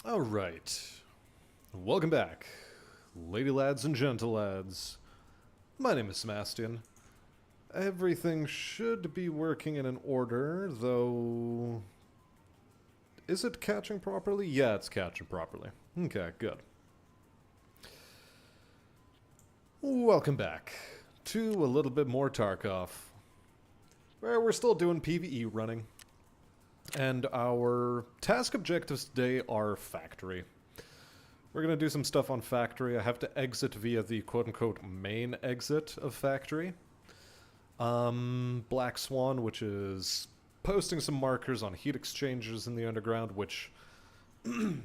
Alright. Welcome back, ladylads and gentlelads. My name is Sebastian. Everything should be working in an order, though... Is it catching properly? Yeah, it's catching properly. Okay, good. Welcome back to a little bit more Tarkov, where we're still doing PvE running. And our task objectives today are factory. We're going to do some stuff on factory. I have to exit via the quote-unquote main exit of factory. Black Swan, which is posting some markers on heat exchangers in the underground, which... I'm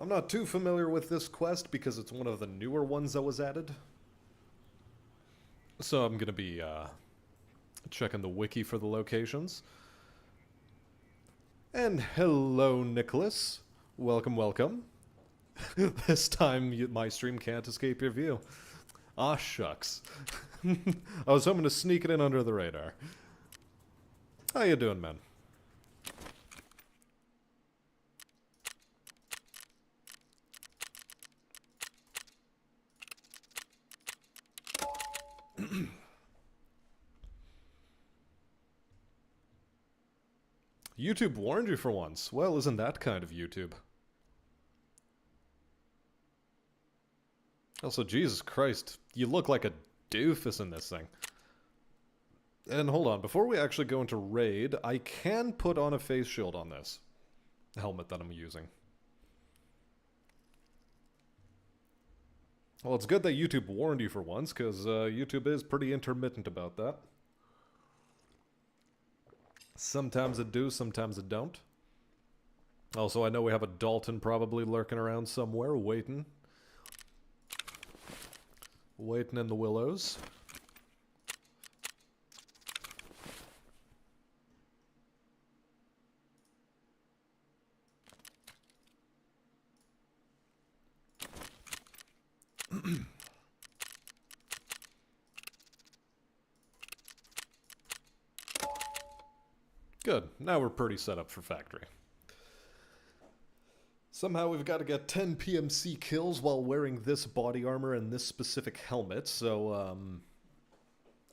not too familiar with this quest because it's one of the newer ones that was added. So I'm going to be checking the wiki for the locations. And hello, Nicholas. Welcome, welcome. This time my stream can't escape your view. Ah, shucks. I was hoping to sneak it in under the radar. How you doing, man? YouTube warned you for once. Well, isn't that kind of YouTube? Also, Jesus Christ, you look like a doofus in this thing. And hold on, before we actually go into raid, I can put on a face shield on this helmet that I'm using. Well, it's good that YouTube warned you for once, because YouTube is pretty intermittent about that. Sometimes it do, sometimes it don't. Also, I know we have a Dalton probably lurking around somewhere, waiting. Waiting in the willows. Good. Now we're pretty set up for factory. Somehow we've got to get 10 PMC kills while wearing this body armor and this specific helmet, so,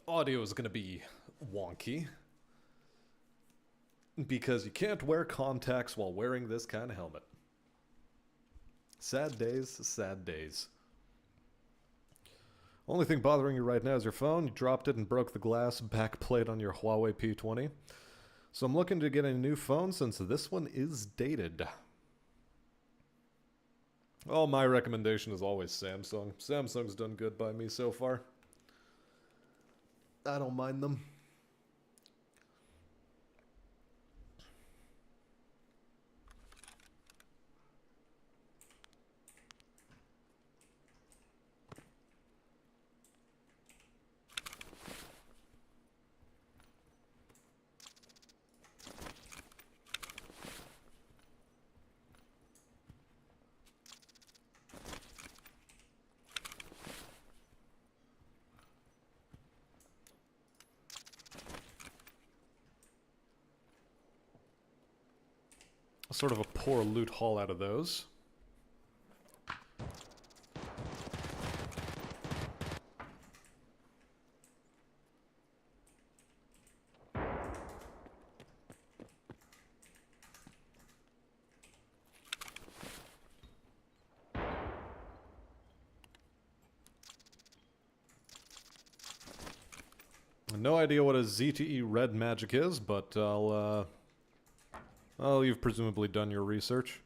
audio is going to be wonky. Because you can't wear contacts while wearing this kind of helmet. Sad days, sad days. Only thing bothering you right now is your phone. You dropped it and broke the glass backplate on your Huawei P20. So I'm looking to get a new phone since this one is dated. Oh, my recommendation is always Samsung. Samsung's done good by me so far. I don't mind them. Sort of a poor loot haul out of those. No idea what a ZTE red magic is, but Well, you've presumably done your research.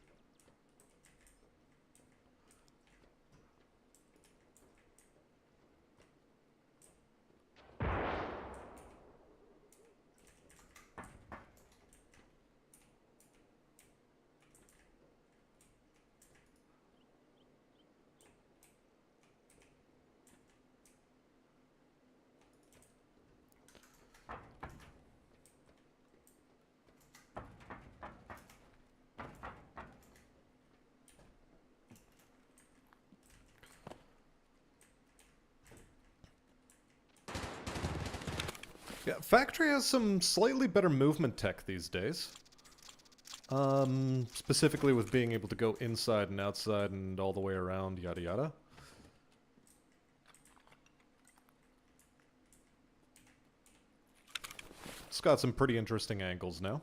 Yeah, Factory has some slightly better movement tech these days. Specifically with being able to go inside and outside and all the way around, yada yada. It's got some pretty interesting angles now.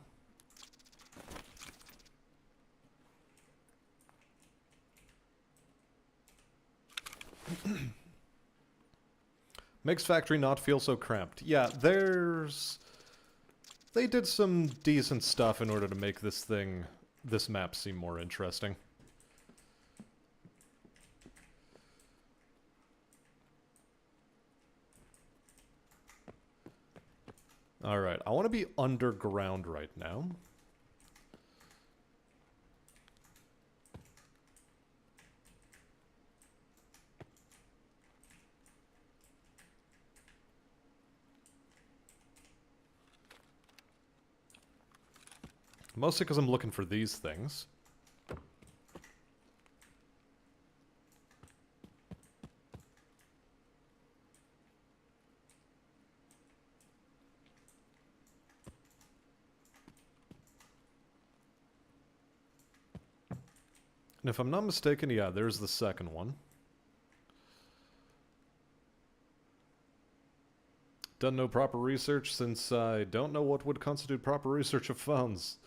Makes factory not feel so cramped. Yeah, they did some decent stuff in order to make this map seem more interesting. Alright, I want to be underground right now. Mostly because I'm looking for these things. And if I'm not mistaken, yeah, there's the second one. Done no proper research since I don't know what would constitute proper research of phones.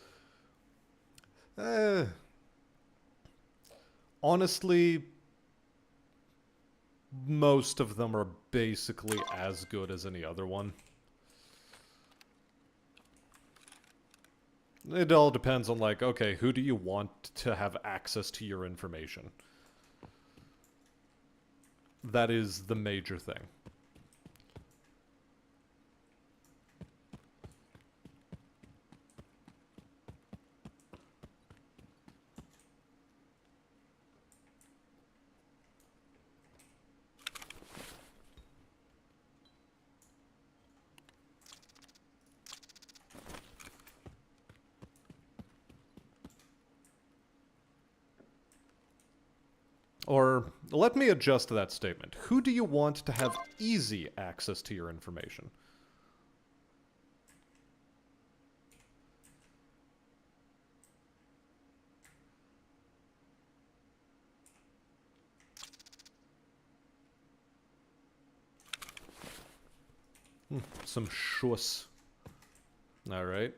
Honestly, most of them are basically as good as any other one. It all depends on, like, okay, who do you want to have access to your information? That is the major thing. Or, let me adjust that statement. Who do you want to have easy access to your information? Some schuss. Alright.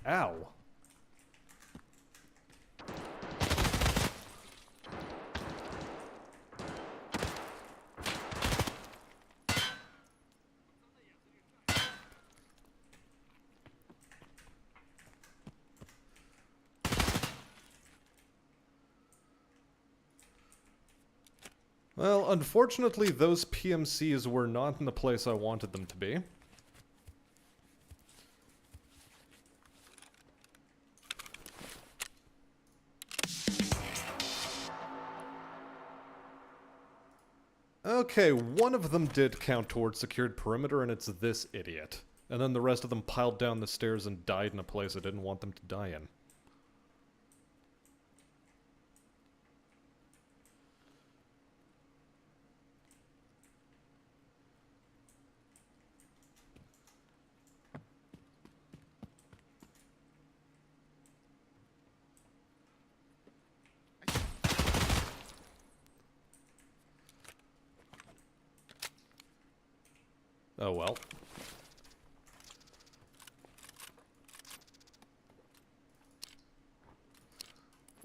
Ow. Well, unfortunately, those PMCs were not in the place I wanted them to be. Okay, one of them did count towards secured perimeter, and it's this idiot. And then the rest of them piled down the stairs and died in a place I didn't want them to die in. Oh well.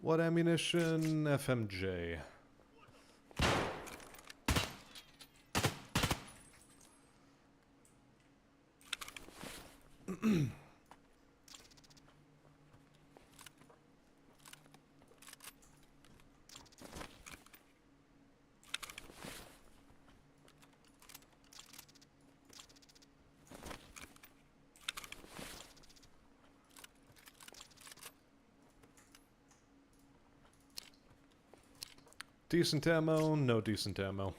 What ammunition? FMJ. Decent ammo, no decent ammo.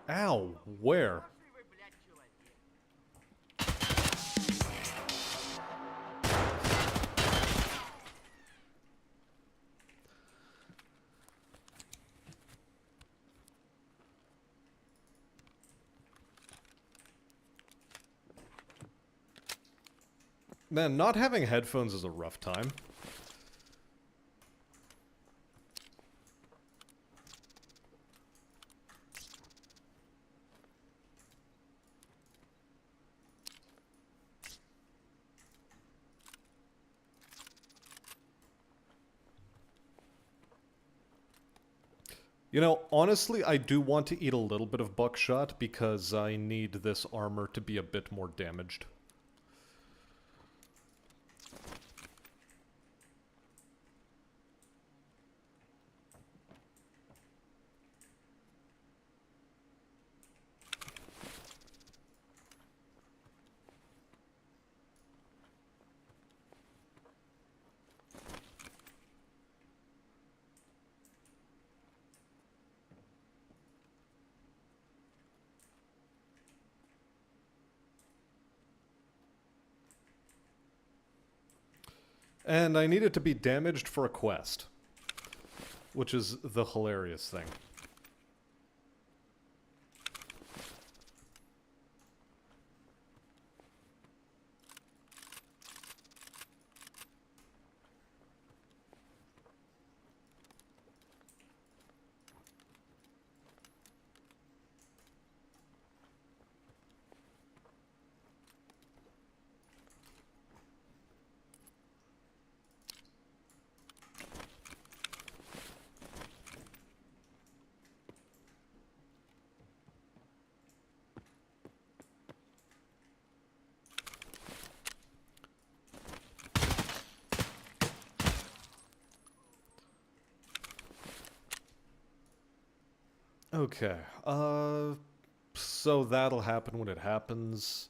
Ow, where? Man, not having headphones is a rough time. You know, honestly, I do want to eat a little bit of buckshot because I need this armor to be a bit more damaged. And I need it to be damaged for a quest. Which is the hilarious thing. Okay, so that'll happen when it happens.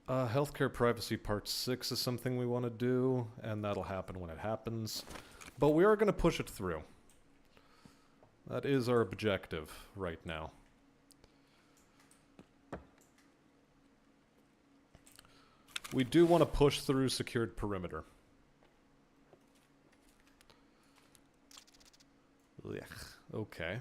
Healthcare Privacy Part 6 is something we want to do, and that'll happen when it happens. But we are going to push it through. That is our objective right now. We do want to push through secured perimeter. Ugh, okay.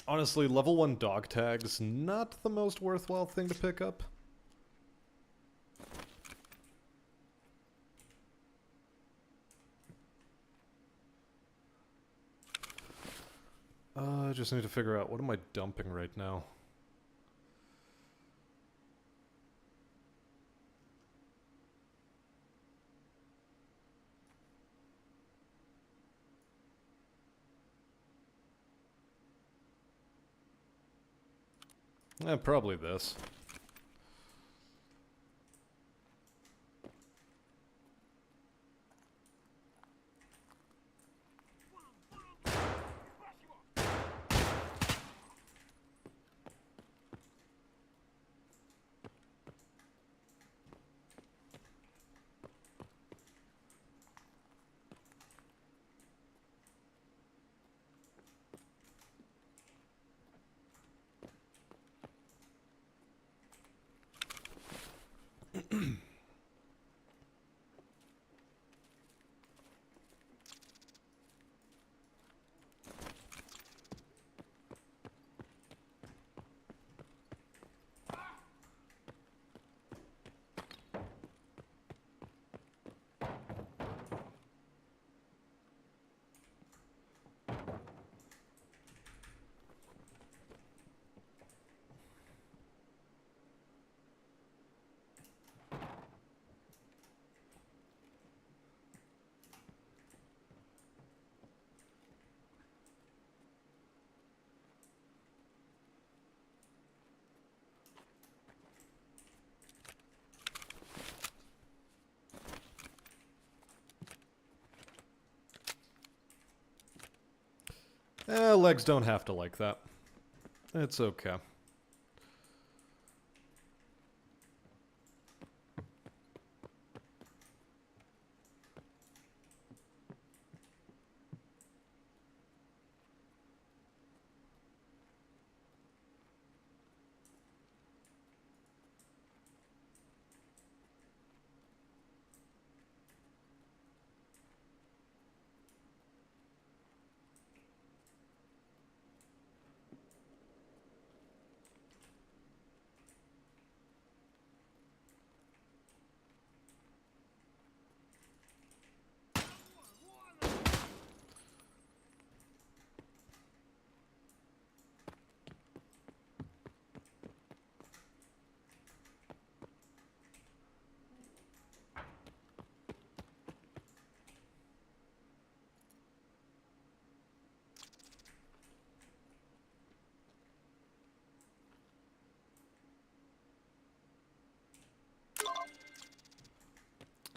Honestly, level 1 dog tags, not the most worthwhile thing to pick up. I just need to figure out, what am I dumping right now? Probably this. Legs don't have to like that. It's okay.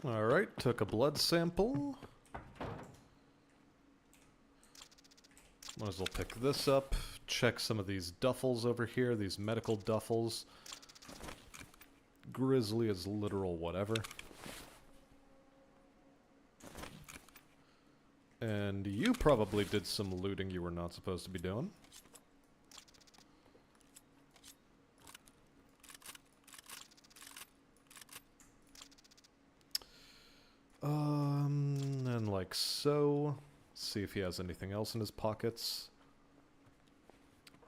Alright, took a blood sample. Might as well pick this up. Check some of these duffels over here, these medical duffels. Grizzly is literal whatever. And you probably did some looting you were not supposed to be doing. And like so. See if he has anything else in his pockets.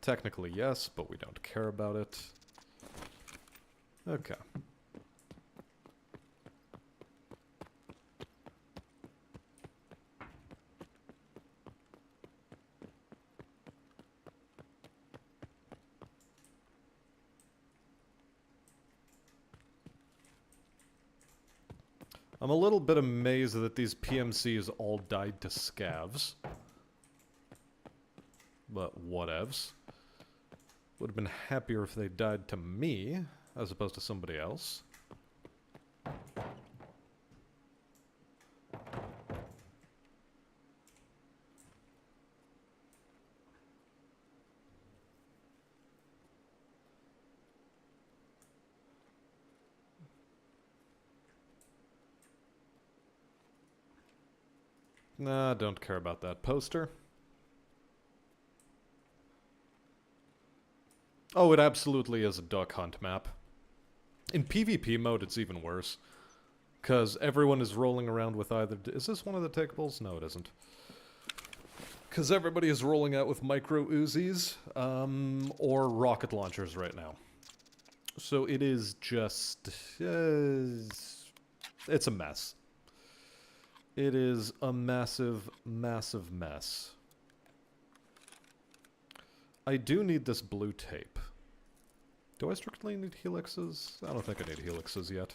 Technically yes, but we don't care about it. Okay. I'm a little bit amazed that these PMCs all died to scavs. But whatevs. Would have been happier if they died to me, as opposed to somebody else. Nah, don't care about that poster. Oh, it absolutely is a duck hunt map. In PvP mode, it's even worse. Because everyone is rolling around with either... Is this one of the takeables? No, it isn't. Because everybody is rolling out with micro Uzis, or rocket launchers right now. So it is just... it's a mess. It is a massive, massive mess. I do need this blue tape. Do I strictly need helixes? I don't think I need helixes yet.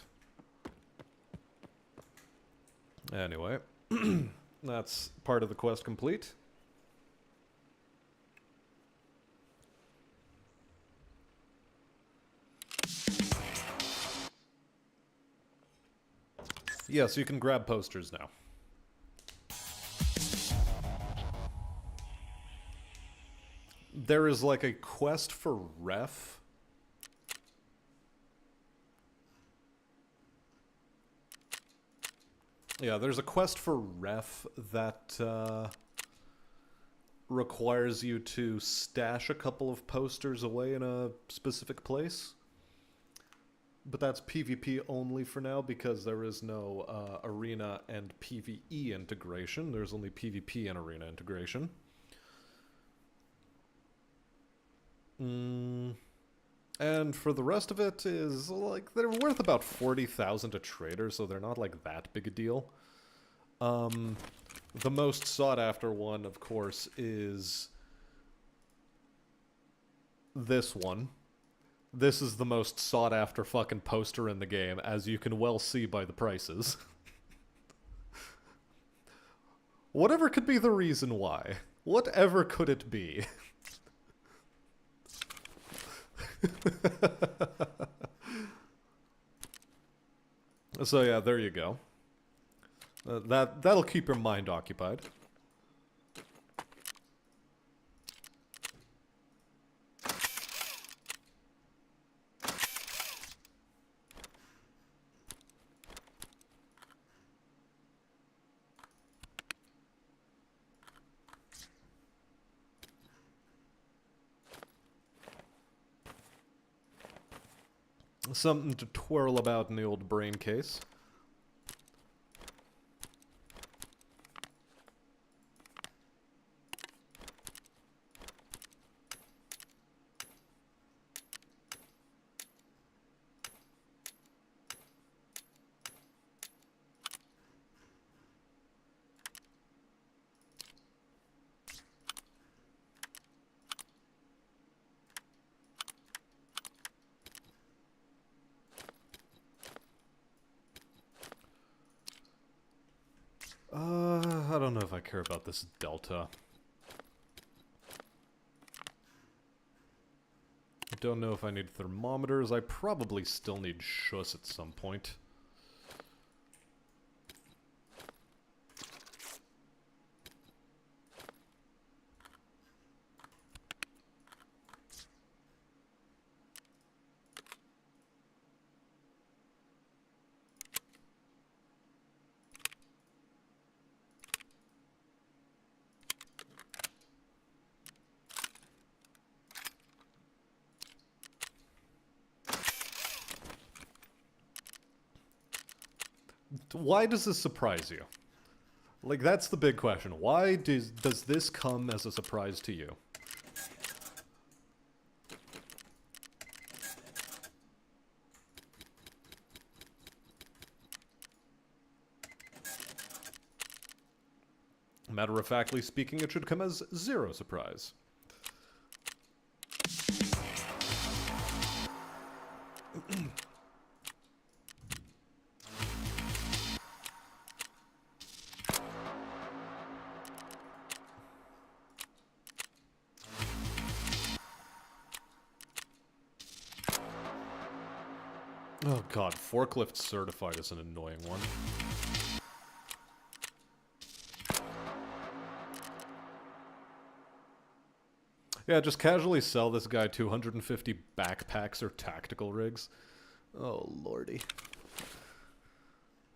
Anyway, that's part of the quest complete. Yes, you can grab posters now. There is like a quest for ref. Yeah, there's a quest for ref that requires you to stash a couple of posters away in a specific place. But that's PvP only for now because there is no arena and PvE integration. There's only PvP and arena integration. And for the rest of it is, like, they're worth about 40,000 a trader, so they're not, like, that big a deal. The most sought-after one, of course, is this one. This is the most sought-after fucking poster in the game, as you can well see by the prices. Whatever could be the reason why. Whatever could it be? So yeah, there you go. That'll keep your mind occupied. Something to twirl about in the old brain case. I don't know if I care about this delta. I don't know if I need thermometers. I probably still need shuss at some point. Why does this surprise you? Like, that's the big question. Why does this come as a surprise to you? Matter-of-factly speaking, it should come as zero surprise. Oh god, forklift certified is an annoying one. Yeah, just casually sell this guy 250 backpacks or tactical rigs. Oh lordy.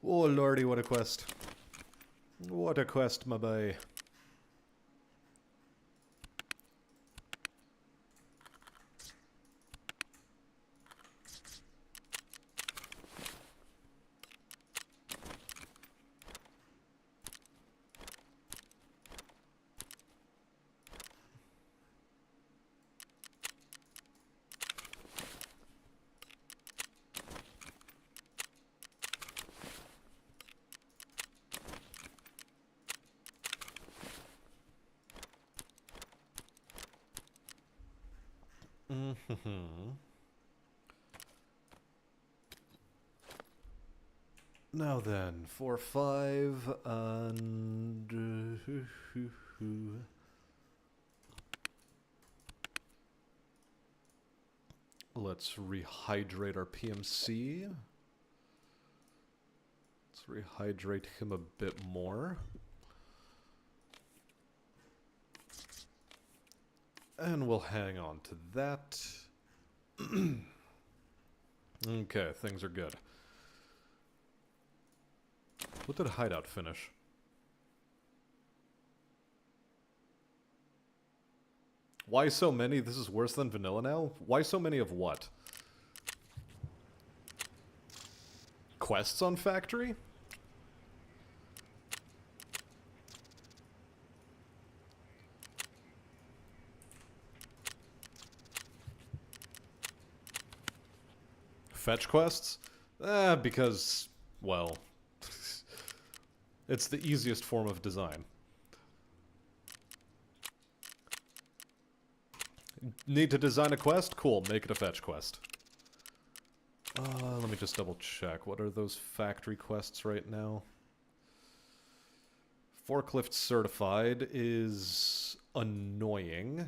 Oh lordy, what a quest. What a quest, my boy. Now then, 4, 5, and... let's rehydrate our PMC. Let's rehydrate him a bit more. And we'll hang on to that. Okay, things are good. What did Hideout finish? Why so many? This is worse than vanilla now? Why so many of what? Quests on factory? Fetch quests? Because, well, it's the easiest form of design. Need to design a quest? Cool, make it a fetch quest. Let me just double check. What are those factory quests right now? Forklift certified is annoying.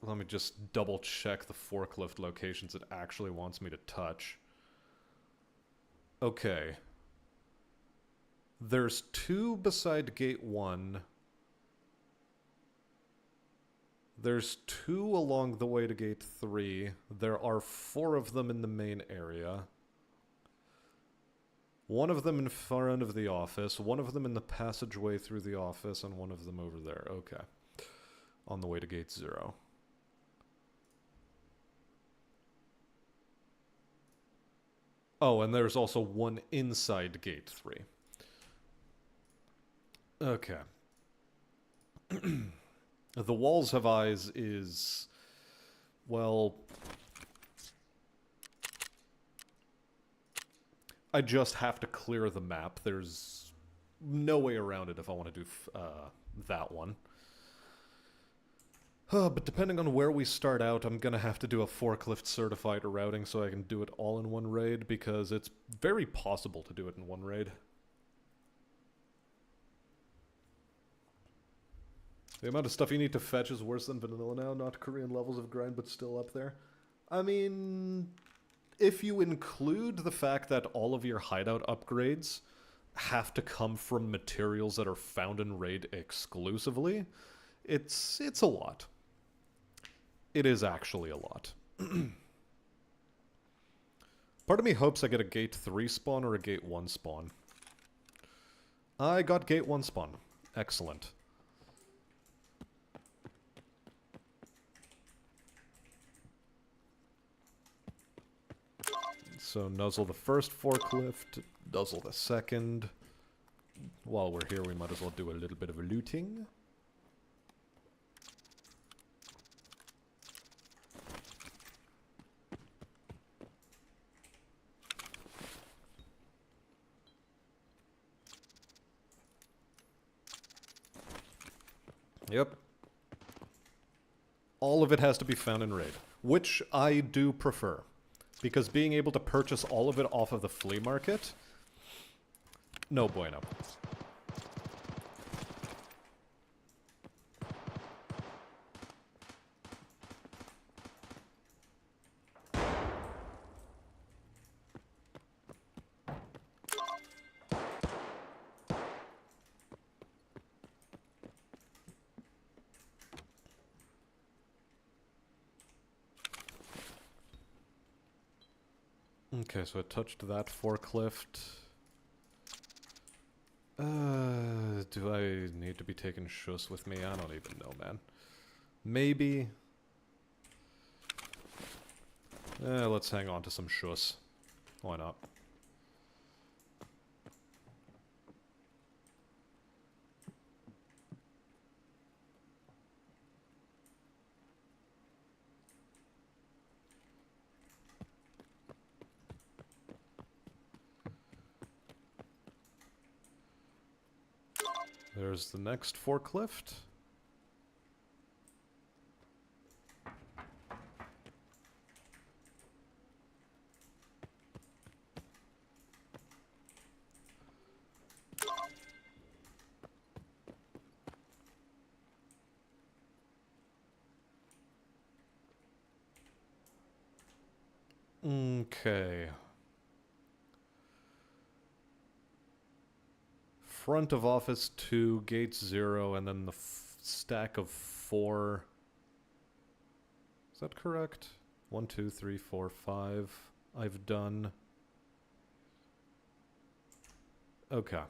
Let me just double check the forklift locations it actually wants me to touch. Okay. There's 2 beside gate 1. There's 2 along the way to gate 3. There are 4 of them in the main area. 1 of them in front of the office, 1 of them in the passageway through the office, and 1 of them over there. Okay. On the way to gate 0. Oh, and there's also one inside gate 3. Okay. The walls have eyes is... well... I just have to clear the map. There's no way around it if I want to do that one. But depending on where we start out, I'm gonna have to do a forklift certified routing so I can do it all in one raid, because it's very possible to do it in one raid. The amount of stuff you need to fetch is worse than vanilla now, not Korean levels of grind, but still up there. I mean, if you include the fact that all of your hideout upgrades have to come from materials that are found in raid exclusively, it's a lot. It is actually a lot. Part of me hopes I get a gate 3 spawn or a gate 1 spawn. I got gate 1 spawn. Excellent. So nuzzle the first forklift, nuzzle the second. While we're here, we might as well do a little bit of looting. Yep. All of it has to be found in raid, which I do prefer. Because being able to purchase all of it off of the flea market, no bueno. Okay, so I touched that forklift. Do I need to be taking shush with me? I don't even know, man. Maybe. Let's hang on to some shush. Why not? There's the next forklift. Okay. Front of office 2, gate 0, and then the stack of 4. Is that correct? 1, 2, 3, 4, 5. I've done. Okay.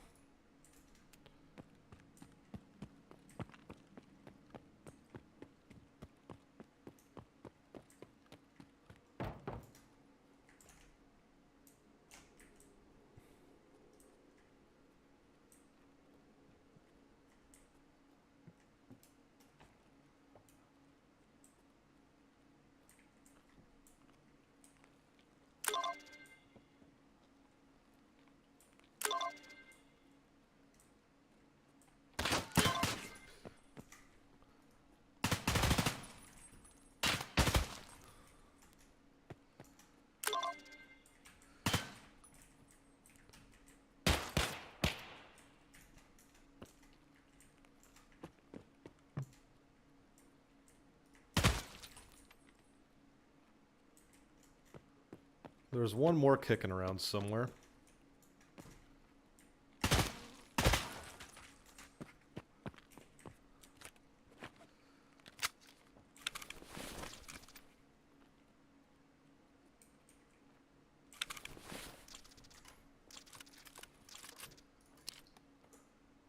There's one more kicking around somewhere.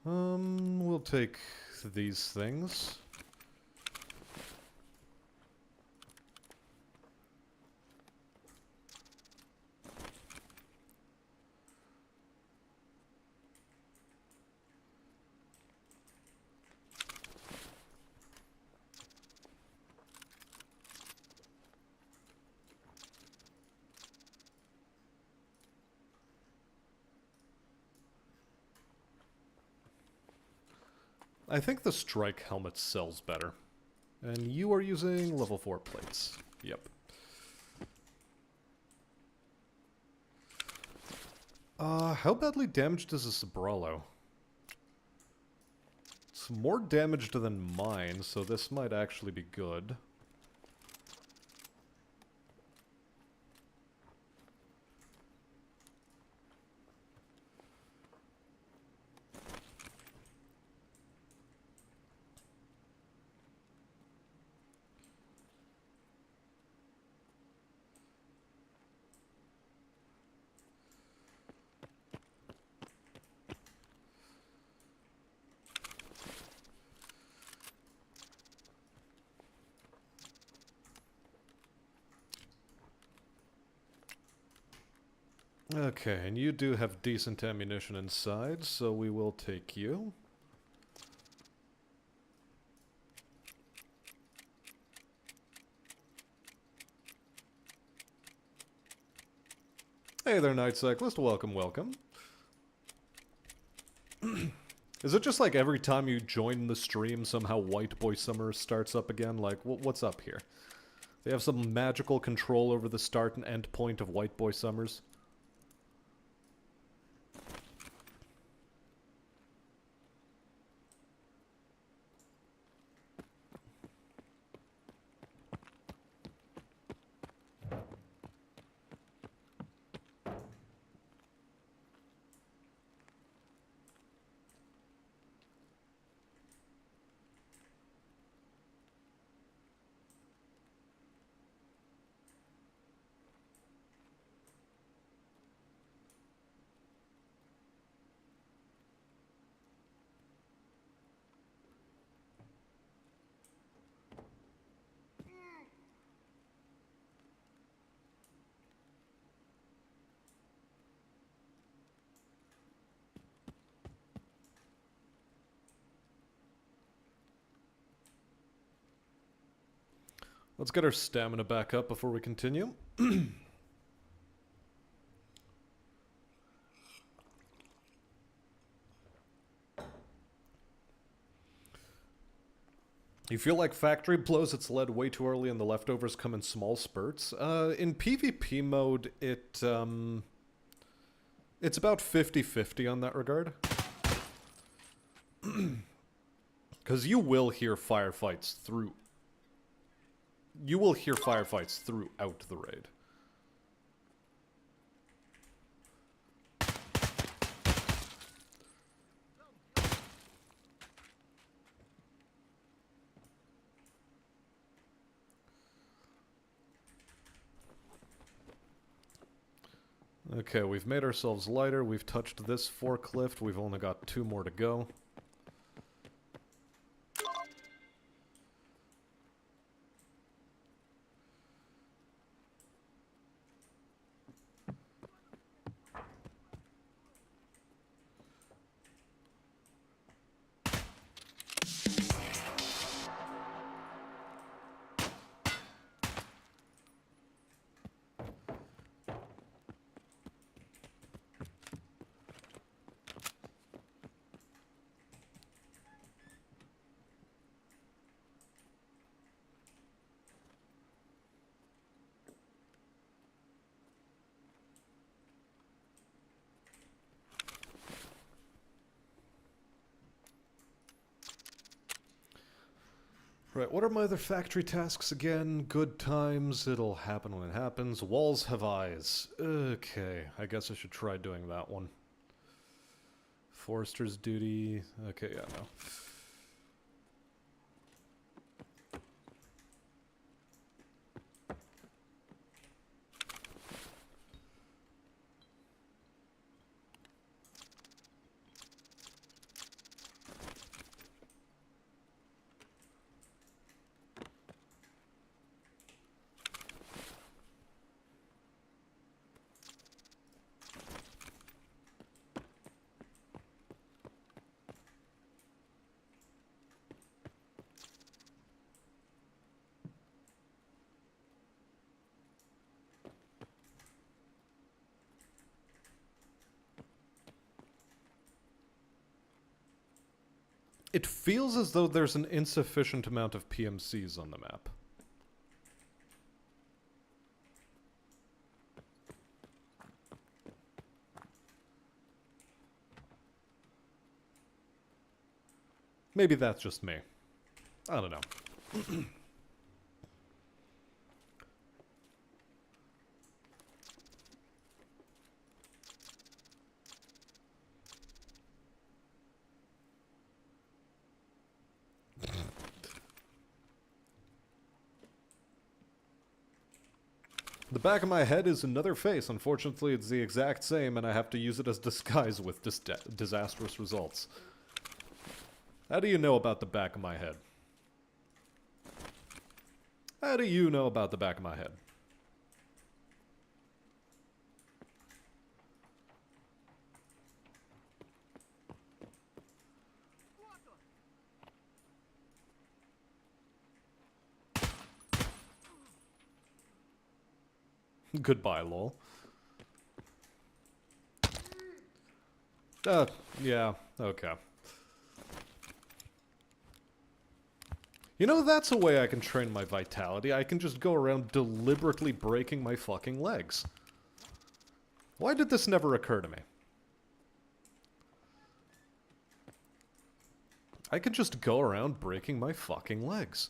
We'll take these things. I think the strike helmet sells better. And you are using level 4 plates. Yep. How badly damaged is a Sobralo? It's more damaged than mine, so this might actually be good. Okay, and you do have decent ammunition inside, so we will take you. Hey there, Night Cyclist. Welcome, welcome. Is it just like every time you join the stream, somehow White Boy Summer starts up again? Like, what's up here? They have some magical control over the start and end point of White Boy Summers? Let's get our stamina back up before we continue. You feel like Factory blows its lead way too early and the leftovers come in small spurts? In PvP mode, it's about 50-50 on that regard. Because you will hear firefights through... You will hear firefights throughout the raid. Okay, we've made ourselves lighter. We've touched this forklift. We've only got 2 more to go. Right, what are my other factory tasks again? Good times, it'll happen when it happens. Walls have eyes. Okay, I guess I should try doing that one. Forester's duty. Okay, yeah, no. It feels as though there's an insufficient amount of PMCs on the map. Maybe that's just me. I don't know. The back of my head is another face. Unfortunately, it's the exact same, and I have to use it as disguise with disastrous results. How do you know about the back of my head? How do you know about the back of my head? Goodbye, lol. Yeah, okay. You know, that's a way I can train my vitality. I can just go around deliberately breaking my fucking legs. Why did this never occur to me? I could just go around breaking my fucking legs.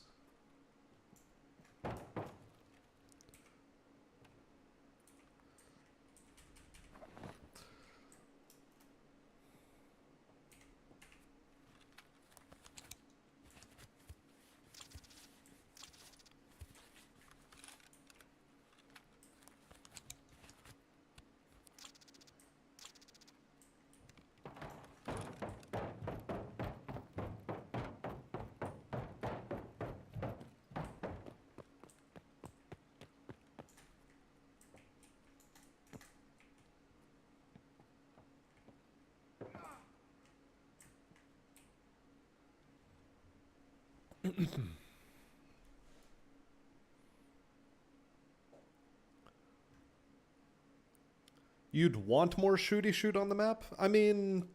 You'd want more shooty shoot on the map? I mean,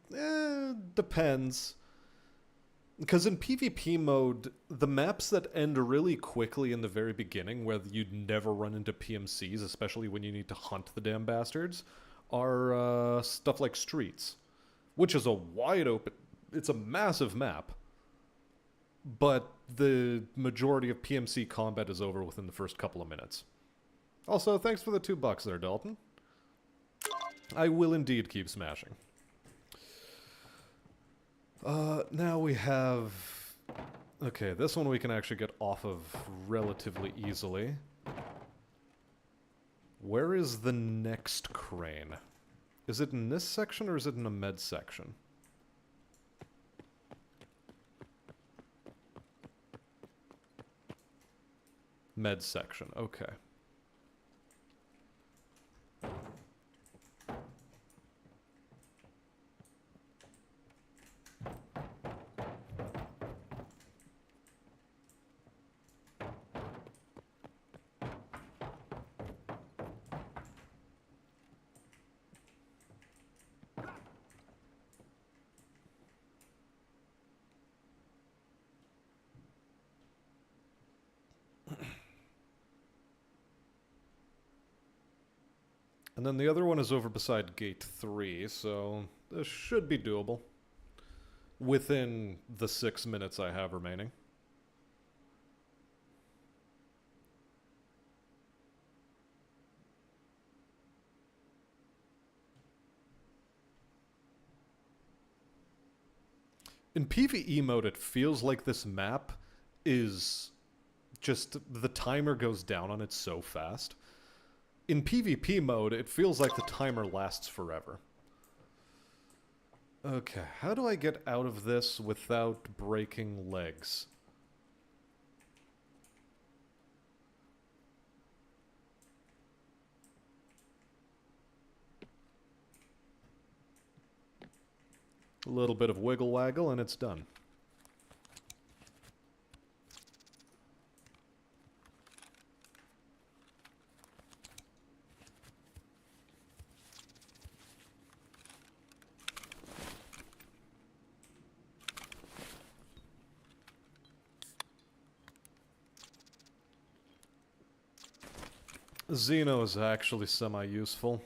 depends. Because in PvP mode, the maps that end really quickly in the very beginning, where you'd never run into PMCs, especially when you need to hunt the damn bastards, are stuff like Streets. Which is a wide open... It's a massive map. But the majority of PMC combat is over within the first couple of minutes. Also, thanks for the $2 there, Dalton. I will indeed keep smashing. Now we have... Okay, this one we can actually get off of relatively easily. Where is the next crane? Is it in this section or is it in the med section? Med section, okay. And then the other one is over beside gate 3, so this should be doable. Within the 6 minutes I have remaining. In PvE mode, it feels like this map is just... the timer goes down on it so fast. In PvP mode, it feels like the timer lasts forever. Okay, how do I get out of this without breaking legs? A little bit of wiggle waggle and it's done. Xeno is actually semi-useful.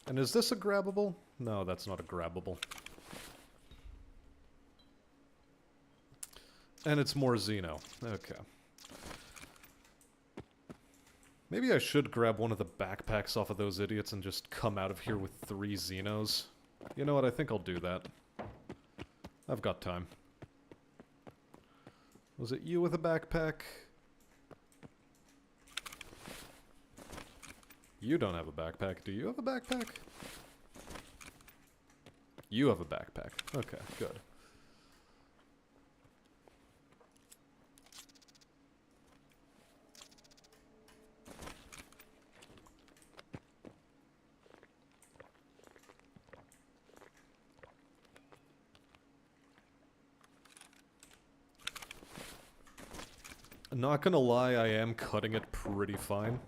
And is this a grabbable? No, that's not a grabbable. And it's more Xeno. Okay. Maybe I should grab one of the backpacks off of those idiots and just come out of here with 3 Xenos. You know what, I think I'll do that. I've got time. Was it you with a backpack? You don't have a backpack. Do you have a backpack? You have a backpack. Okay, good. Not gonna lie, I am cutting it pretty fine.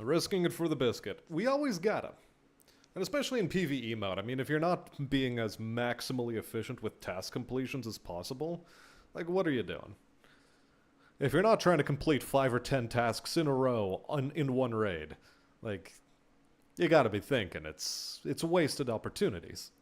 Risking it for the biscuit. We always gotta. And especially in PvE mode. I mean, if you're not being as maximally efficient with task completions as possible, like, what are you doing? If you're not trying to complete 5 or 10 tasks in a row in one raid, like, you gotta be thinking it's wasted opportunities.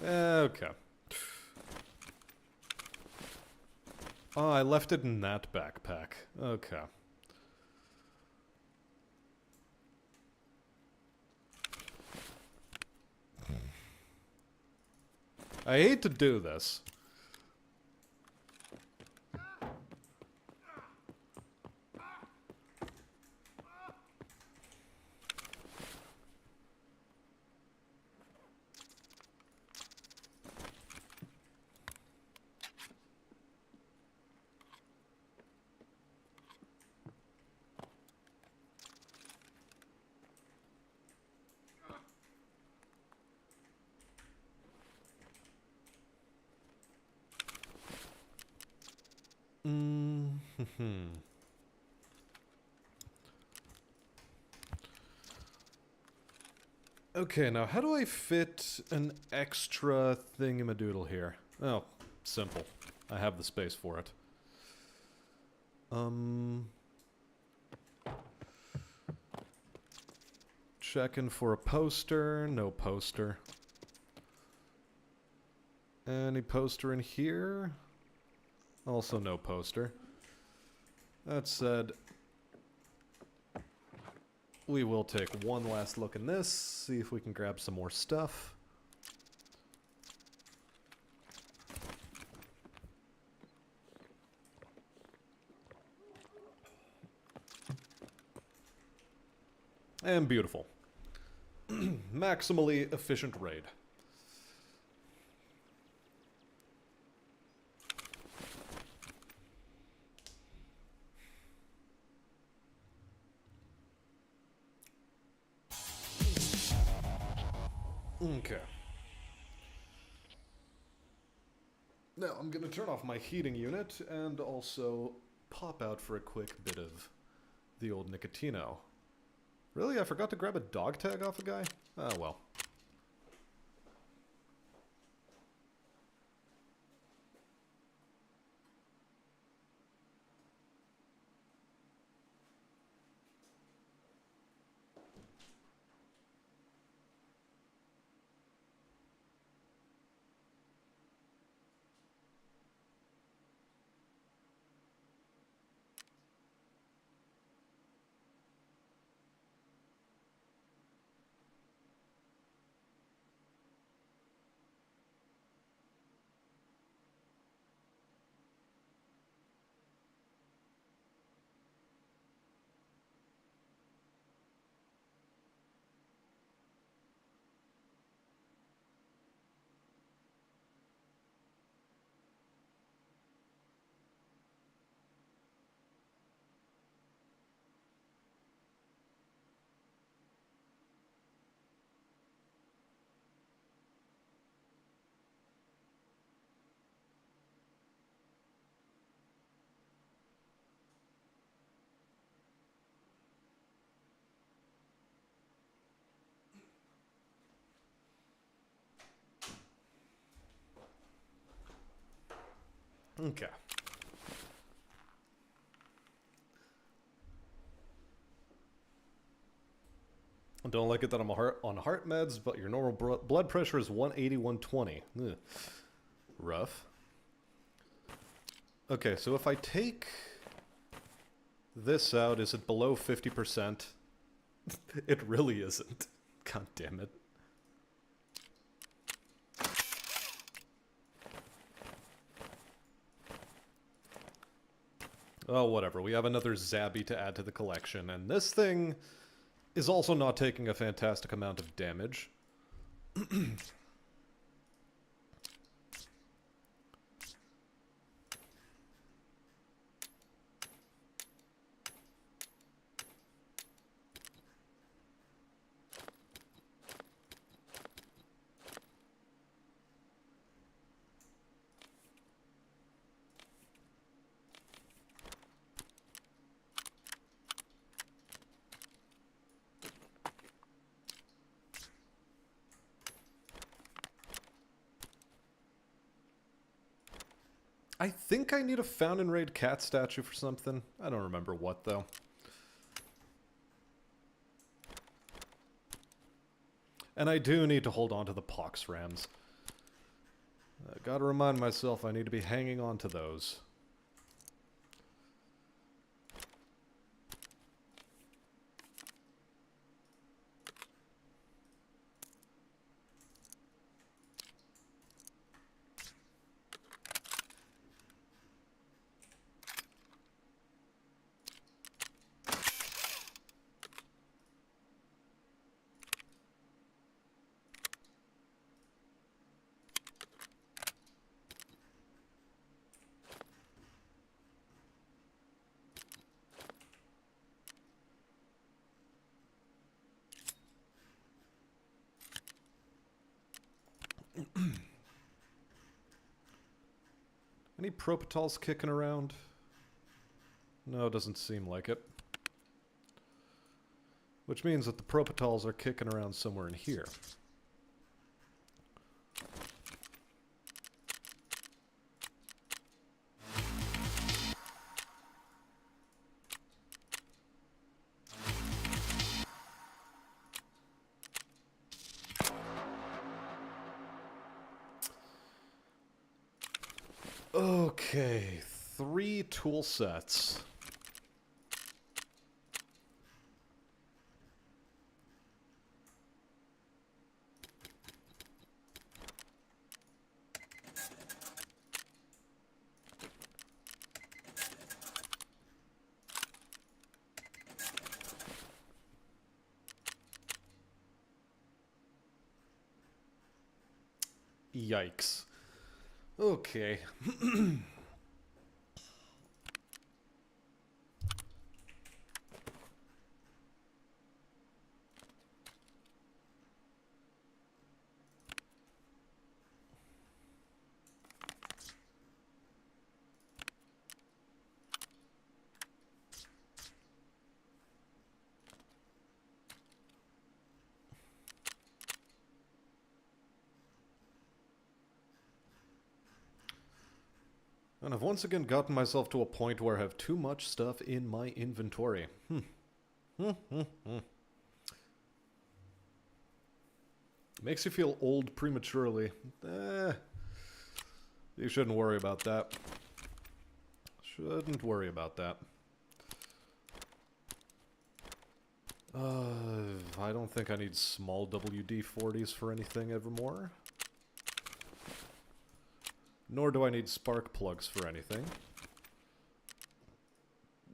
Okay. Oh, I left it in that backpack. Okay. I hate to do this. Okay, now how do I fit an extra thingamadoodle here? Oh, simple. I have the space for it. Checking for a poster. No poster. Any poster in here? Also no poster. That said, we will take one last look in this, see if we can grab some more stuff. And beautiful. Maximally efficient raid. Okay. Now, I'm gonna turn off my heating unit and also pop out for a quick bit of the old Nicotino. Really? I forgot to grab a dog tag off a guy? Oh well. Okay. I don't like it that I'm on heart meds, but your normal blood pressure is 180, 120. Ugh. Rough. Okay, so if I take this out, is it below 50%? It really isn't. God damn it. Oh, whatever. We have another Zabby to add to the collection, and this thing is also not taking a fantastic amount of damage. I think I need a Fountain Raid cat statue for something. I don't remember what, though. And I do need to hold on to the pox rams. I gotta remind myself I need to be hanging on to those. Any Propitals kicking around? No, it doesn't seem like it. Which means that the Propitals are kicking around somewhere in here. Okay, 3 tool sets. Yikes. Okay. And I've once again gotten myself to a point where I have too much stuff in my inventory. Makes you feel old prematurely. You shouldn't worry about that. Shouldn't worry about that. I don't think I need small WD-40s for anything evermore. Nor do I need spark plugs for anything.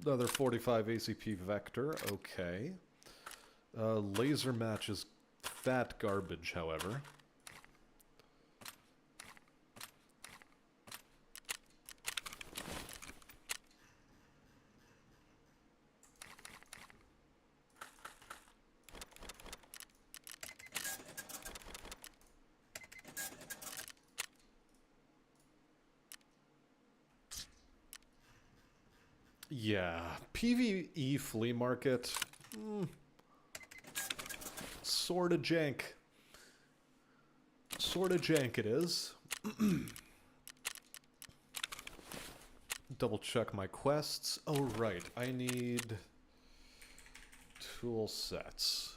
Another 45 ACP vector, okay. Laser match is fat garbage, however. Yeah, PvE flea market. Sorta jank. Sorta jank it is. double check my quests. Oh, right. I need tool sets.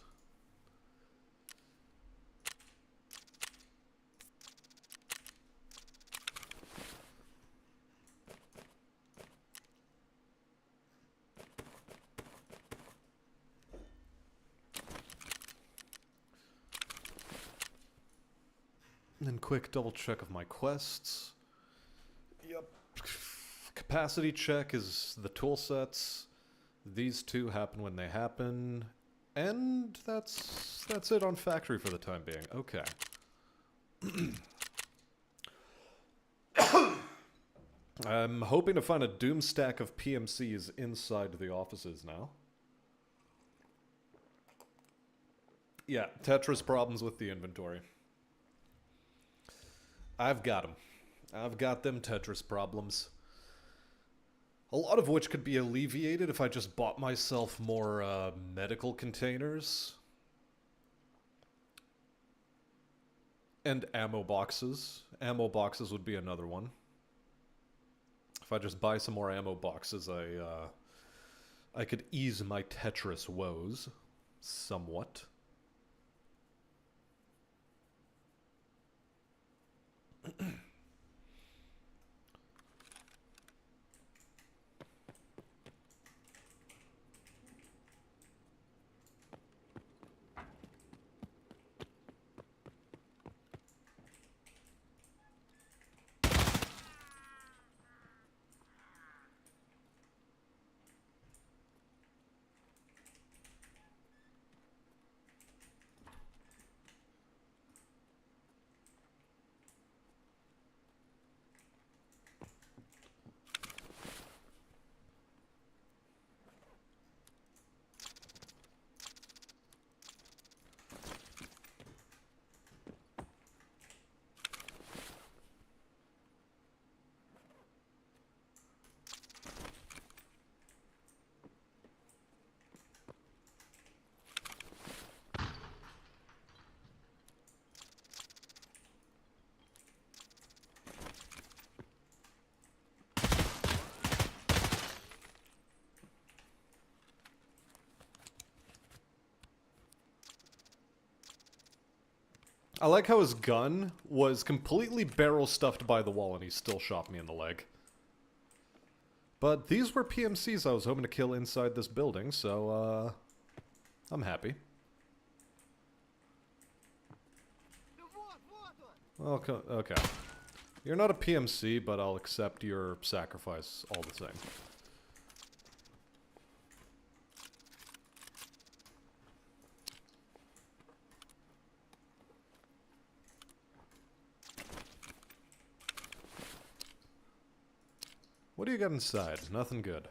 And then quick double check of my quests. Yep. Capacity check is the tool sets. These two happen when they happen. And that's it on factory for the time being. Okay. I'm hoping to find a doom stack of PMCs inside the offices now. Yeah, Tetris problems with the inventory. I've got them. I've got them Tetris problems. A lot of which could be alleviated if I just bought myself more medical containers. And ammo boxes. Ammo boxes would be another one. If I just buy some more ammo boxes, I could ease my Tetris woes somewhat. I like how his gun was completely barrel stuffed by the wall and he still shot me in the leg. But these were PMCs I was hoping to kill inside this building, so I'm happy. Okay. You're not a PMC, but I'll accept your sacrifice all the same. What do you got inside? Nothing good.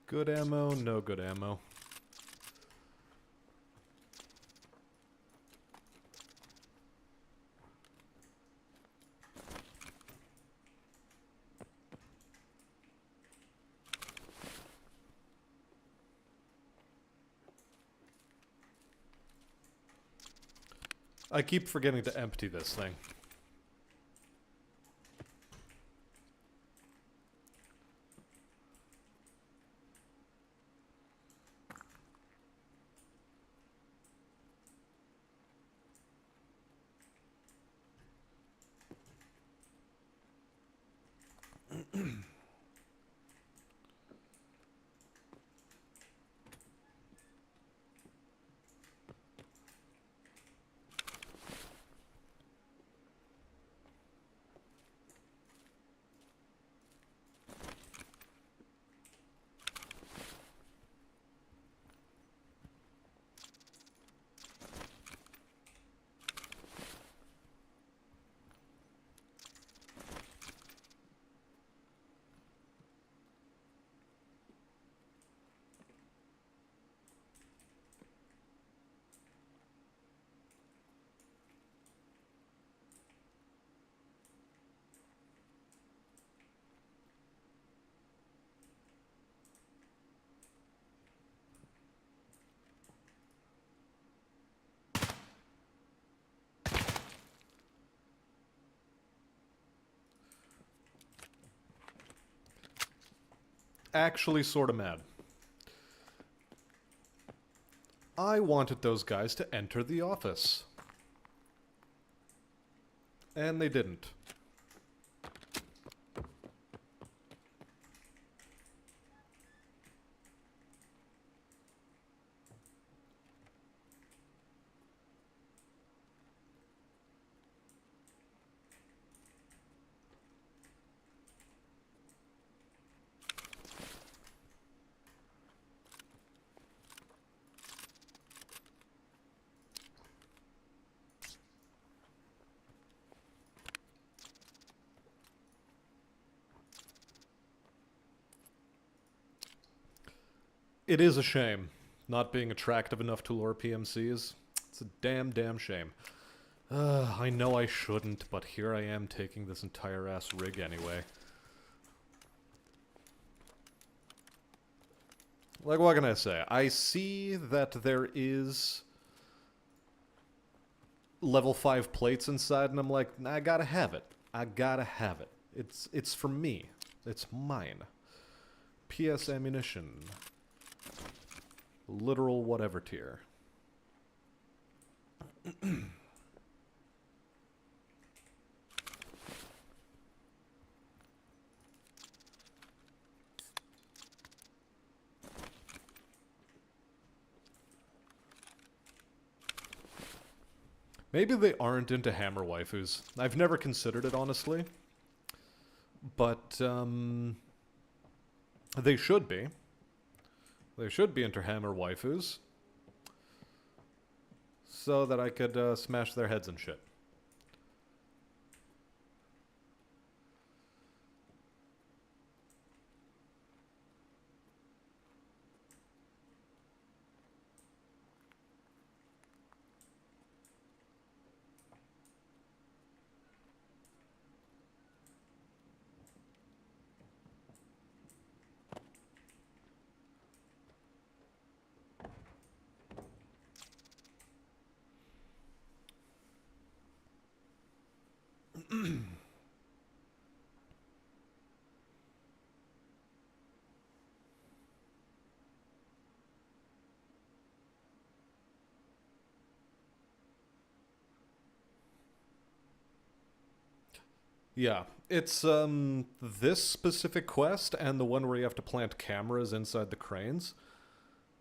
Good ammo, no good ammo. I keep forgetting to empty this thing. actually sort of mad. I wanted those guys to enter the office. And they didn't. It is a shame, not being attractive enough to lure PMCs. It's a damn shame. I know I shouldn't, but here I am taking this entire ass rig anyway. Like, what can I say? I see that there is level 5 plates inside, and I'm like, I gotta have it. I gotta have it. It's for me. It's mine. PS ammunition. Literal whatever tier. Maybe they aren't into hammer waifus. I've never considered it, honestly. But, they should be. They should be into hammer waifus. So that I could, smash their heads and shit. Yeah, it's, this specific quest and the one where you have to plant cameras inside the cranes.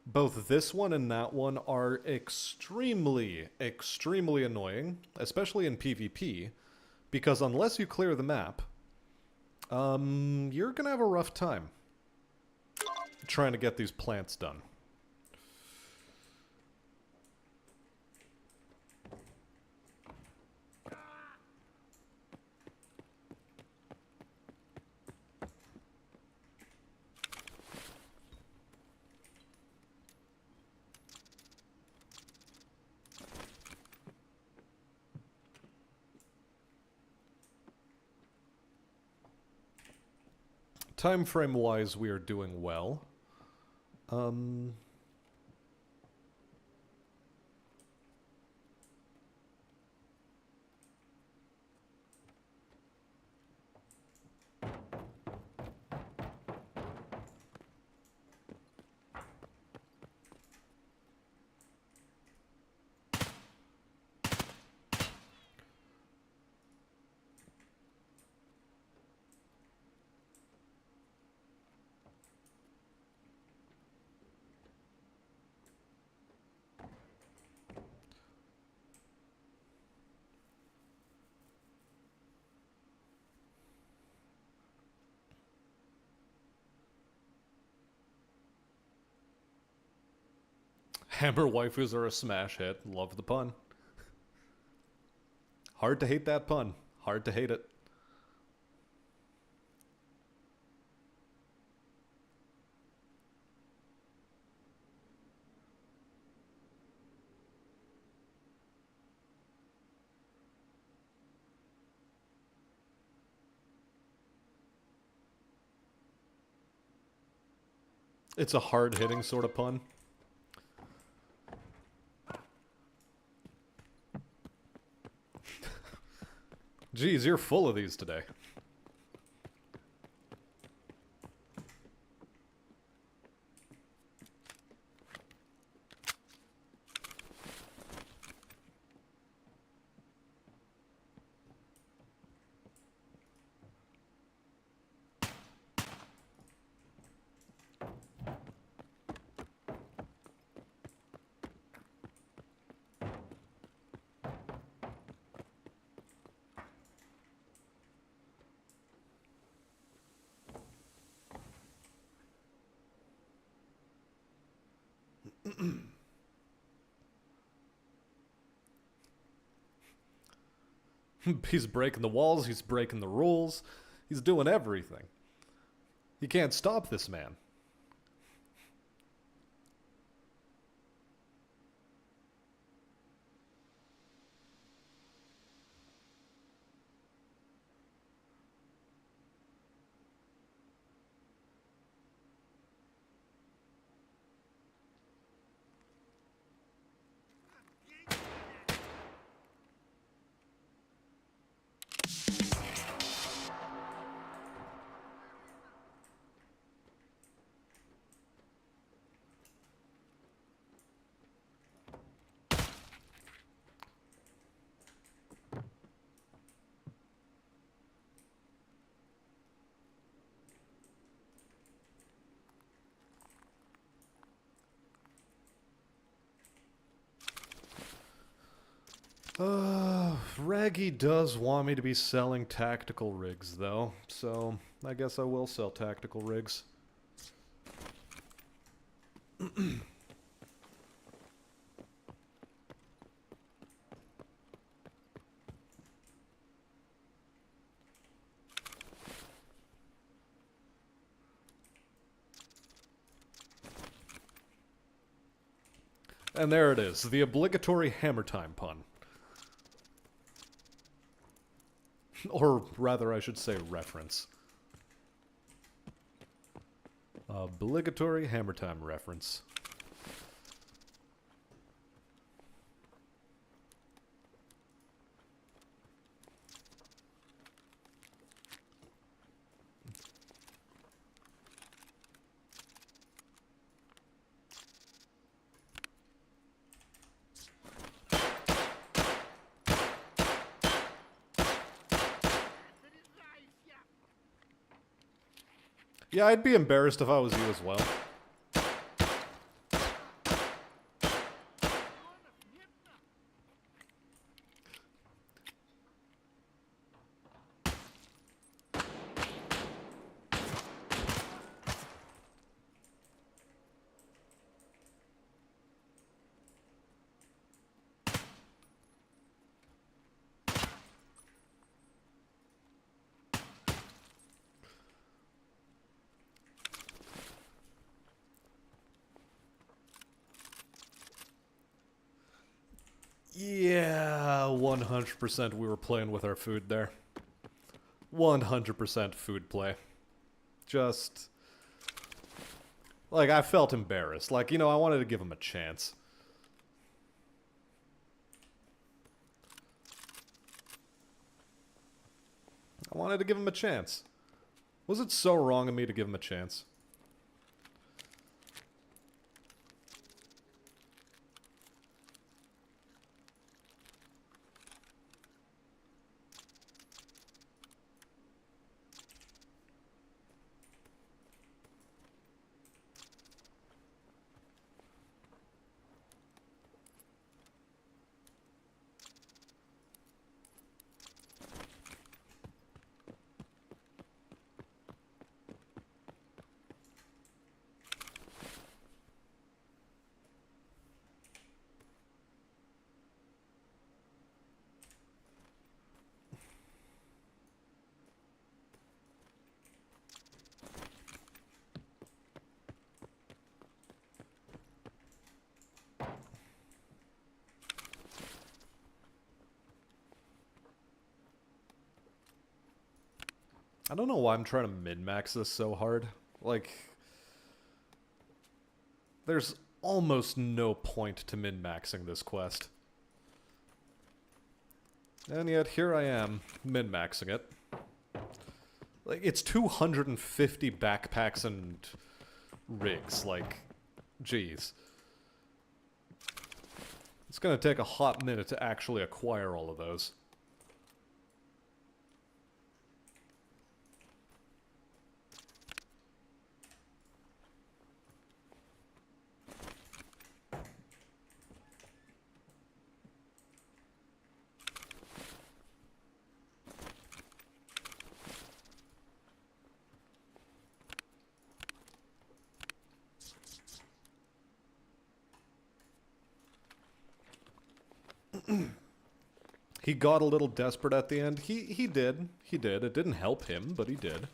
Both this one and that one are extremely annoying, especially in PvP, because unless you clear the map, you're gonna have a rough time trying to get these plants done. Time frame wise, we are doing well. Hammer waifus are a smash hit. Love the pun. Hard to hate that pun. Hard to hate it. It's a hard-hitting sort of pun. Geez, you're full of these today. He's breaking the walls, he's breaking the rules, he's doing everything. You can't stop this man. Raggy does want me to be selling tactical rigs, though, so I guess I will sell tactical rigs. And there it is, the obligatory hammer time pun. Or rather, I should say reference. Obligatory hammer time reference. Yeah, I'd be embarrassed if I was you as well. Yeah, 100% we were playing with our food there. 100% food play. Just... like, I felt embarrassed. Like, you know, I wanted to give him a chance. I wanted to give him a chance. Was it so wrong of me to give him a chance? I don't know why I'm trying to min-max this so hard. Like, there's almost no point to min-maxing this quest. And yet, here I am, min-maxing it. Like, it's 250 backpacks and rigs, like, geez. It's gonna take a hot minute to actually acquire all of those. He got a little desperate at the end. He did. He did. It didn't help him, but he did.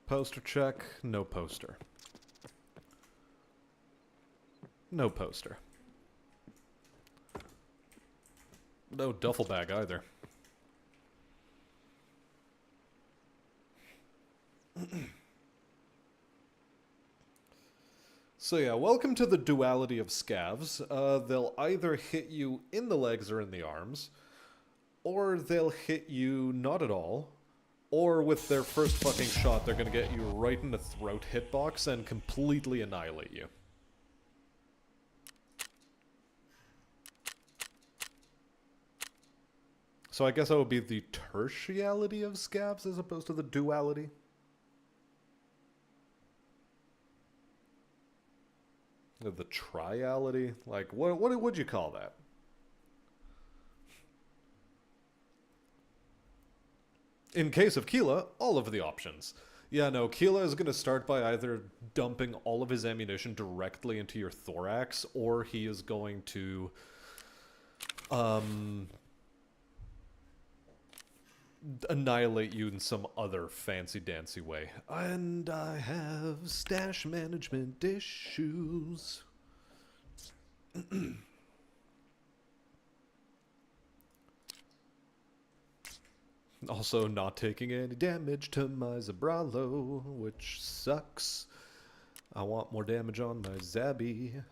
Poster check. No poster. No poster. No duffel bag either. So yeah, welcome to the duality of scavs. They'll either hit you in the legs or in the arms, or they'll hit you not at all, or with their first fucking shot, they're gonna get you right in the throat hitbox and completely annihilate you. So I guess that would be the tertiality of scavs as opposed to the duality. The triality? Like, what would you call that? In case of Keela, all of the options. Yeah, no, Keela is going to start by either dumping all of his ammunition directly into your thorax, or he is going to, annihilate you in some other fancy-dancy way. And I have stash management issues. Also not taking any damage to my Zabralo, which sucks. I want more damage on my Zabby.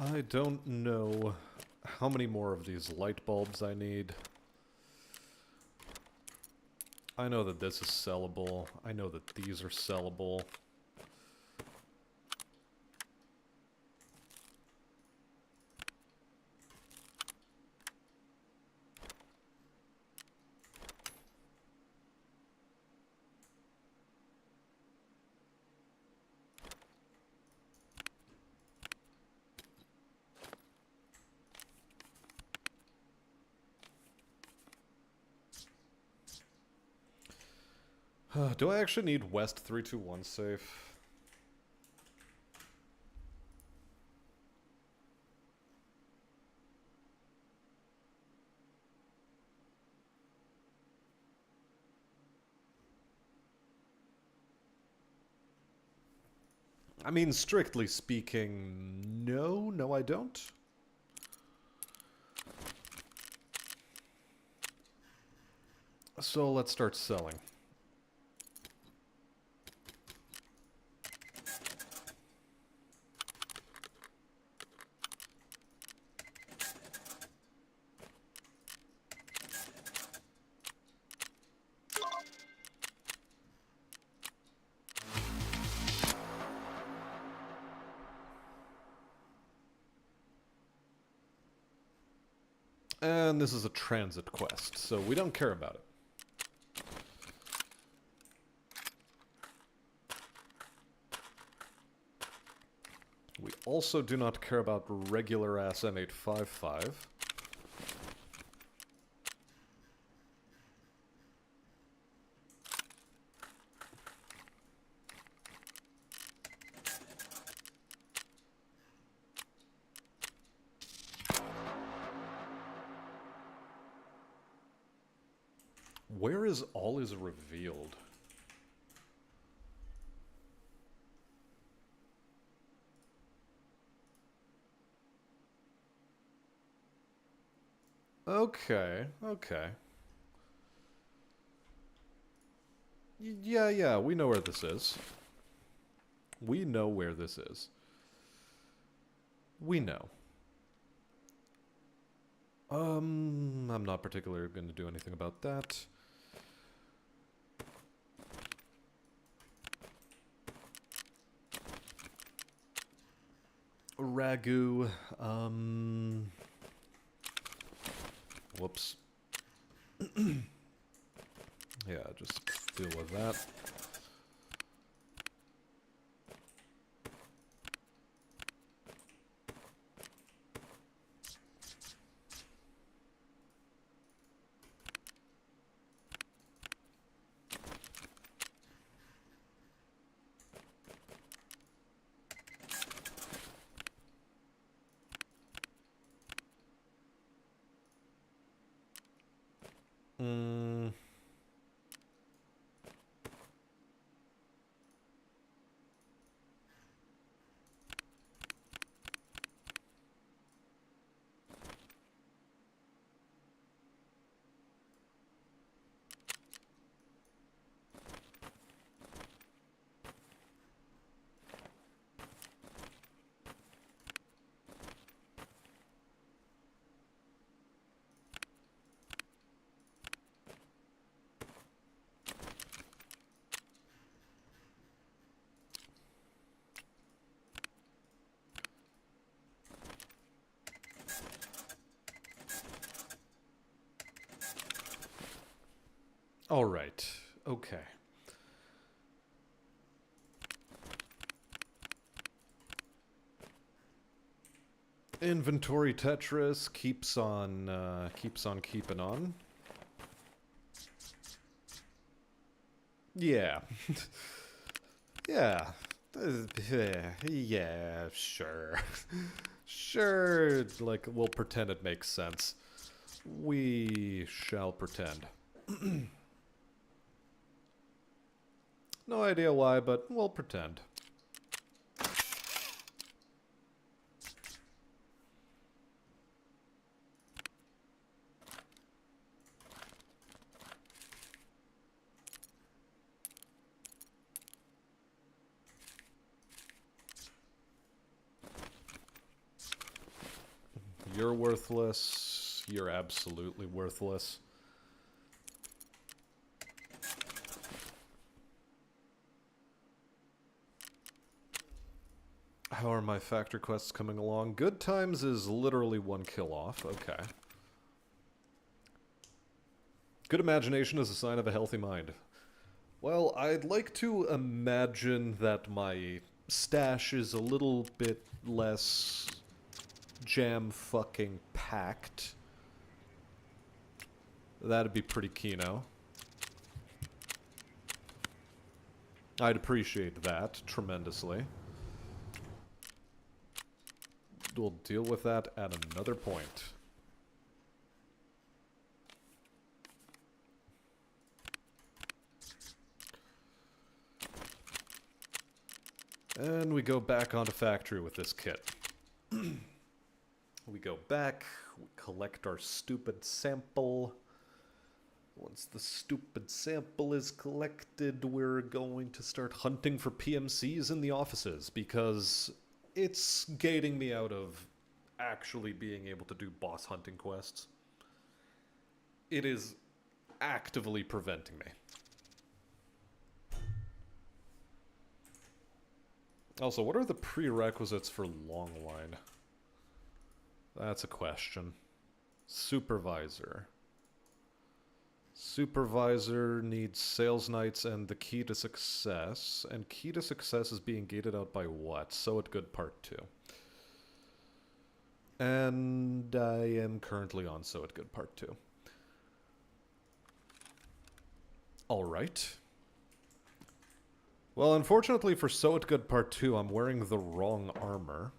I don't know how many more of these light bulbs I need. I know that this is sellable. I know that these are sellable. Do I actually need West 321 safe? I mean, strictly speaking, no. No, I don't. So let's start selling. And this is a transit quest, so we don't care about it. We also do not care about regular-ass M855. Where is all is revealed? Okay, okay. Yeah, we know where this is. We know where this is. We know. I'm not particularly going to do anything about that. Ragu, whoops. Yeah, just deal with that. Mm. All right. Okay. Inventory Tetris keeps on keeping on. Yeah. Yeah. Yeah, sure. Sure, like, we'll pretend it makes sense. We shall pretend. No idea why, but we'll pretend. You're worthless. You're absolutely worthless. How are my factor quests coming along? Good times is literally 1 kill off. Okay. Good imagination is a sign of a healthy mind. Well, I'd like to imagine that my stash is a little bit less jam-fucking packed. That'd be pretty keno. I'd appreciate that tremendously. We'll deal with that at another point. And we go back onto factory with this kit. We go back, we collect our stupid sample. Once the stupid sample is collected, we're going to start hunting for PMCs in the offices, because it's gating me out of actually being able to do boss hunting quests. It is actively preventing me. Also, what are the prerequisites for Longline? That's a question. Supervisor. Supervisor needs sales nights and the key to success. And key to success is being gated out by what? So it good part 2. And I am currently on So it good part 2. Alright. Well, unfortunately for So It Good Part 2, I'm wearing the wrong armor.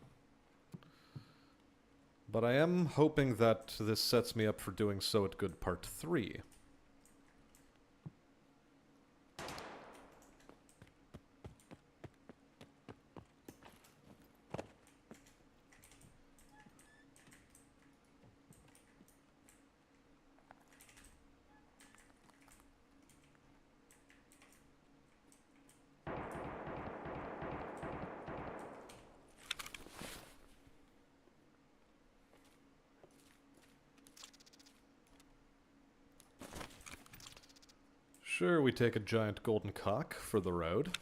But I am hoping that this sets me up for doing So It Good Part 3. Sure, we take a giant golden cock for the road.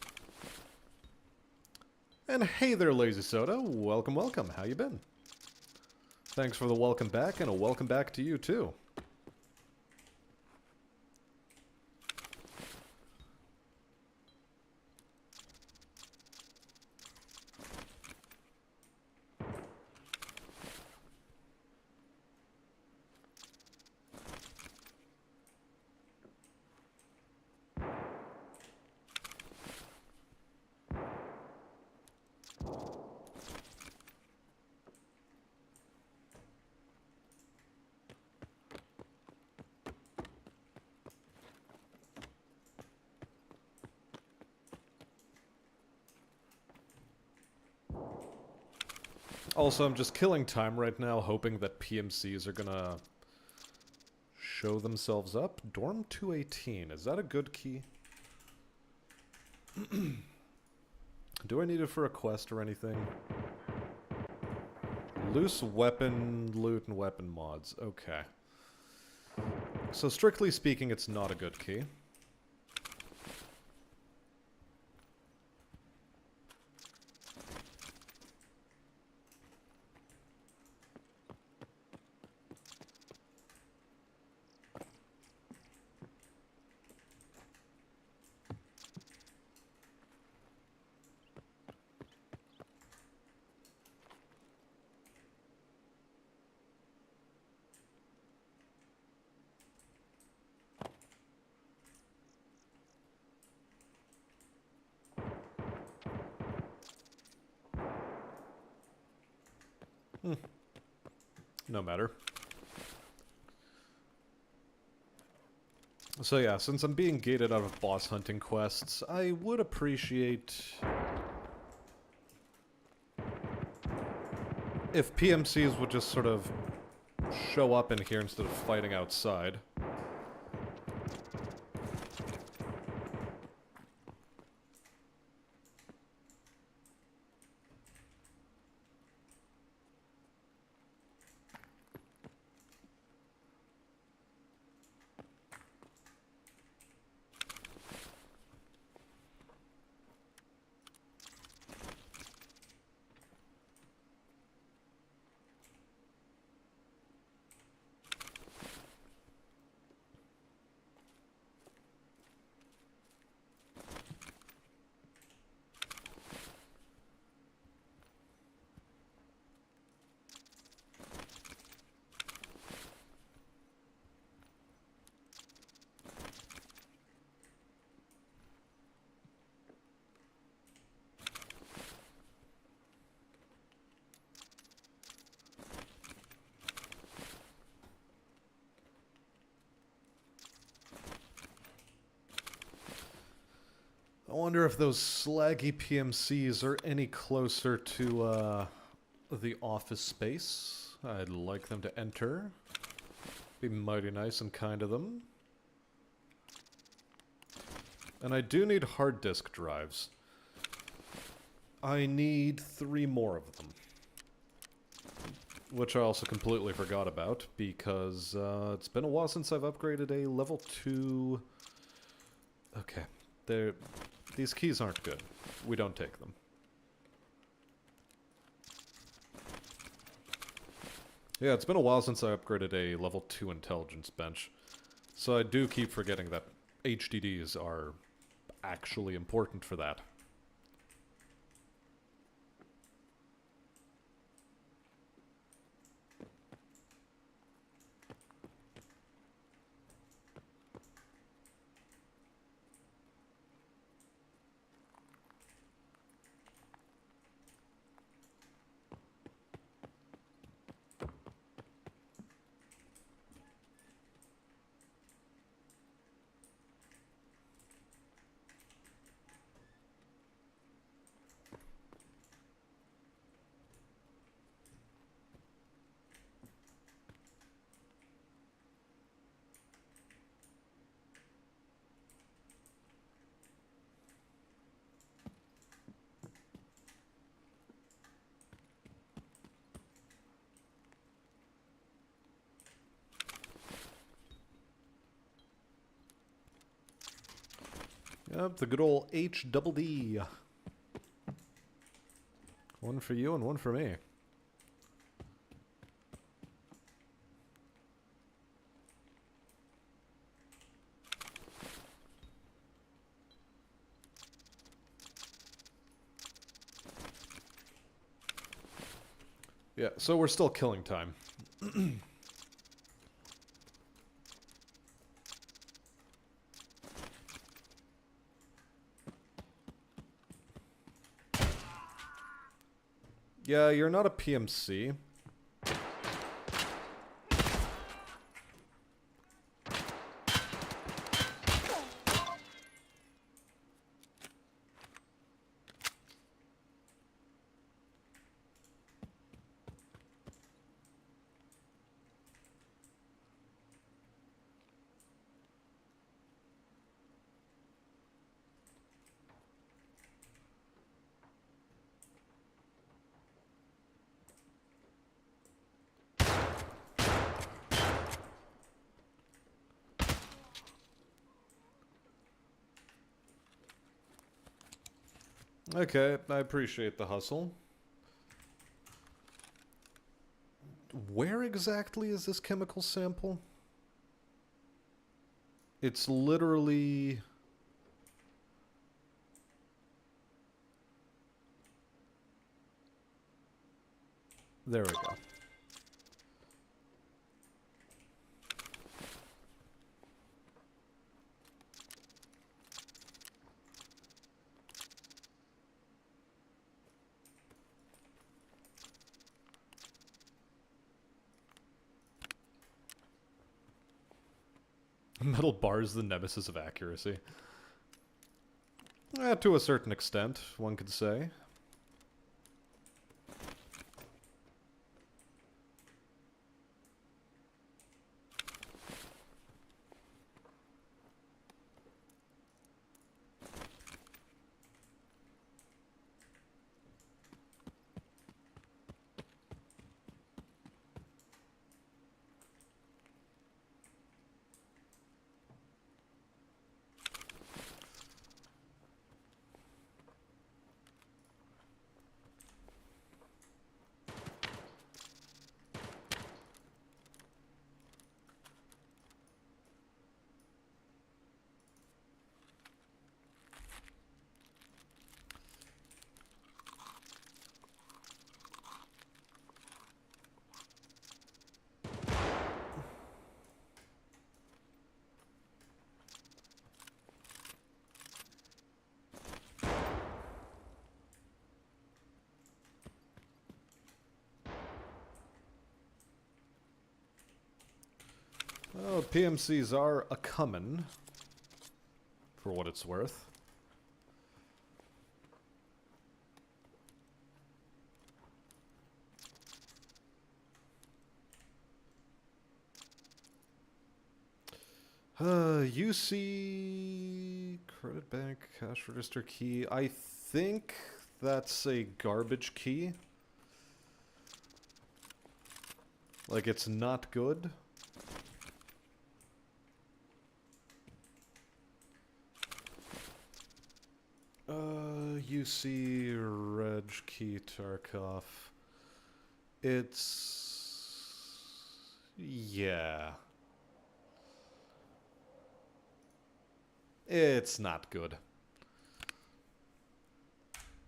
And hey there, Lazy Soda. Welcome, welcome. How you been? Thanks for the welcome back, and a welcome back to you, too. Also, I'm just killing time right now, hoping that PMCs are gonna show themselves up. Dorm 218, is that a good key? Do I need it for a quest or anything? Loose weapon, loot, and weapon mods. Okay. So strictly speaking, it's not a good key. No matter. So yeah, since I'm being gated out of boss hunting quests, I would appreciate if PMCs would just sort of show up in here instead of fighting outside. I wonder if those slaggy PMCs are any closer to, the office space. I'd like them to enter. Be mighty nice and kind of them. And I do need hard disk drives. I need 3 more of them. Which I also completely forgot about, because, it's been a while since I've upgraded a level 2... Okay, these keys aren't good. We don't take them. Yeah, it's been a while since I upgraded a level 2 intelligence bench. So I do keep forgetting that HDDs are actually important for that. Yep, the good old H double D. One for you and one for me. Yeah, so we're still killing time. Yeah, you're not a PMC. Okay, I appreciate the hustle. Where exactly is this chemical sample? It's literally... There we go. Metal bar is the nemesis of accuracy. To a certain extent, one could say. Well, PMCs are a common, for what it's worth. UC... Credit bank, cash register key. I think that's a garbage key. Like, it's not good. UC reg key Tarkov. It's... yeah. It's not good.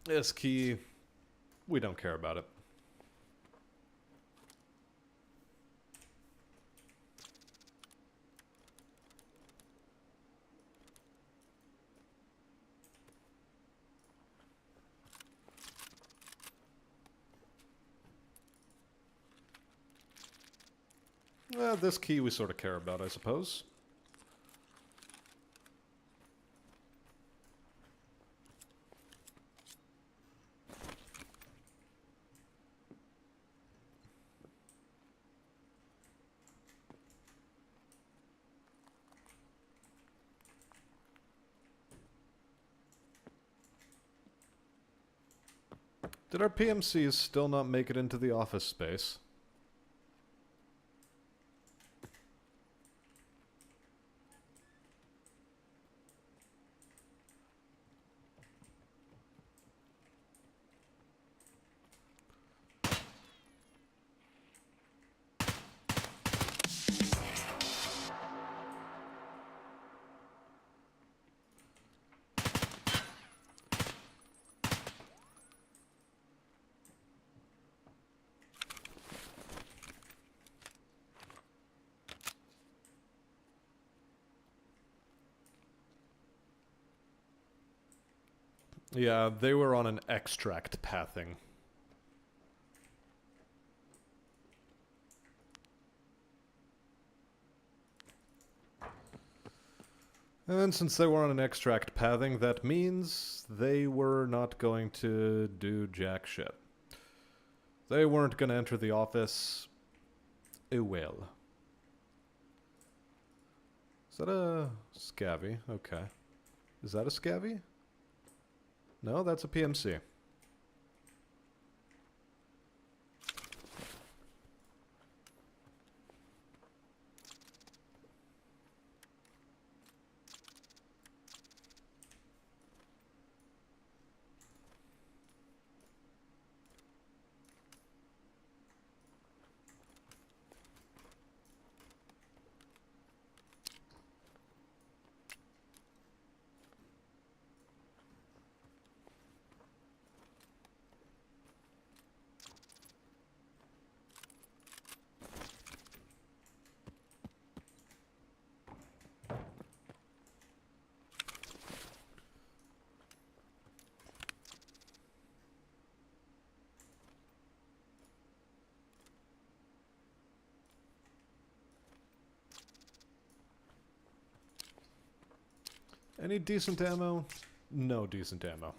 This key, we don't care about it. This key we sort of care about, I suppose. Did our PMCs still not make it into the office space? Yeah, they were on an extract pathing. And since they were on an extract pathing, that means they were not going to do jack shit. They weren't going to enter the office. Well. Is that a scavvy? Okay. Is that a scavvy? No, that's a PMC. Any decent ammo? No decent ammo.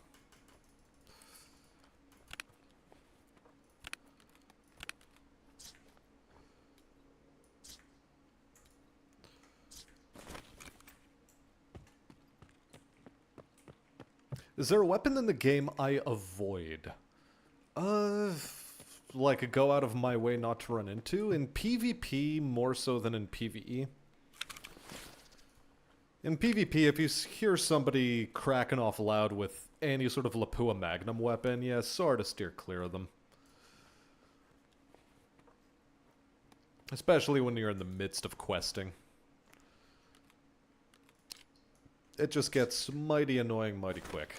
Is there a weapon in the game I avoid? Like go out of my way not to run into? In PvP more so than in PvE. In PvP, if you hear somebody cracking off loud with any sort of Lapua Magnum weapon, yeah, sort of steer clear of them. Especially when you're in the midst of questing. It just gets mighty annoying mighty quick.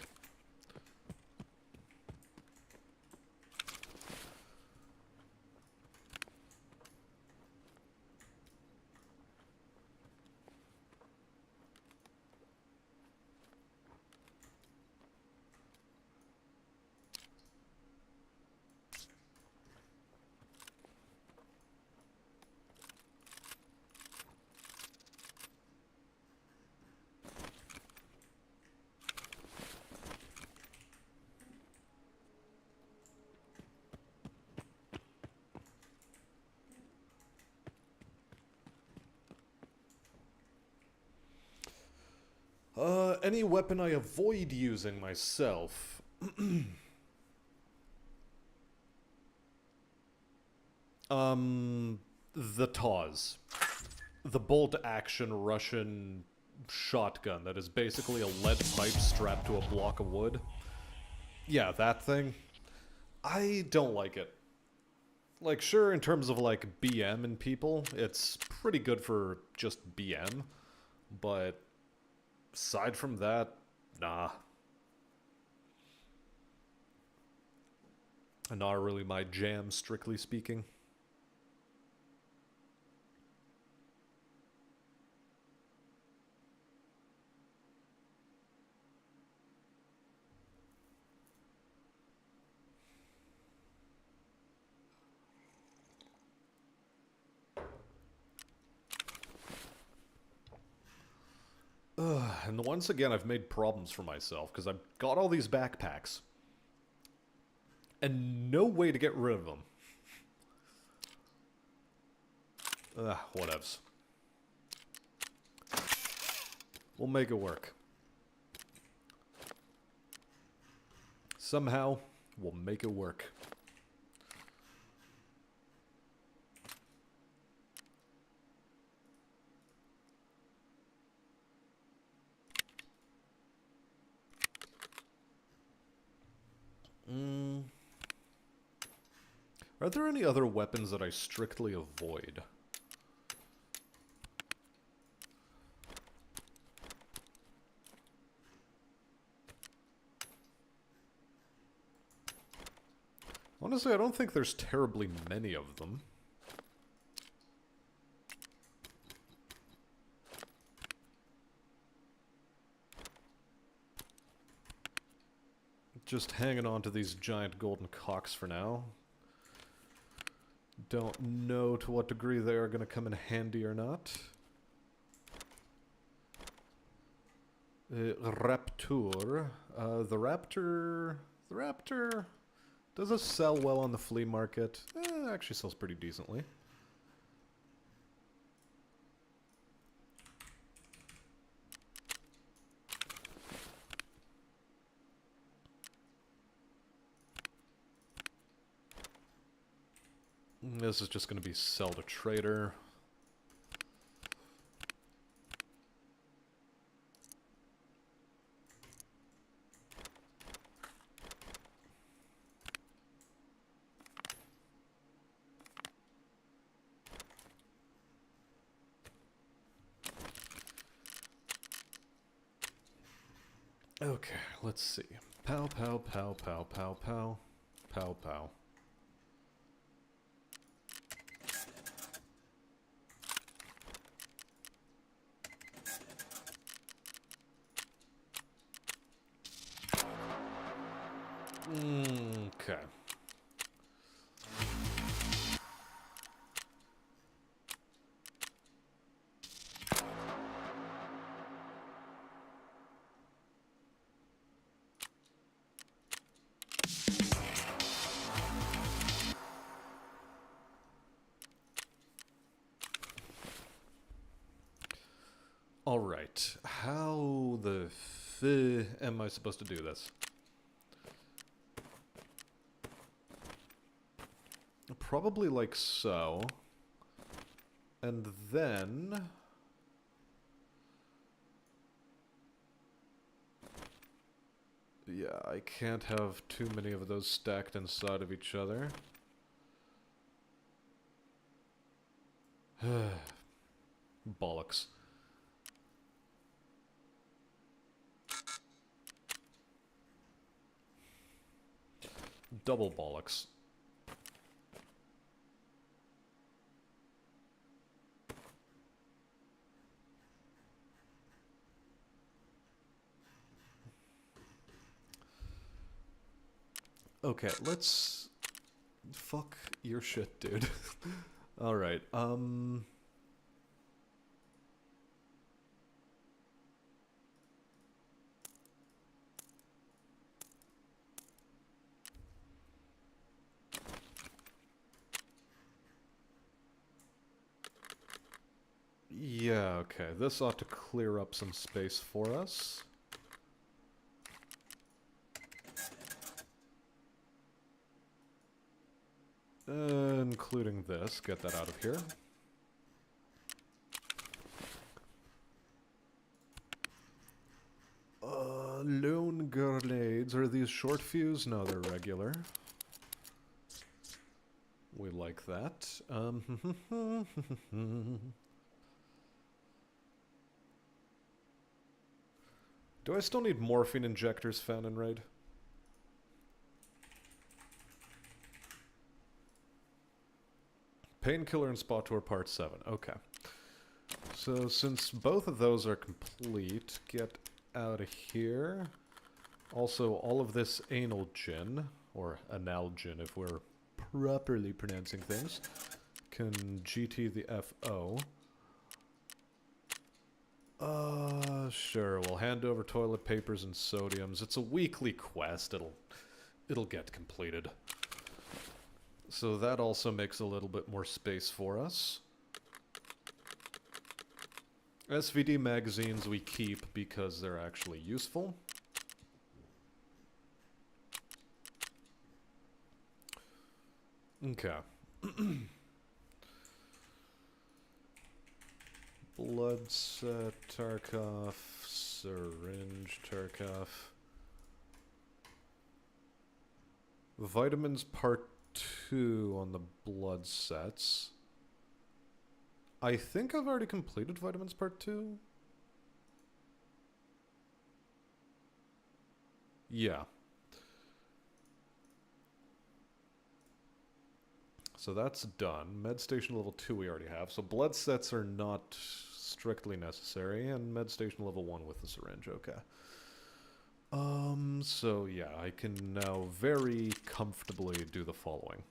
Any weapon I avoid using myself. The Taz. The bolt-action Russian shotgun that is basically a lead pipe strapped to a block of wood. Yeah, that thing. I don't like it. Like, sure, in terms of, like, BM and people, it's pretty good for just BM, but aside from that, nah. Not really my jam, strictly speaking. And once again, I've made problems for myself, because I've got all these backpacks. And no way to get rid of them. Whatevs. We'll make it work. Somehow, we'll make it work. Are there any other weapons that I strictly avoid? Honestly, I don't think there's terribly many of them. just hanging on to these giant golden cocks for now. Don't know to what degree they are going to come in handy or not. Raptor. The Raptor does it sell well on the flea market? Actually sells pretty decently. This is just going to be sell to trader. Okay, let's see. Pow, pow, pow, pow, pow, pow. Pow, pow. Okay. Alright, how the f am I supposed to do this? Probably like so. And then... yeah, I can't have too many of those stacked inside of each other. Bollocks. Double bollocks. Okay, let's... fuck your shit, dude. Alright, yeah, okay, this ought to clear up some space for us. Including this, get that out of here. Lone grenades, are these short fuse? No, they're regular. We like that. Do I still need morphine injectors found in raid? Painkiller and Spotor Part 7. Okay. So since both of those are complete, get out of here. Also, all of this anal gin, or analgin if we're properly pronouncing things, can GT the FO. Sure, we'll hand over toilet papers and sodiums. It's a weekly quest, it'll get completed. So that also makes a little bit more space for us. SVD magazines we keep because they're actually useful. Okay. Blood set, Tarkov, syringe, Tarkov. Vitamins part 2 on the blood sets. I think I've already completed vitamins part 2. Yeah. So that's done. Med station level 2 we already have. So blood sets are not strictly necessary. And med station level 1 with the syringe. Okay. So yeah, I can now very comfortably do the following.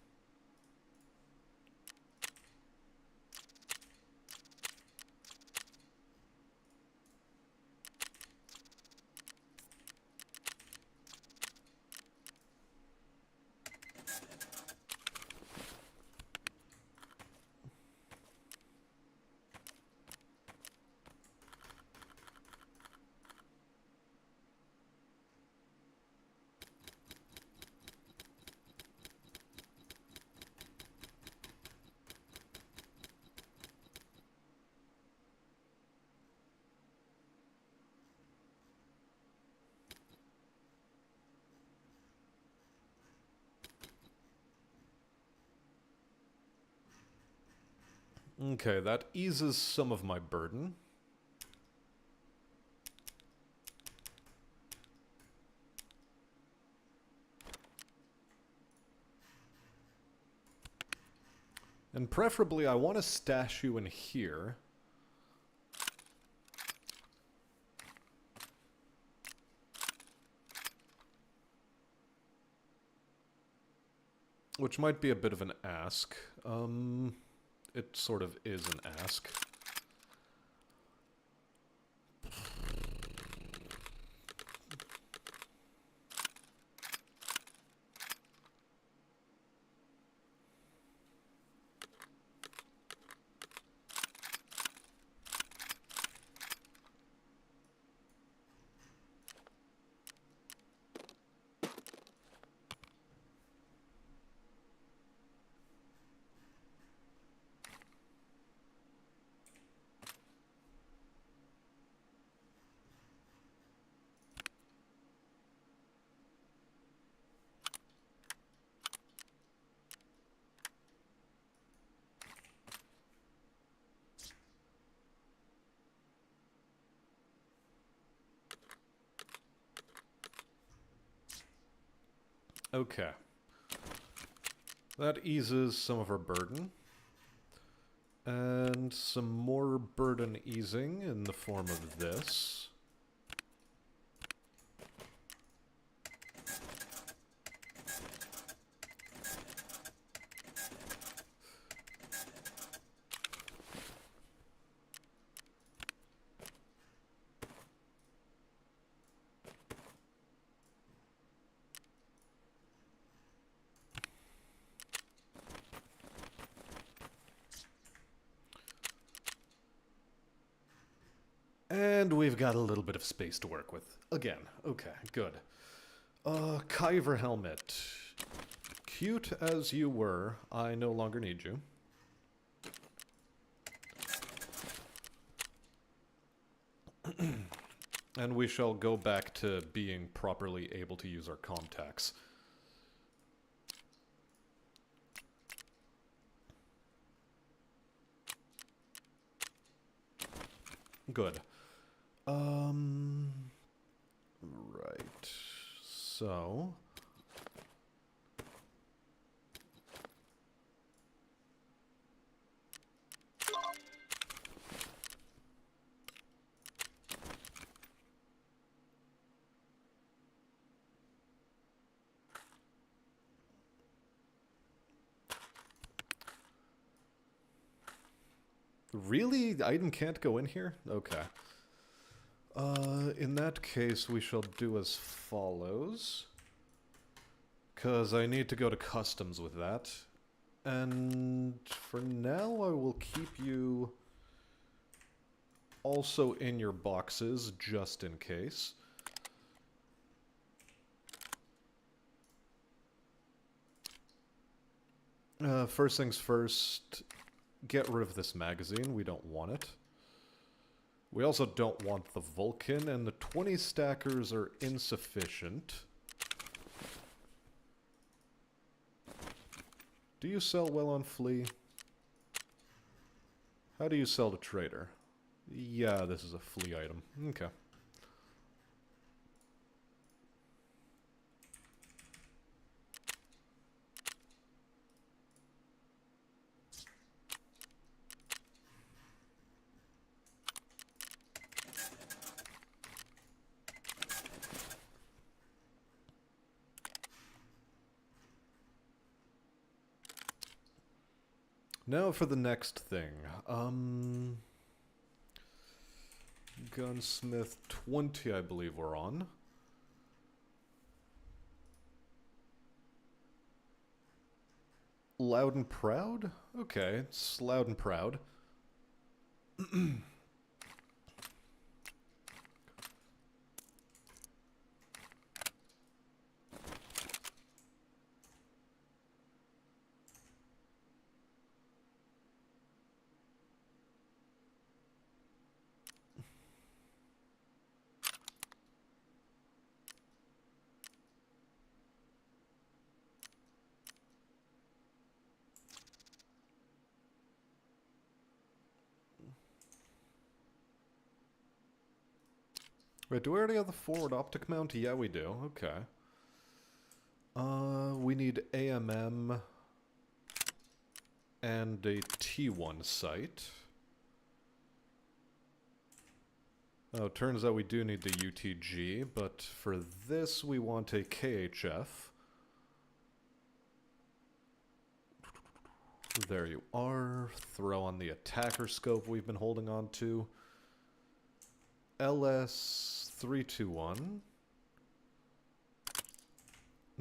Okay, that eases some of my burden. And preferably, I want to stash you in here. Which might be a bit of an ask. It sort of is an ask. Okay. That eases some of our burden. And some more burden easing in the form of this. And we've got a little bit of space to work with. Again, okay, good. Kyver helmet. Cute as you were, I no longer need you. And we shall go back to being properly able to use our contacts. Good. Right. So... Really? Item can't go in here? Okay. In that case, we shall do as follows. Because I need to go to customs with that. And for now, I will keep you also in your boxes, just in case. First things first, get rid of this magazine. We don't want it. We also don't want the Vulcan, and the 20 stackers are insufficient. Do you sell well on flea? How do you sell to trader? Yeah, this is a flea item. Okay. Now for the next thing. Gunsmith 20, I believe we're on. Loud and proud? Okay, it's loud and proud. Wait, do we already have the forward optic mount? Yeah, we do. Okay. We need AMM and a T1 sight. Oh, turns out we do need the UTG, but for this we want a KHF. There you are. Throw on the attacker scope we've been holding on to. LS321.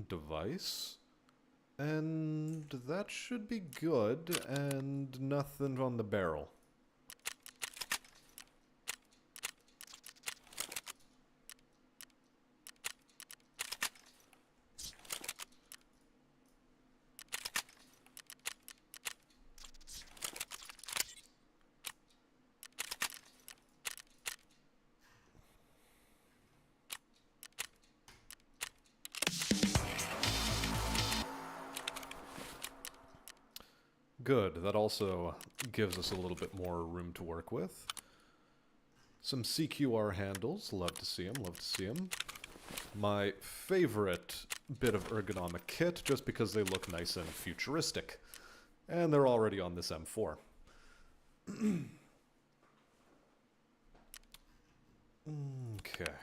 Device. And that should be good, and nothing on the barrel. Good, that also gives us a little bit more room to work with. Some CQR handles, love to see them, love to see them. My favorite bit of ergonomic kit, just because they look nice and futuristic. And they're already on this M4. Okay.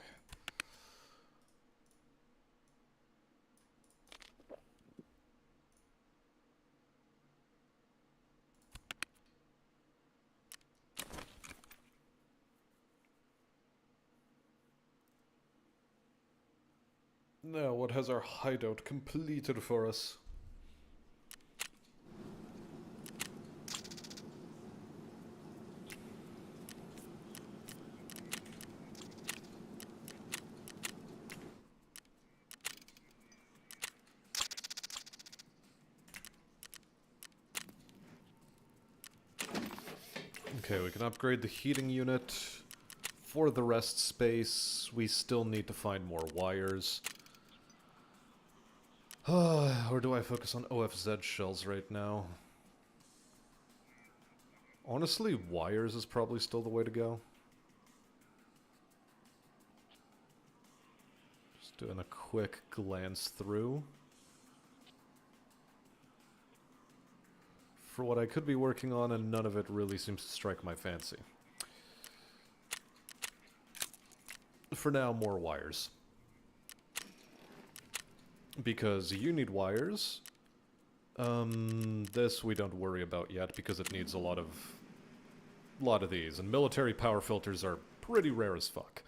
Now, what has our hideout completed for us? Okay, we can upgrade the heating unit. For the rest space, we still need to find more wires. Or do I focus on OFZ shells right now? Honestly, wires is probably still the way to go. Just doing a quick glance through. For what I could be working on, and none of it really seems to strike my fancy. For now, more wires. Because you need wires. This we don't worry about yet because it needs a lot of these, and military power filters are pretty rare as fuck.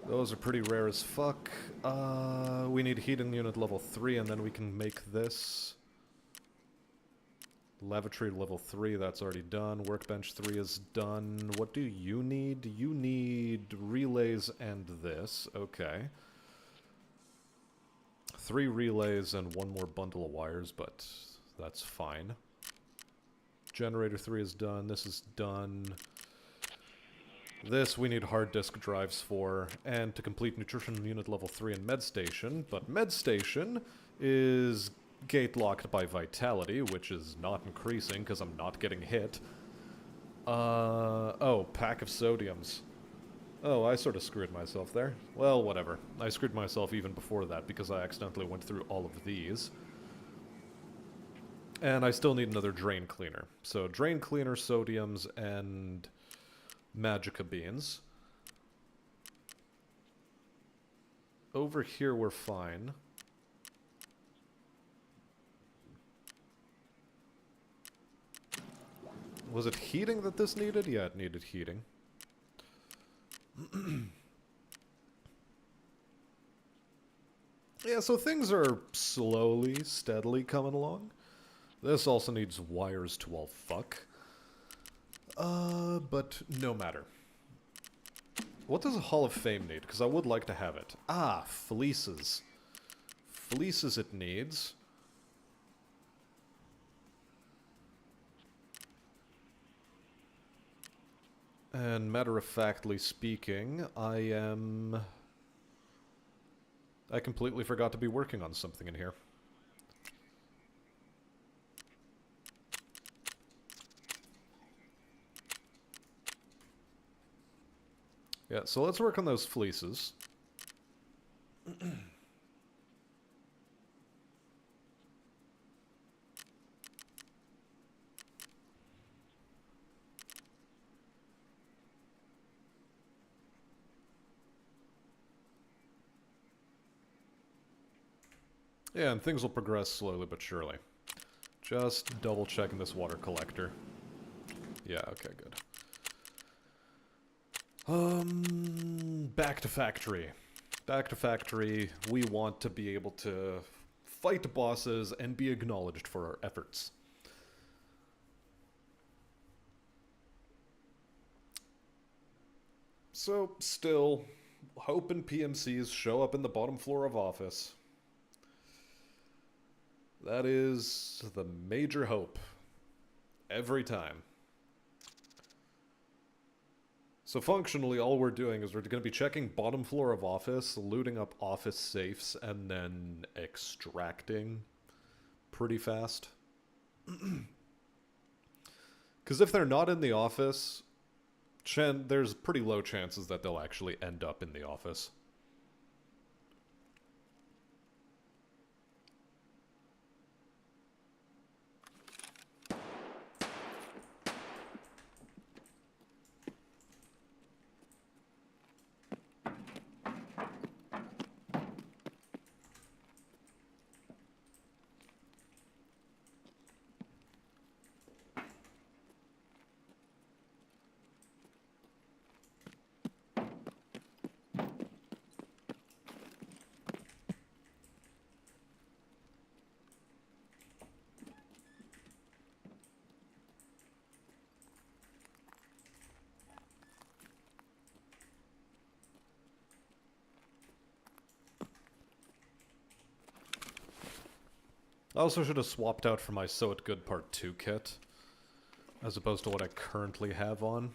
Those are pretty rare as fuck. We need heating unit level 3, and then we can make this. Lavatory level 3, that's already done. Workbench 3 is done. What do you need? You need relays and this. Okay. 3 relays and 1 more bundle of wires, but that's fine. Generator 3 is done. This is done. This we need hard disk drives for, and to complete nutrition unit level 3 and med station, but med station is gate locked by vitality, which is not increasing because I'm not getting hit. Oh, pack of sodiums. Oh, I sort of screwed myself there. Well, whatever. I screwed myself even before that because I accidentally went through all of these. And I still need another drain cleaner. So drain cleaner, sodiums, and Magica beans. Over here we're fine. Was it heating that this needed? Yeah, it needed heating. Yeah, so things are slowly, steadily coming along. This also needs wires to all fuck. But no matter. What does a Hall of Fame need? Because I would like to have it. Ah, fleeces. Fleeces it needs. And matter-of-factly speaking, I completely forgot to be working on something in here. Yeah, so let's work on those fleeces. Yeah, and things will progress slowly but surely. Just double checking this water collector. Yeah, okay, good. Back to factory. Back to factory. We want to be able to fight bosses and be acknowledged for our efforts. So, still, hoping PMCs show up in the bottom floor of office. That is the major hope. Every time. So functionally, all we're doing is we're going to be checking bottom floor of office, looting up office safes, and then extracting pretty fast. Because if they're not in the office, there's pretty low chances that they'll actually end up in the office. I also should have swapped out for my Sew It Good Part 2 kit, as opposed to what I currently have on.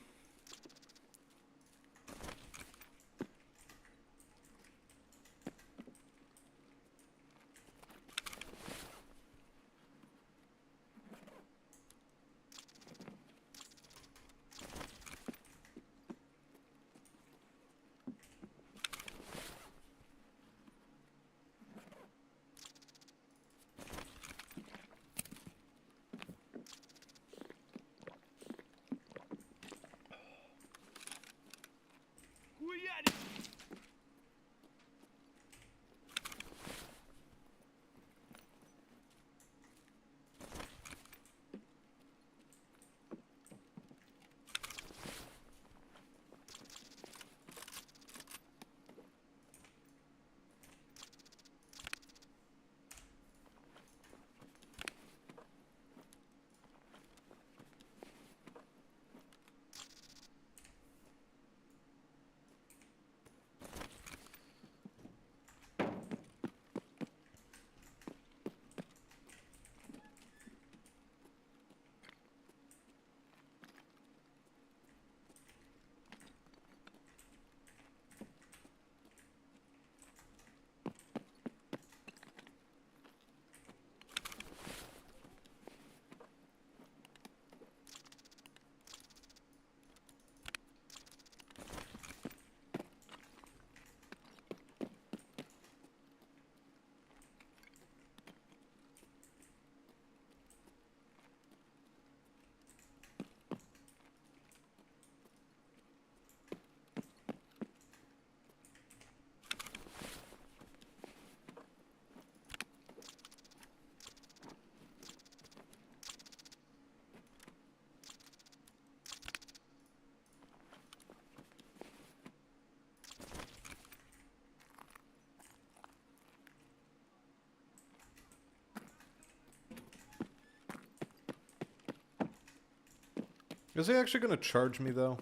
Is he actually going to charge me, though?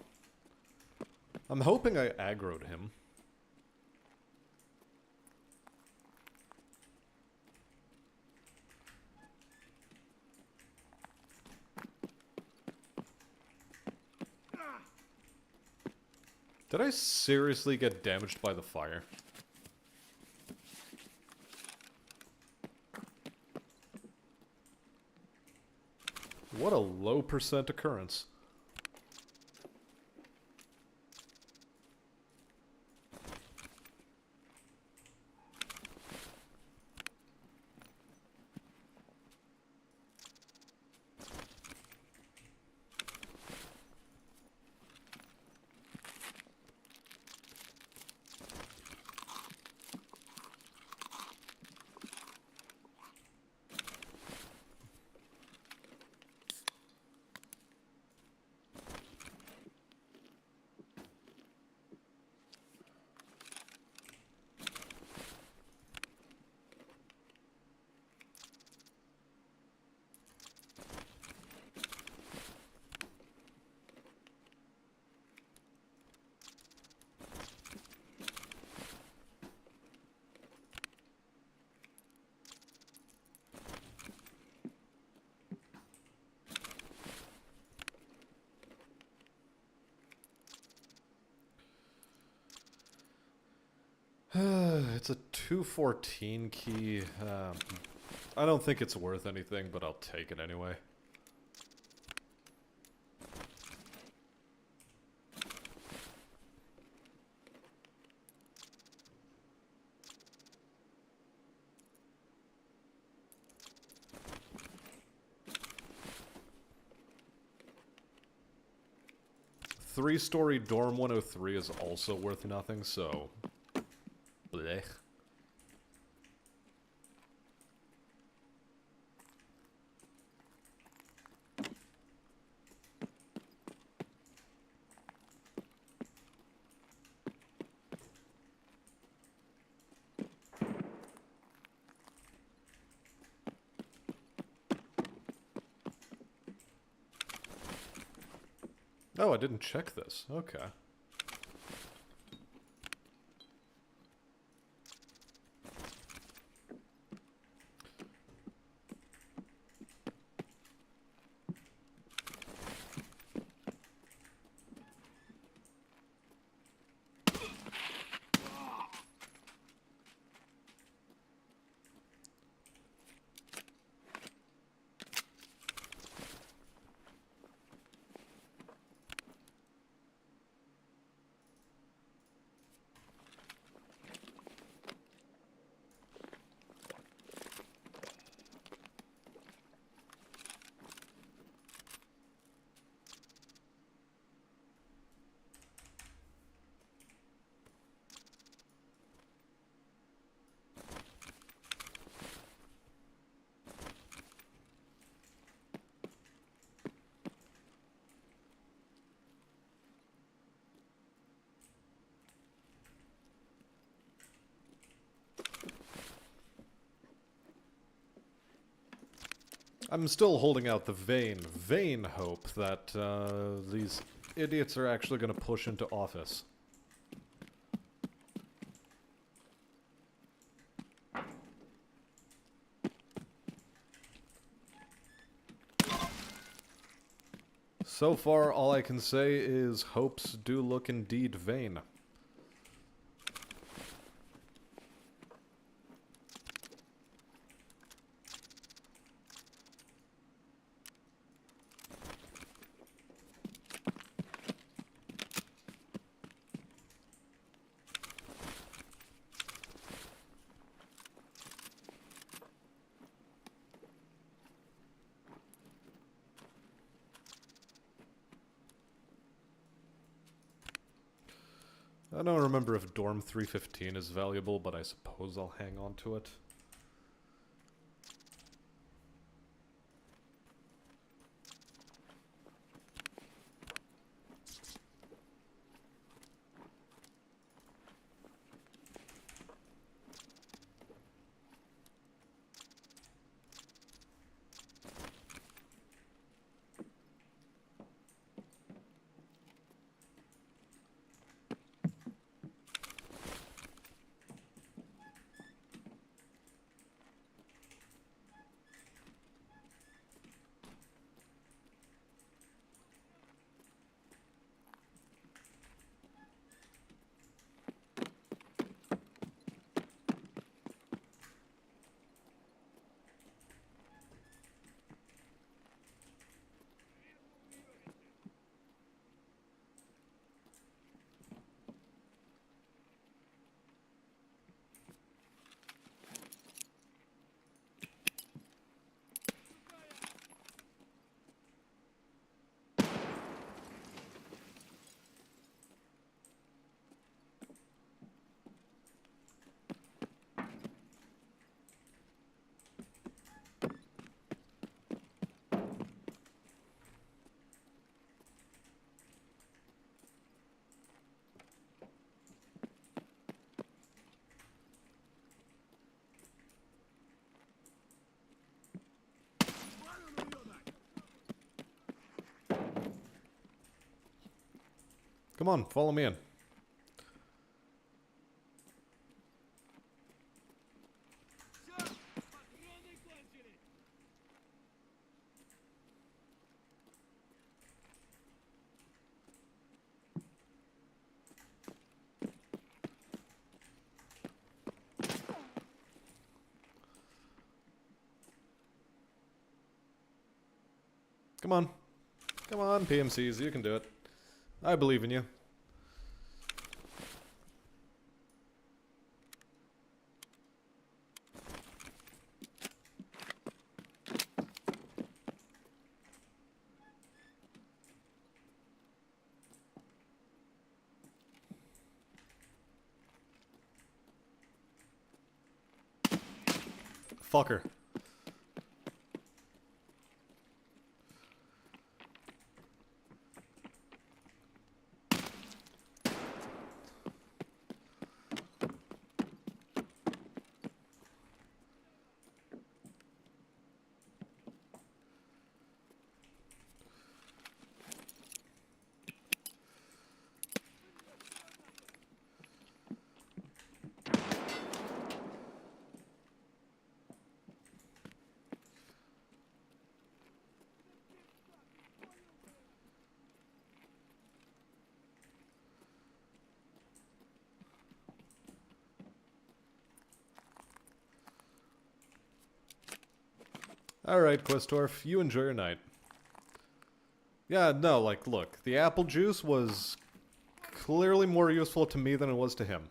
I'm hoping I aggroed him. Did I seriously get damaged by the fire? What a low percent occurrence. It's a 214 key. I don't think it's worth anything, but I'll take it anyway. Three-story dorm 103 is also worth nothing, so... blech. Oh, I didn't check this. Okay. I'm still holding out the vain hope that these idiots are actually going to push into office. So far, all I can say is hopes do look indeed vain. I don't remember if Dorm 315 is valuable, but I suppose I'll hang on to it. Come on, follow me in. Come on. Come on, PMCs, you can do it. I believe in you. Fucker. Alright, Questorf, you enjoy your night. Yeah, no, like, look, the apple juice was clearly more useful to me than it was to him.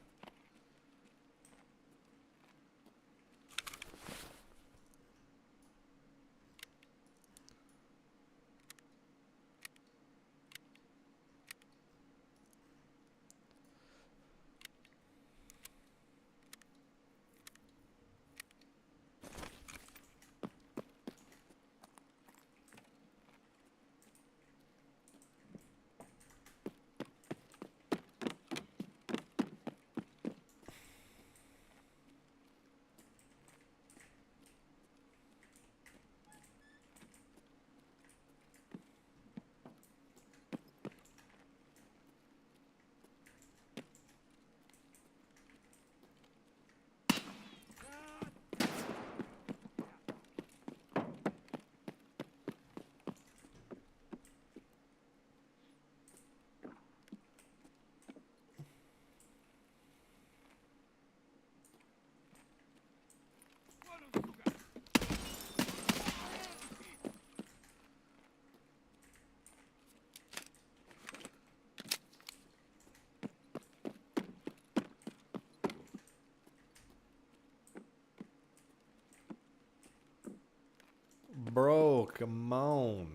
Bro, come on.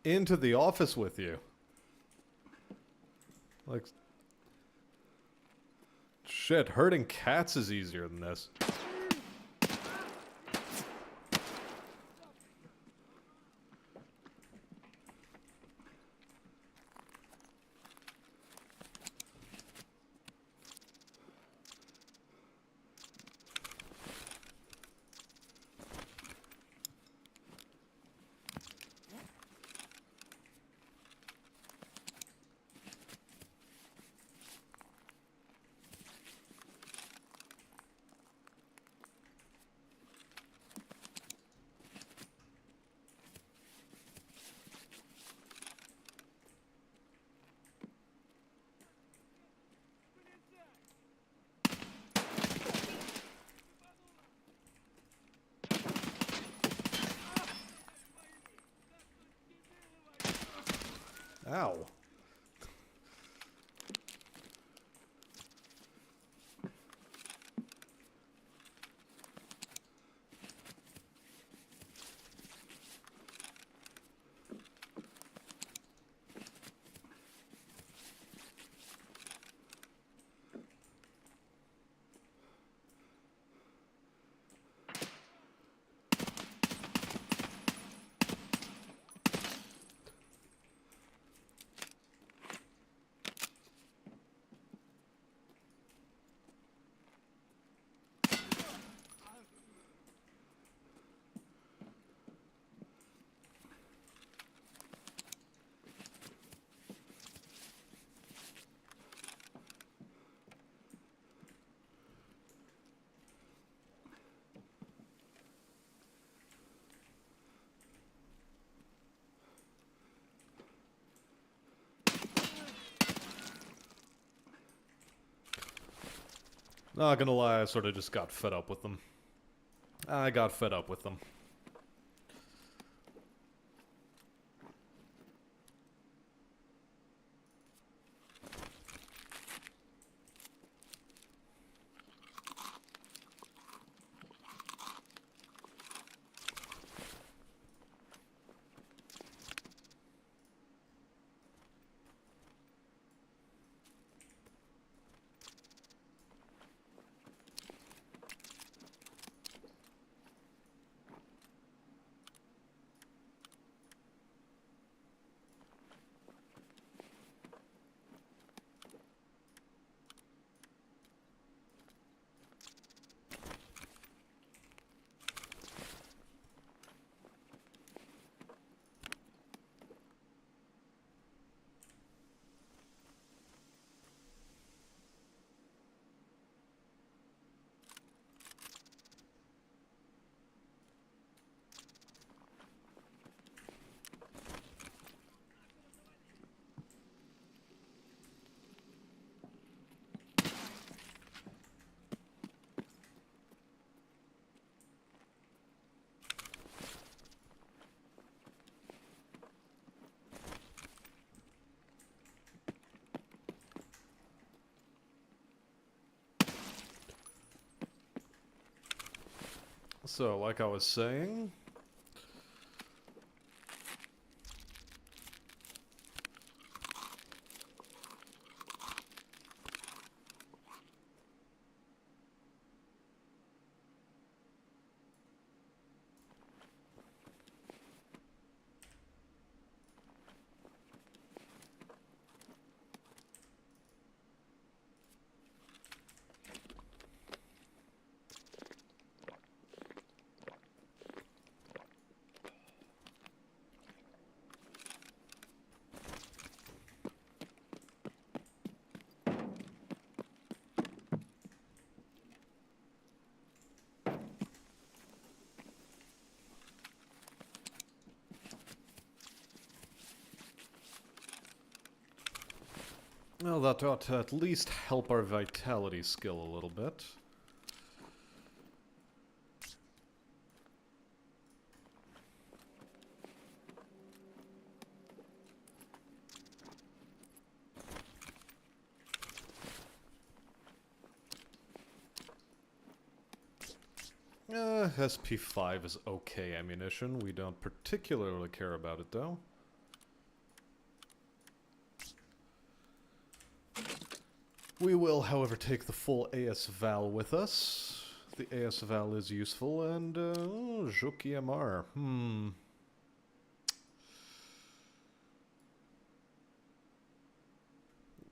Into the office with you. Like, shit, herding cats is easier than this. Ow. Not gonna lie, I sort of just got fed up with them. I got fed up with them. So, like I was saying... Well, that ought to at least help our vitality skill a little bit. SP5 is okay ammunition. We don't particularly care about it, though. We will, however, take the full AS Val with us. The AS Val is useful, and, Joki MR.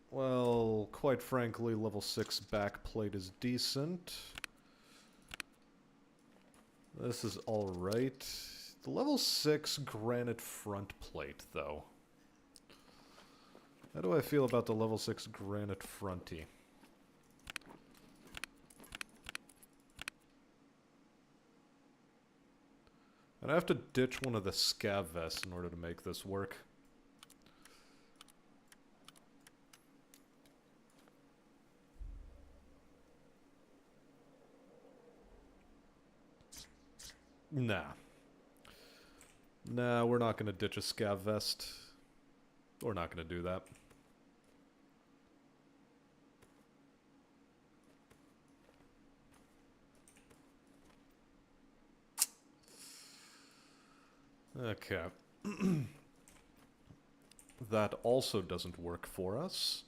Well, quite frankly, level 6 backplate is decent. This is alright. The level 6 granite front plate, though. How do I feel about the level 6 granite fronty? And I have to ditch one of the scav vests in order to make this work. Nah. Nah, we're not gonna ditch a scav vest. We're not gonna do that. Okay. That also doesn't work for us.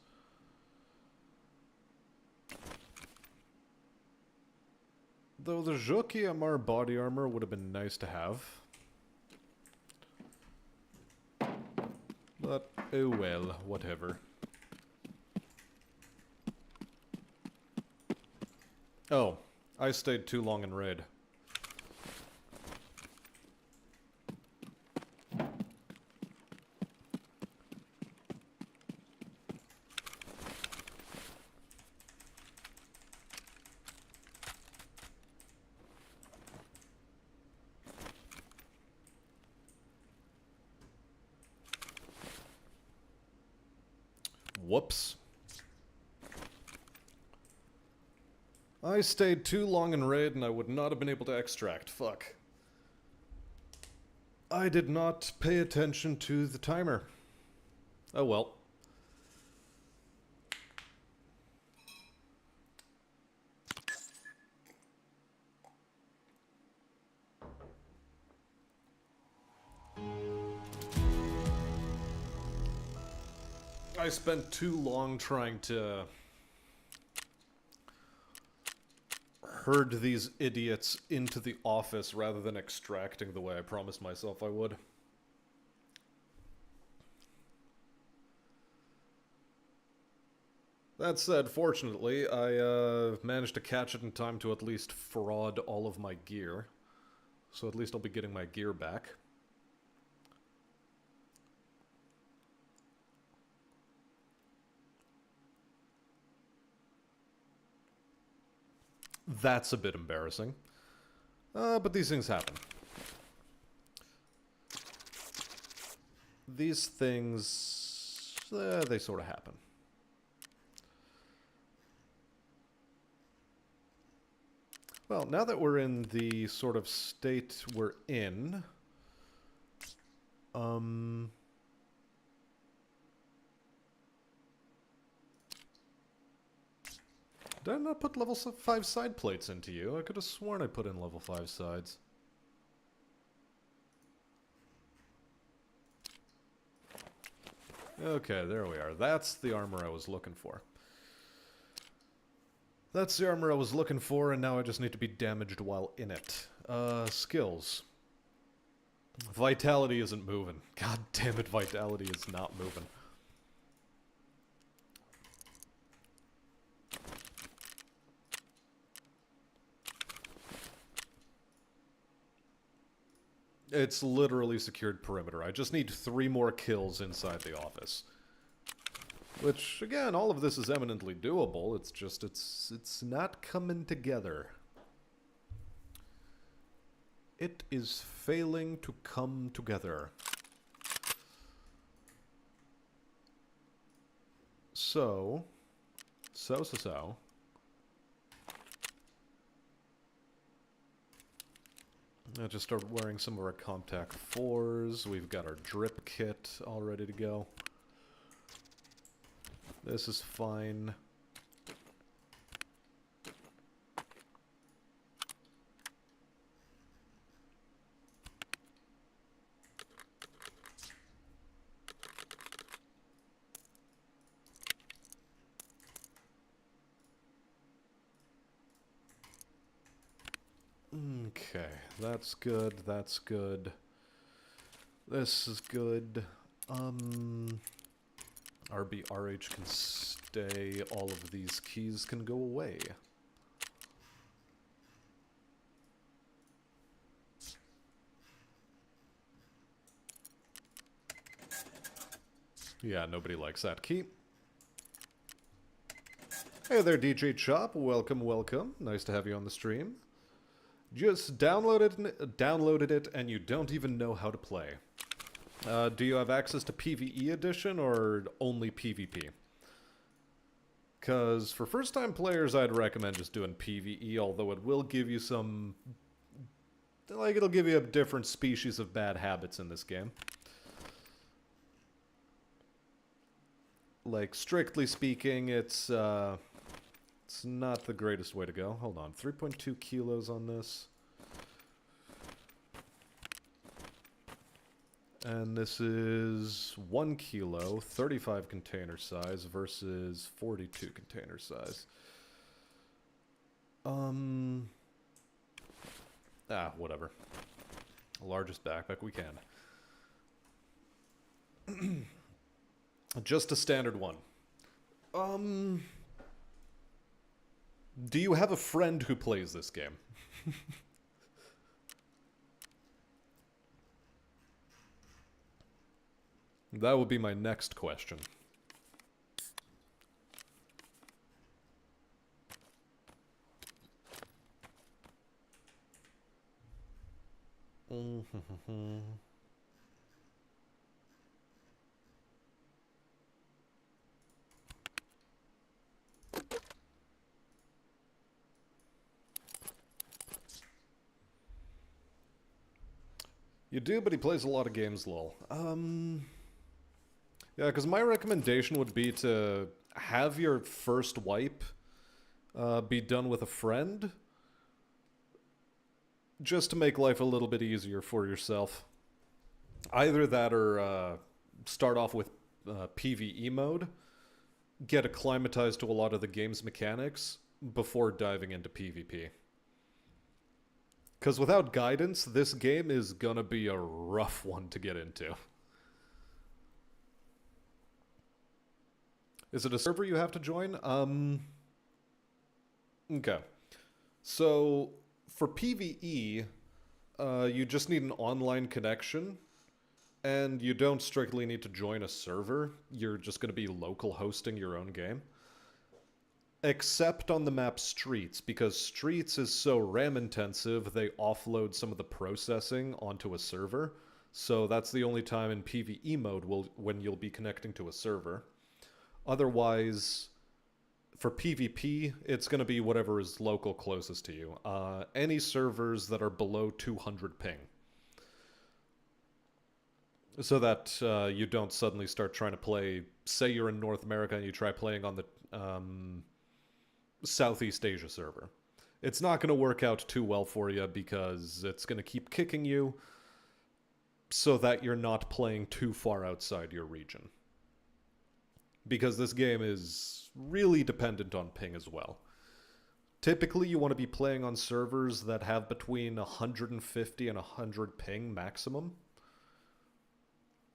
Though the Joki MR body armor would have been nice to have. But, oh well, whatever. Oh, I stayed too long in raid. Whoops. I stayed too long in raid and I would not have been able to extract. Fuck. I did not pay attention to the timer. Oh well. I spent too long trying to herd these idiots into the office rather than extracting the way I promised myself I would. That said, fortunately, I managed to catch it in time to at least fraud all of my gear. So at least I'll be getting my gear back. That's a bit embarrassing. But these things happen. These things, they sort of happen. Well, now that we're in the sort of state we're in, did I not put level 5 side plates into you? I could have sworn I put in level 5 sides. Okay, there we are. That's the armor I was looking for. That's the armor I was looking for, and now I just need to be damaged while in it. Skills. Vitality isn't moving. God damn it, Vitality is not moving. It's literally secured perimeter. I just need 3 more kills inside the office. Which, again, all of this is eminently doable. It's just, it's not coming together. It is failing to come together. So. I just start wearing some of our Comtac 4s. We've got our drip kit all ready to go. This is fine. Okay, that's good, that's good. This is good. RBRH can stay, all of these keys can go away. Yeah, nobody likes that key. Hey there, DJ Chop. Welcome, welcome. Nice to have you on the stream. Just downloaded it, and you don't even know how to play. Do you have access to PvE edition or only PvP? Because for first-time players, I'd recommend just doing PvE, although it will give you some... like, it'll give you a different species of bad habits in this game. Like, strictly speaking, it's not the greatest way to go. Hold on, 3.2 kilos on this. And this is 1 kilo, 35 container size versus 42 container size. Whatever. Largest backpack we can. Just a standard one. Do you have a friend who plays this game? That would be my next question. You do, but he plays a lot of games, lol. Yeah, because my recommendation would be to have your first wipe be done with a friend, just to make life a little bit easier for yourself. Either that or start off with PvE mode, get acclimatized to a lot of the game's mechanics before diving into PvP. Because without guidance, this game is gonna be a rough one to get into. Is it a server you have to join? Okay. So, for PvE, you just need an online connection, and you don't strictly need to join a server. You're just going to be local hosting your own game. Except on the map Streets, because Streets is so RAM intensive, they offload some of the processing onto a server. So that's the only time in PvE mode when you'll be connecting to a server. Otherwise, for PvP, it's going to be whatever is local closest to you. Any servers that are below 200 ping. So that you don't suddenly start trying to play, say you're in North America and you try playing on the Southeast Asia server. It's not going to work out too well for you because it's going to keep kicking you so that you're not playing too far outside your region. Because this game is really dependent on ping as well. Typically, you want to be playing on servers that have between 150 and 100 ping maximum.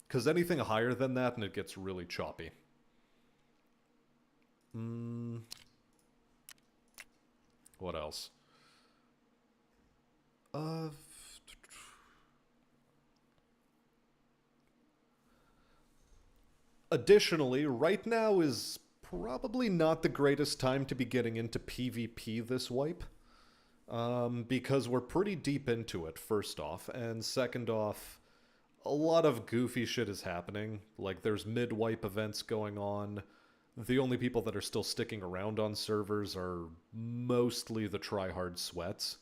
Because anything higher than that, and it gets really choppy. What else? Additionally, right now is probably not the greatest time to be getting into PvP this wipe. Because we're pretty deep into it, first off. And second off, a lot of goofy shit is happening. Like, there's mid-wipe events going on. The only people that are still sticking around on servers are mostly the tryhard sweats.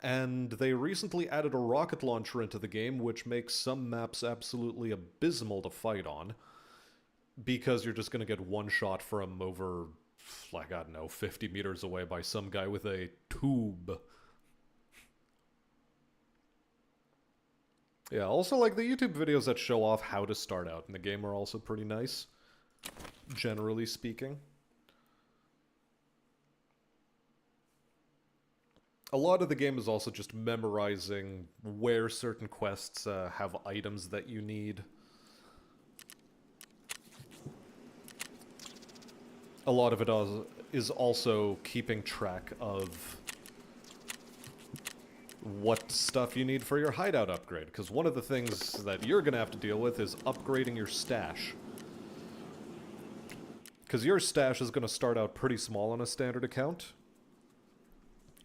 And they recently added a rocket launcher into the game, which makes some maps absolutely abysmal to fight on. Because you're just going to get one shot from over, like, I don't know, 50 meters away by some guy with a tube. Yeah, also, like, the YouTube videos that show off how to start out in the game are also pretty nice, generally speaking. A lot of the game is also just memorizing where certain quests have items that you need. A lot of it is also keeping track of what stuff you need for your hideout upgrade, because one of the things that you're going to have to deal with is upgrading your stash. Because your stash is going to start out pretty small on a standard account.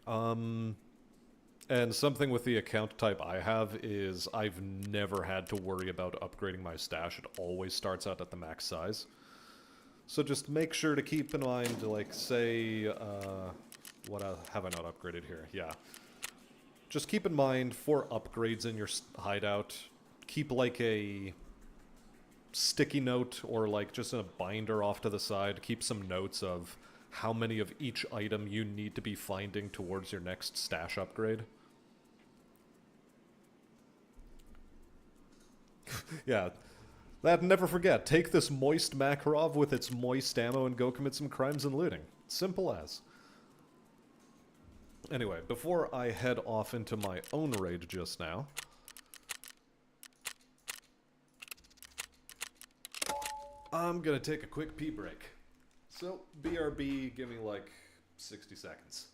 And something with the account type I have is I've never had to worry about upgrading my stash. It always starts out at the max size. So just make sure to keep in mind, like, say, what have I not upgraded here? Yeah. Just keep in mind, for upgrades in your hideout, keep, like, a sticky note or, like, just a binder off to the side. Keep some notes of how many of each item you need to be finding towards your next stash upgrade. Yeah. That, never forget, take this moist Makarov with its moist ammo and go commit some crimes and looting. Simple as. Anyway, before I head off into my own raid just now, I'm gonna take a quick pee break. So, BRB, give me like 60 seconds.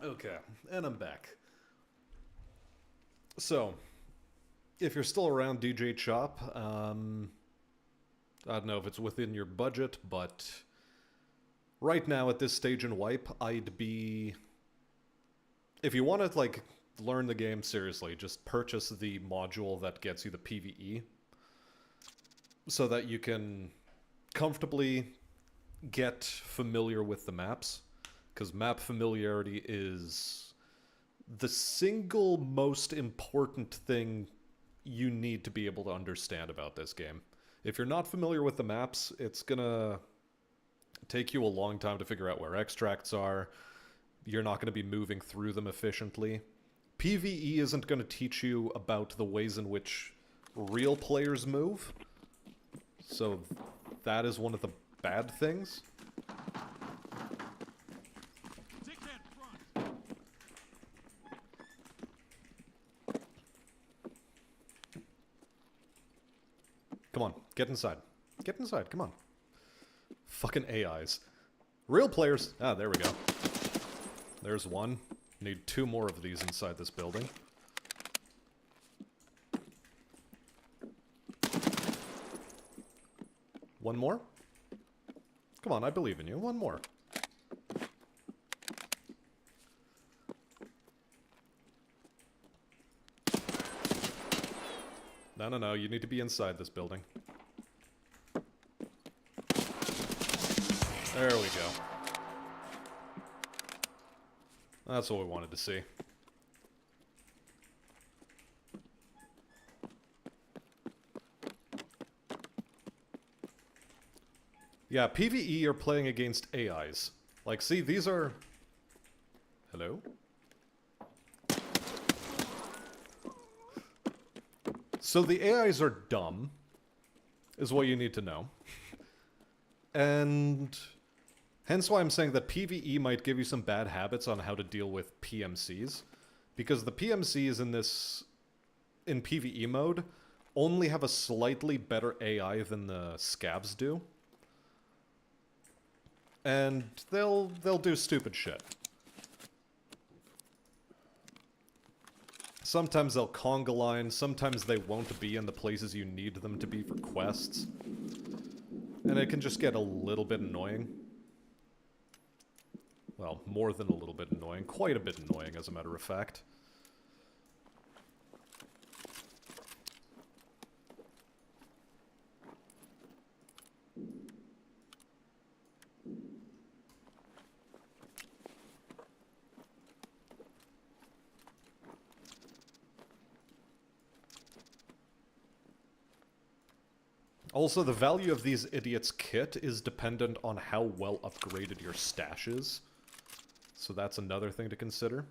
Okay, and I'm back. So, if you're still around DJ Chop, I don't know if it's within your budget, but right now at this stage in Wipe, I'd be... If you want to, like, learn the game seriously, just purchase the module that gets you the PvE, so that you can comfortably get familiar with the maps, because map familiarity is the single most important thing you need to be able to understand about this game. If you're not familiar with the maps, it's gonna take you a long time to figure out where extracts are. You're not going to be moving through them efficiently. PvE isn't going to teach you about the ways in which real players move, so that is one of the bad things. Come on, get inside. Get inside, come on. Fucking AIs. Real players... Ah, there we go. There's one. Need 2 more of these inside this building. One more? Come on, I believe in you. One more. No, no, no. You need to be inside this building. There we go. That's what we wanted to see. Yeah, PvE you're playing against AIs. Like, see, these are... Hello? So the AIs are dumb, is what you need to know. And hence why I'm saying that PvE might give you some bad habits on how to deal with PMCs. Because the PMCs in PvE mode only have a slightly better AI than the scavs do. And they'll do stupid shit. Sometimes they'll conga line, sometimes they won't be in the places you need them to be for quests. And it can just get a little bit annoying. Well, more than a little bit annoying. Quite a bit annoying, as a matter of fact. Also, the value of these idiots' kit is dependent on how well upgraded your stash is. So that's another thing to consider.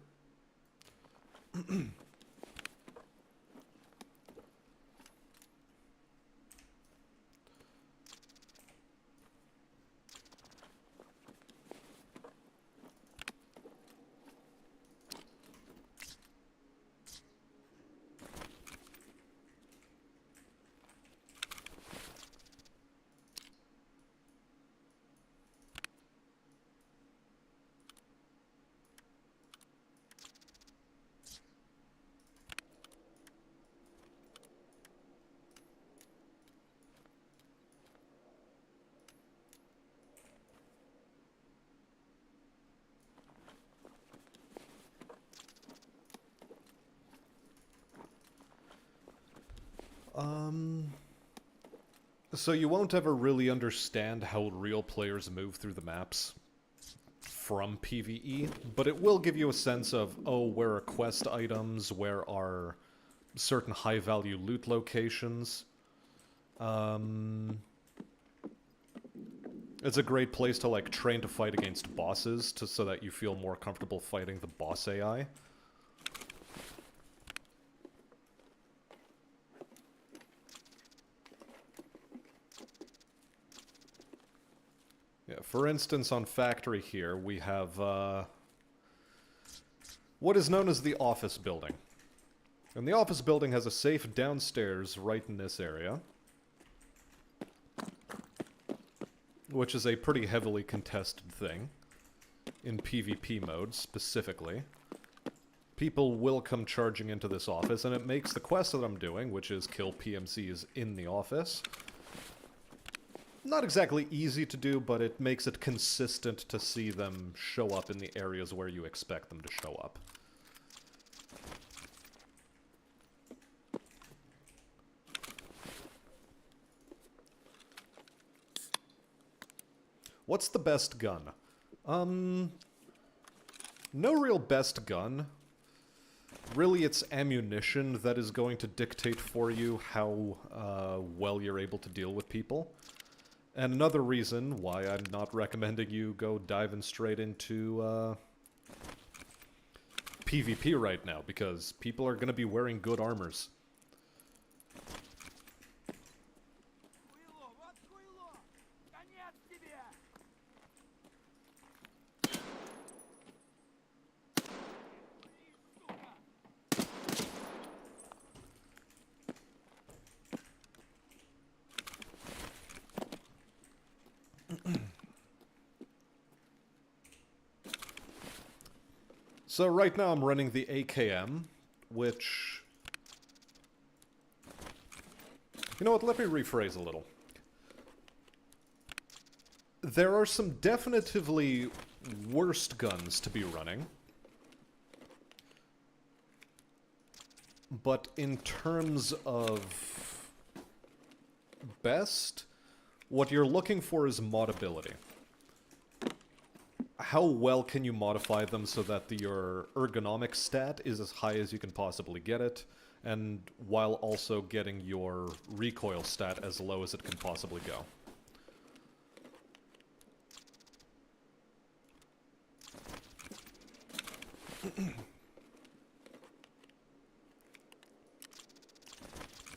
So you won't ever really understand how real players move through the maps from PvE, but it will give you a sense of, oh, where are quest items, where are certain high-value loot locations. It's a great place to, like, train to fight against bosses, so that you feel more comfortable fighting the boss AI. Yeah, for instance, on Factory here, we have, what is known as the office building. And the office building has a safe downstairs right in this area, which is a pretty heavily contested thing. in PvP mode, specifically, people will come charging into this office, and it makes the quest that I'm doing, which is kill PMCs in the office, not exactly easy to do, but it makes it consistent to see them show up in the areas where you expect them to show up. What's the best gun? No real best gun. Really, it's ammunition that is going to dictate for you how well you're able to deal with people. And another reason why I'm not recommending you go diving straight into PvP right now, because people are going to be wearing good armors. So right now I'm running the AKM, which... You know what, let me rephrase a little. There are some definitively worst guns to be running. But in terms of best, what you're looking for is modability. How well can you modify them so that your ergonomic stat is as high as you can possibly get it, and while also getting your recoil stat as low as it can possibly go.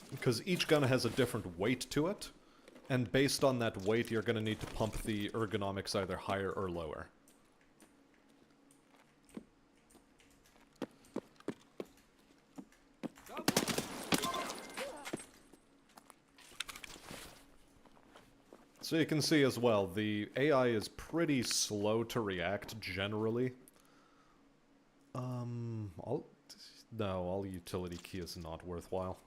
Because each gun has a different weight to it, and based on that weight you're going to need to pump the ergonomics either higher or lower. So you can see as well, the AI is pretty slow to react, generally. All utility key is not worthwhile.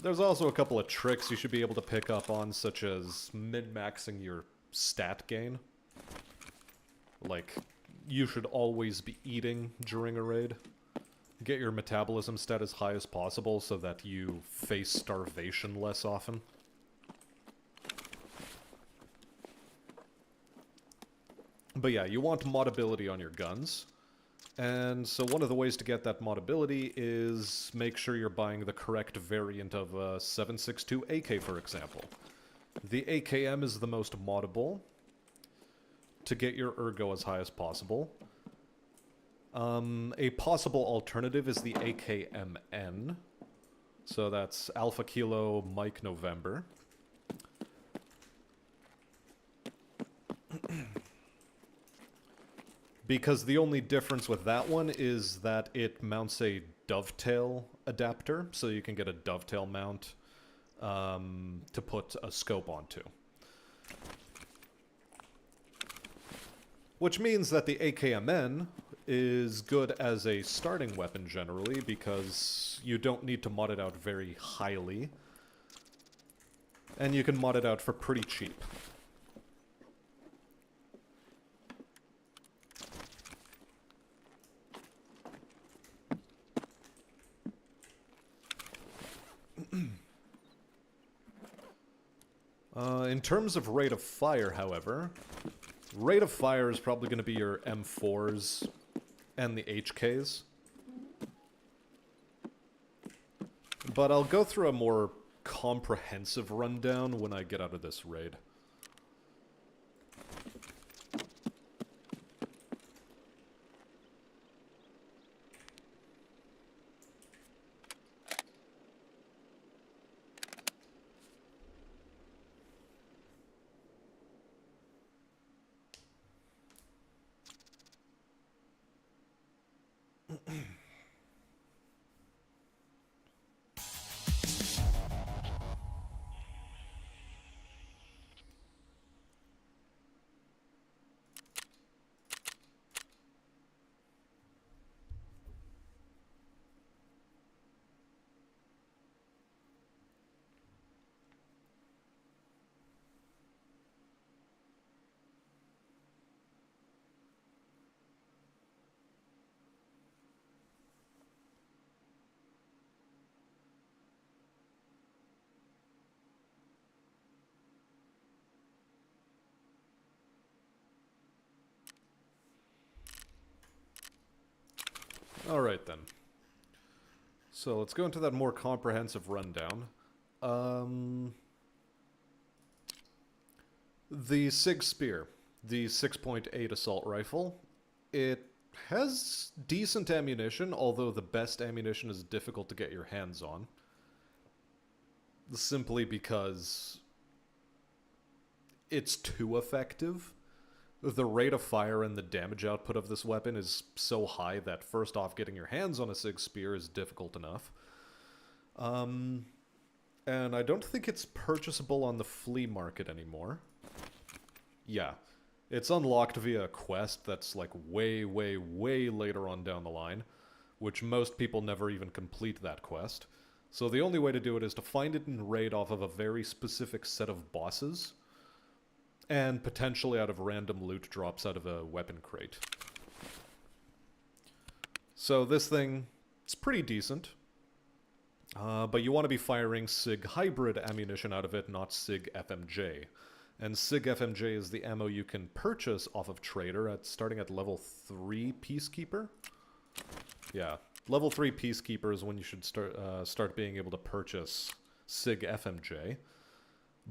There's also a couple of tricks you should be able to pick up on, such as min-maxing your stat gain. Like, you should always be eating during a raid. Get your metabolism stat as high as possible so that you face starvation less often. But yeah, you want modability on your guns. And so one of the ways to get that modability is make sure you're buying the correct variant of a 7.62 AK, for example. The AKM is the most moddable to get your ergo as high as possible. A possible alternative is the AKMN. So that's Alpha Kilo Mike November. Because the only difference with that one is that it mounts a dovetail adapter, so you can get a dovetail mount to put a scope onto. Which means that the AKMN is good as a starting weapon generally, because you don't need to mod it out very highly. And you can mod it out for pretty cheap. In terms of rate of fire, however, rate of fire is probably going to be your M4s and the HKs. But I'll go through a more comprehensive rundown when I get out of this raid. Alright then. So let's go into that more comprehensive rundown. The SIG Spear, the 6.8 assault rifle, it has decent ammunition, although the best ammunition is difficult to get your hands on. Simply because it's too effective. The rate of fire and the damage output of this weapon is so high that first off, getting your hands on a SIG Spear is difficult enough. And I don't think it's purchasable on the flea market anymore. Yeah, it's unlocked via a quest that's like way, way, way later on down the line, which most people never even complete that quest. So the only way to do it is to find it in raid off of a very specific set of bosses, and potentially out of random loot drops out of a weapon crate. So this thing, it's pretty decent. But you want to be firing SIG hybrid ammunition out of it, not SIG FMJ. And SIG FMJ is the ammo you can purchase off of Trader starting at level 3 Peacekeeper. Yeah, level 3 Peacekeeper is when you should start being able to purchase SIG FMJ.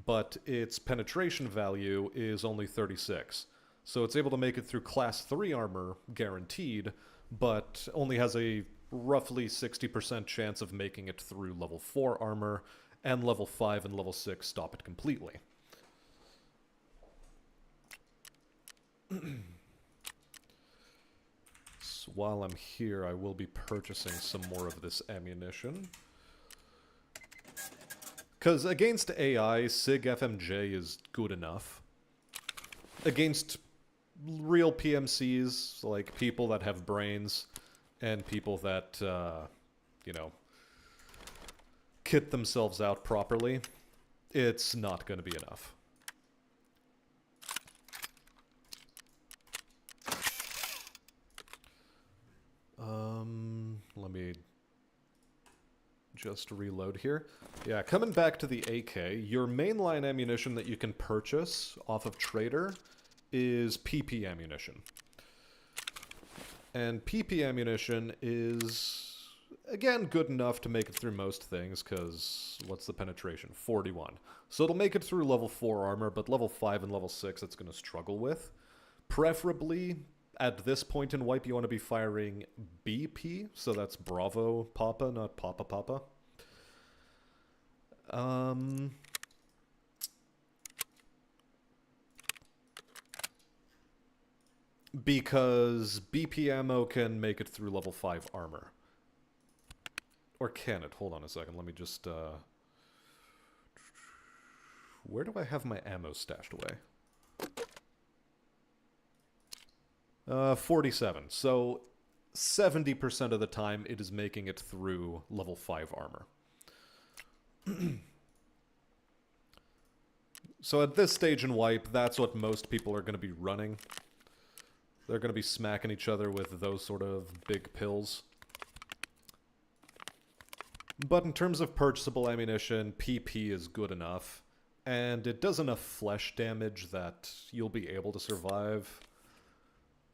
But its penetration value is only 36. So it's able to make it through class 3 armor, guaranteed, but only has a roughly 60% chance of making it through level 4 armor, and level 5 and level 6 stop it completely. So while I'm here, I will be purchasing some more of this ammunition. Because against AI, SIG FMJ is good enough. Against real PMCs, like people that have brains, and people that, you know, kit themselves out properly, it's not going to be enough. Let me just reload here. Yeah, coming back to the AK, your mainline ammunition that you can purchase off of Trader is PP ammunition. And PP ammunition is, again, good enough to make it through most things, because what's the penetration? 41. So it'll make it through level 4 armor, but level 5 and level 6 it's going to struggle with. Preferably, at this point in Wipe, you want to be firing BP, so that's Bravo Papa, not Papa Papa. Because BP ammo can make it through level 5 armor. Or can it? Hold on a second, let me just, where do I have my ammo stashed away? 47. So 70% of the time it is making it through level 5 armor. So at this stage in Wipe, that's what most people are going to be running. They're going to be smacking each other with those sort of big pills. But in terms of purchasable ammunition, PP is good enough. And it does enough flesh damage that you'll be able to survive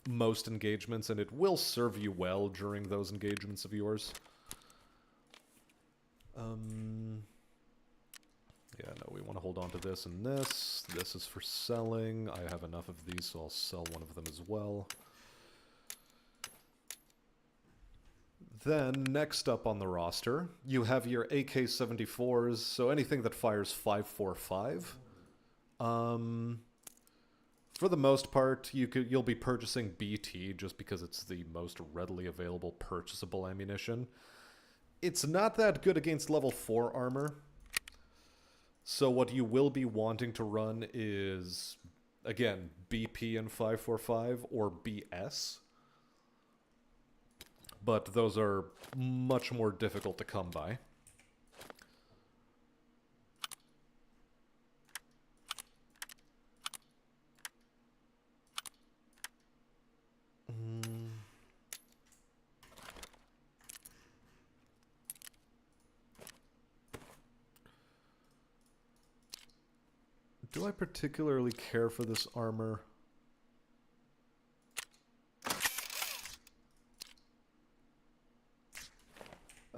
most engagements, and it will serve you well during those engagements of yours. Yeah, no, we want to hold on to this and this. This is for selling. I have enough of these, so I'll sell one of them as well. Then, next up on the roster, you have your AK-74s, so anything that fires 5.45. For the most part, you'll be purchasing BT just because it's the most readily available purchasable ammunition. It's not that good against level 4 armor. So what you will be wanting to run is, again, BP and 5.45 or BS. But those are much more difficult to come by. Do I particularly care for this armor?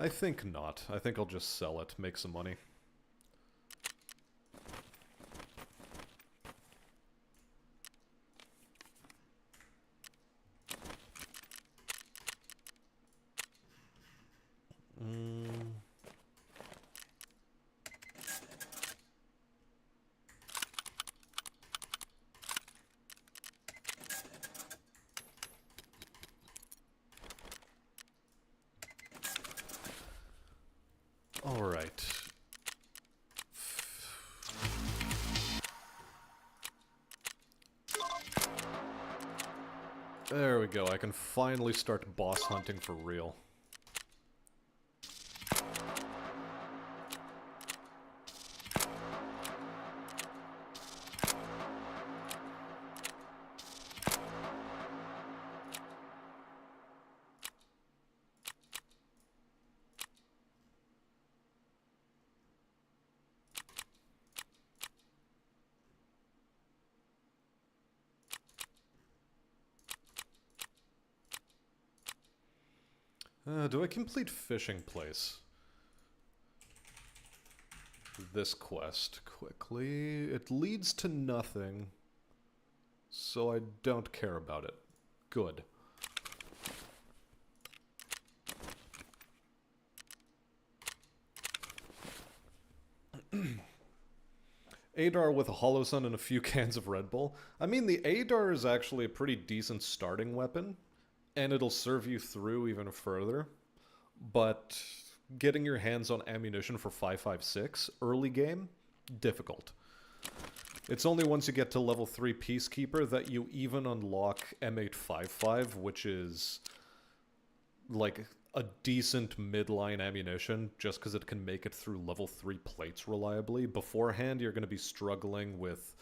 I think not. I think I'll just sell it, make some money. Alright. There we go, I can finally start boss hunting for real. Do I complete fishing place? This quest quickly. It leads to nothing, so I don't care about it. Good. Adar with a Hollow Sun and a few cans of Red Bull. I mean, the Adar is actually a pretty decent starting weapon, and it'll serve you through even further. But getting your hands on ammunition for 5.56 early game, difficult. It's only once you get to level 3 Peacekeeper that you even unlock M855, which is like a decent midline ammunition just because it can make it through level 3 plates reliably. Beforehand, you're going to be struggling with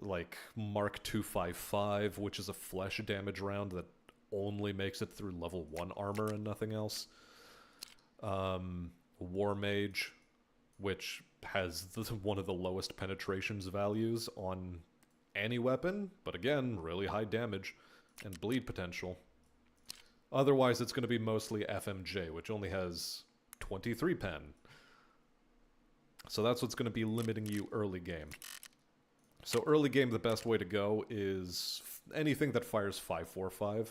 like Mark 255, which is a flesh damage round that only makes it through level 1 armor and nothing else. War Mage, which has one of the lowest penetrations values on any weapon, but again, really high damage and bleed potential. Otherwise, it's going to be mostly FMJ, which only has 23 pen. So that's what's going to be limiting you early game. So early game, the best way to go is anything that fires 5.45.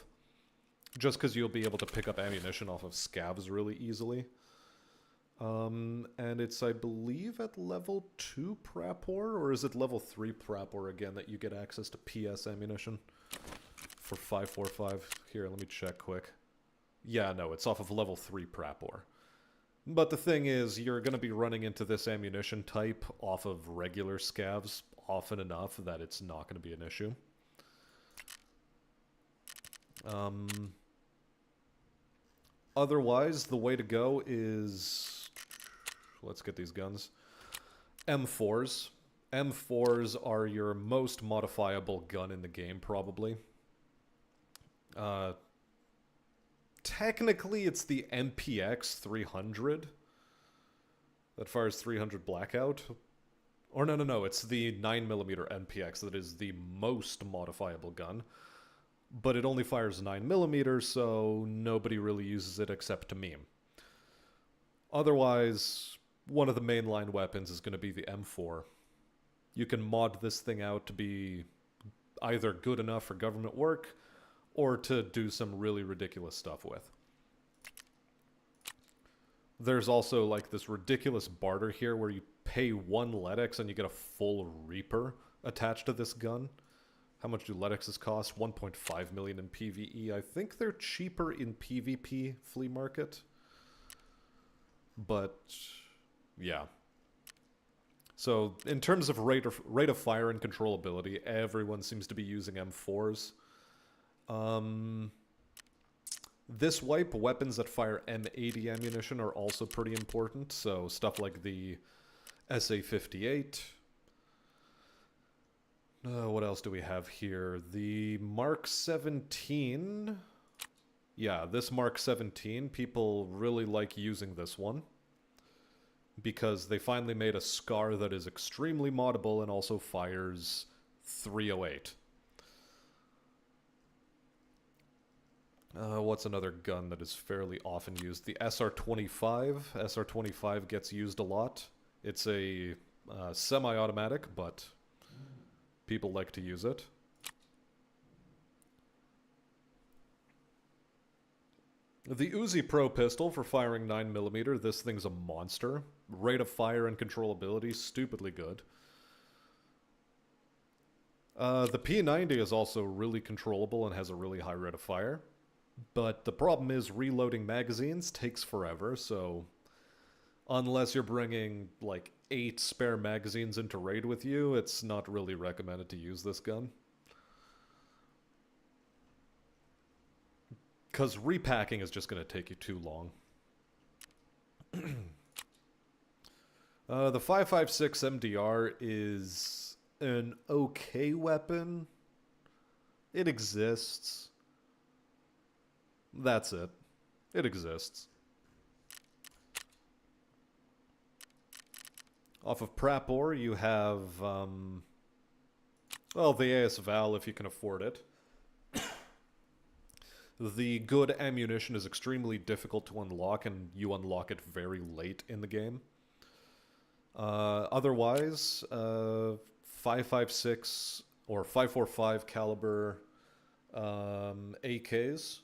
Just because you'll be able to pick up ammunition off of scavs really easily. And it's, I believe, at level 2 Prapor, or is it level 3 Prapor again that you get access to PS ammunition for 5.45? Here, let me check quick. Yeah, no, it's off of level 3 Prapor. But the thing is, you're going to be running into this ammunition type off of regular scavs often enough that it's not going to be an issue. Otherwise, the way to go is... Let's get these guns. M4s. M4s are your most modifiable gun in the game, probably. Technically, it's the MPX 300 that fires 300 Blackout. Or no, it's the 9mm MPX that is the most modifiable gun. But it only fires 9mm, so nobody really uses it except to meme. Otherwise, one of the mainline weapons is going to be the M4. You can mod this thing out to be either good enough for government work, or to do some really ridiculous stuff with. There's also like this ridiculous barter here where you pay 1 LEDX and you get a full Reaper attached to this gun. How much do LEDXs cost? 1.5 million in PvE. I think they're cheaper in PvP flea market. But, yeah. So, in terms of rate of fire and controllability, everyone seems to be using M4s. This wipe, weapons that fire M80 ammunition are also pretty important. So, stuff like the SA-58... what else do we have here? The Mark 17. Yeah, this Mark 17, people really like using this one. Because they finally made a SCAR that is extremely moddable and also fires 308. What's another gun that is fairly often used? The SR-25. SR-25 gets used a lot. It's a semi-automatic, but people like to use it. The Uzi Pro pistol for firing 9mm. This thing's a monster. Rate of fire and controllability, stupidly good. The P90 is also really controllable and has a really high rate of fire. But the problem is reloading magazines takes forever, so unless you're bringing like 8 spare magazines into raid with you, it's not really recommended to use this gun. Because repacking is just going to take you too long. The 5.56 MDR is an okay weapon. It exists. That's it. It exists. Off of Prapor, you have, well, the AS Val if you can afford it. The good ammunition is extremely difficult to unlock, and you unlock it very late in the game. Otherwise, 5.56 or 5.45 caliber AKs.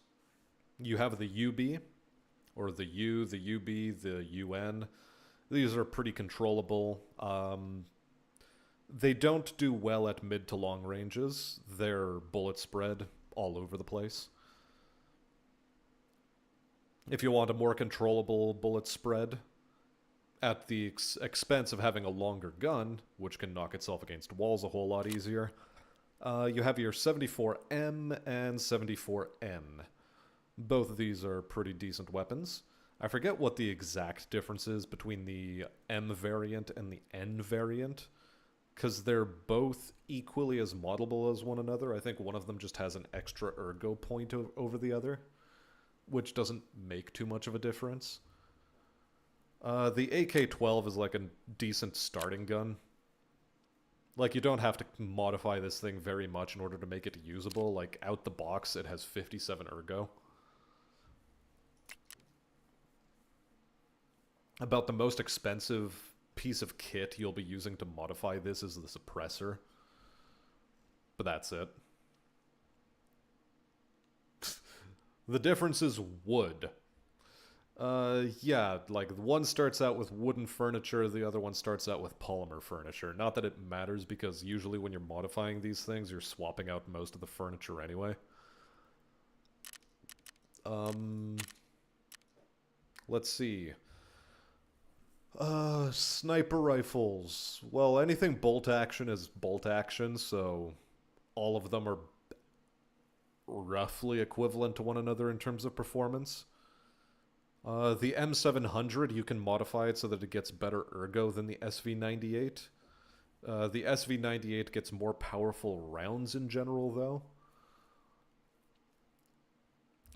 You have the UB, or the U, the UB, the UN. These are pretty controllable. They don't do well at mid to long ranges. They're bullet spread all over the place. If you want a more controllable bullet spread, at the expense of having a longer gun, which can knock itself against walls a whole lot easier, you have your 74M and 74N. Both of these are pretty decent weapons. I forget what the exact difference is between the M variant and the N variant, because they're both equally as moddable as one another. I think one of them just has an extra ergo point over the other, which doesn't make too much of a difference. The AK-12 is like a decent starting gun. Like, you don't have to modify this thing very much in order to make it usable. Like, out the box, it has 57 ergo. About the most expensive piece of kit you'll be using to modify this is the suppressor. But that's it. The difference is wood. Yeah, like one starts out with wooden furniture, the other one starts out with polymer furniture. Not that it matters, because usually when you're modifying these things, you're swapping out most of the furniture anyway. Let's see. Sniper rifles. Well, anything bolt action is bolt action, so all of them are roughly equivalent to one another in terms of performance. The M700, you can modify it so that it gets better ergo than the SV98. The SV98 gets more powerful rounds in general, though.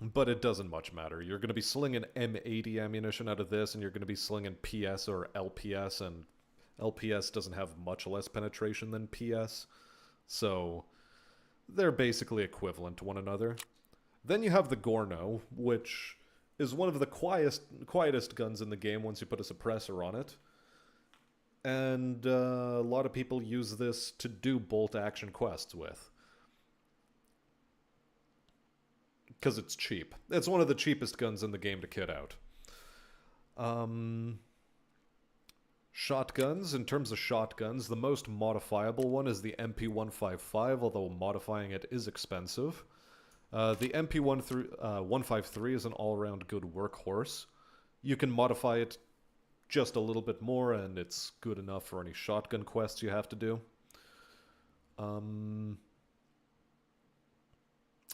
But it doesn't much matter. You're going to be slinging M80 ammunition out of this, and you're going to be slinging PS or LPS, and LPS doesn't have much less penetration than PS. So they're basically equivalent to one another. Then you have the Gorno, which is one of the quietest guns in the game once you put a suppressor on it. And a lot of people use this to do bolt action quests with. Because it's cheap. It's one of the cheapest guns in the game to kit out. Shotguns. In terms of shotguns, the most modifiable one is the MP155, although modifying it is expensive. The MP153 is an all-around good workhorse. You can modify it just a little bit more, and it's good enough for any shotgun quests you have to do.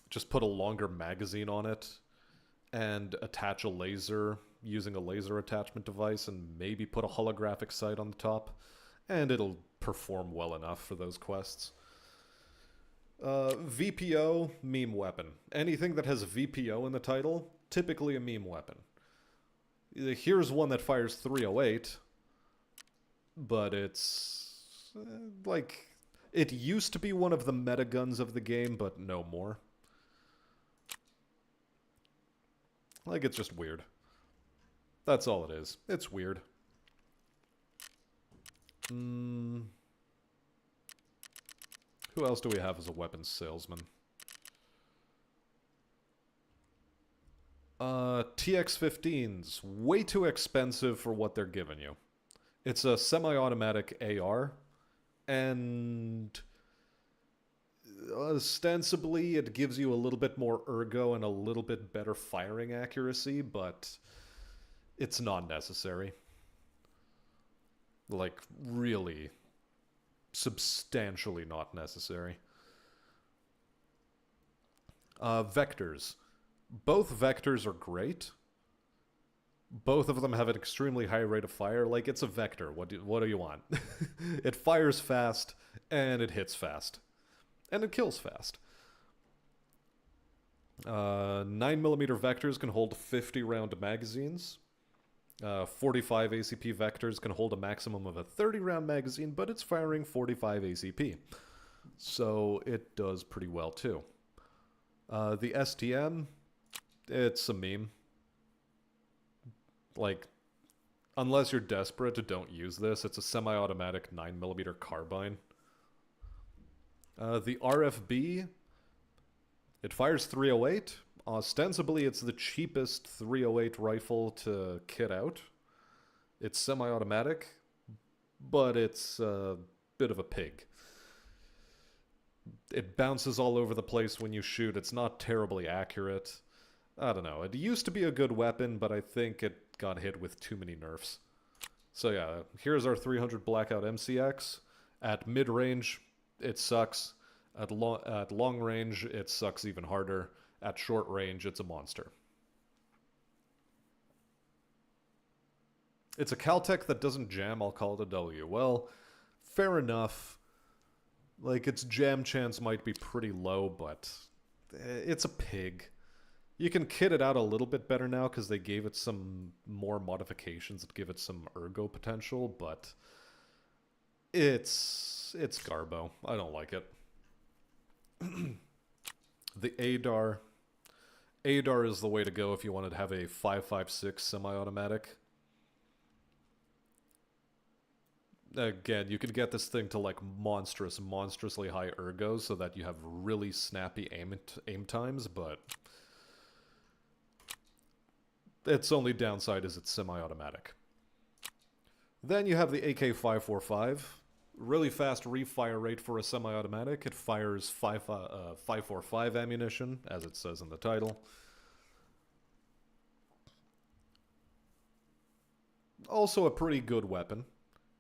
Just put a longer magazine on it and attach a laser using a laser attachment device, and maybe put a holographic sight on the top, and it'll perform well enough for those quests. VPO, meme weapon. Anything that has VPO in the title, typically a meme weapon. Here's one that fires 308, but it's like, it used to be one of the meta guns of the game, but no more. Like, it's just weird. That's all it is. It's weird. Who else do we have as a weapons salesman? TX-15s. Way too expensive for what they're giving you. It's a semi-automatic AR, and ostensibly it gives you a little bit more ergo and a little bit better firing accuracy, but it's not necessary. Like, really substantially not necessary. Vectors. Both vectors are great. Both of them have an extremely high rate of fire. Like, it's a vector. What do you want? It fires fast, and it hits fast. And it kills fast. 9mm vectors can hold 50-round magazines. 45 ACP vectors can hold a maximum of a 30-round magazine, but it's firing 45 ACP. So it does pretty well, too. The STM, it's a meme. Like, unless you're desperate, don't use this. It's a semi-automatic 9mm carbine. The RFB, it fires 308. Ostensibly, it's the cheapest 308 rifle to kit out. It's semi-automatic, but it's a bit of a pig. It bounces all over the place when you shoot. It's not terribly accurate. I don't know. It used to be a good weapon, but I think it got hit with too many nerfs. So yeah, here's our 300 Blackout MCX. At mid-range, it sucks. At long range, it sucks even harder. At short range, it's a monster. It's a Caltech that doesn't jam, I'll call it a W. Well, fair enough. Like, its jam chance might be pretty low, but it's a pig. You can kit it out a little bit better now because they gave it some more modifications that give it some ergo potential, but it's garbo. I don't like it. The ADAR. ADAR is the way to go if you wanted to have a 5.56 semi-automatic. Again, you could get this thing to like monstrously high ergos so that you have really snappy aim times, but its only downside is it's semi-automatic. Then you have the AK-545. Really fast refire rate for a semi-automatic. It fires 5.45 ammunition, as it says in the title. Also a pretty good weapon.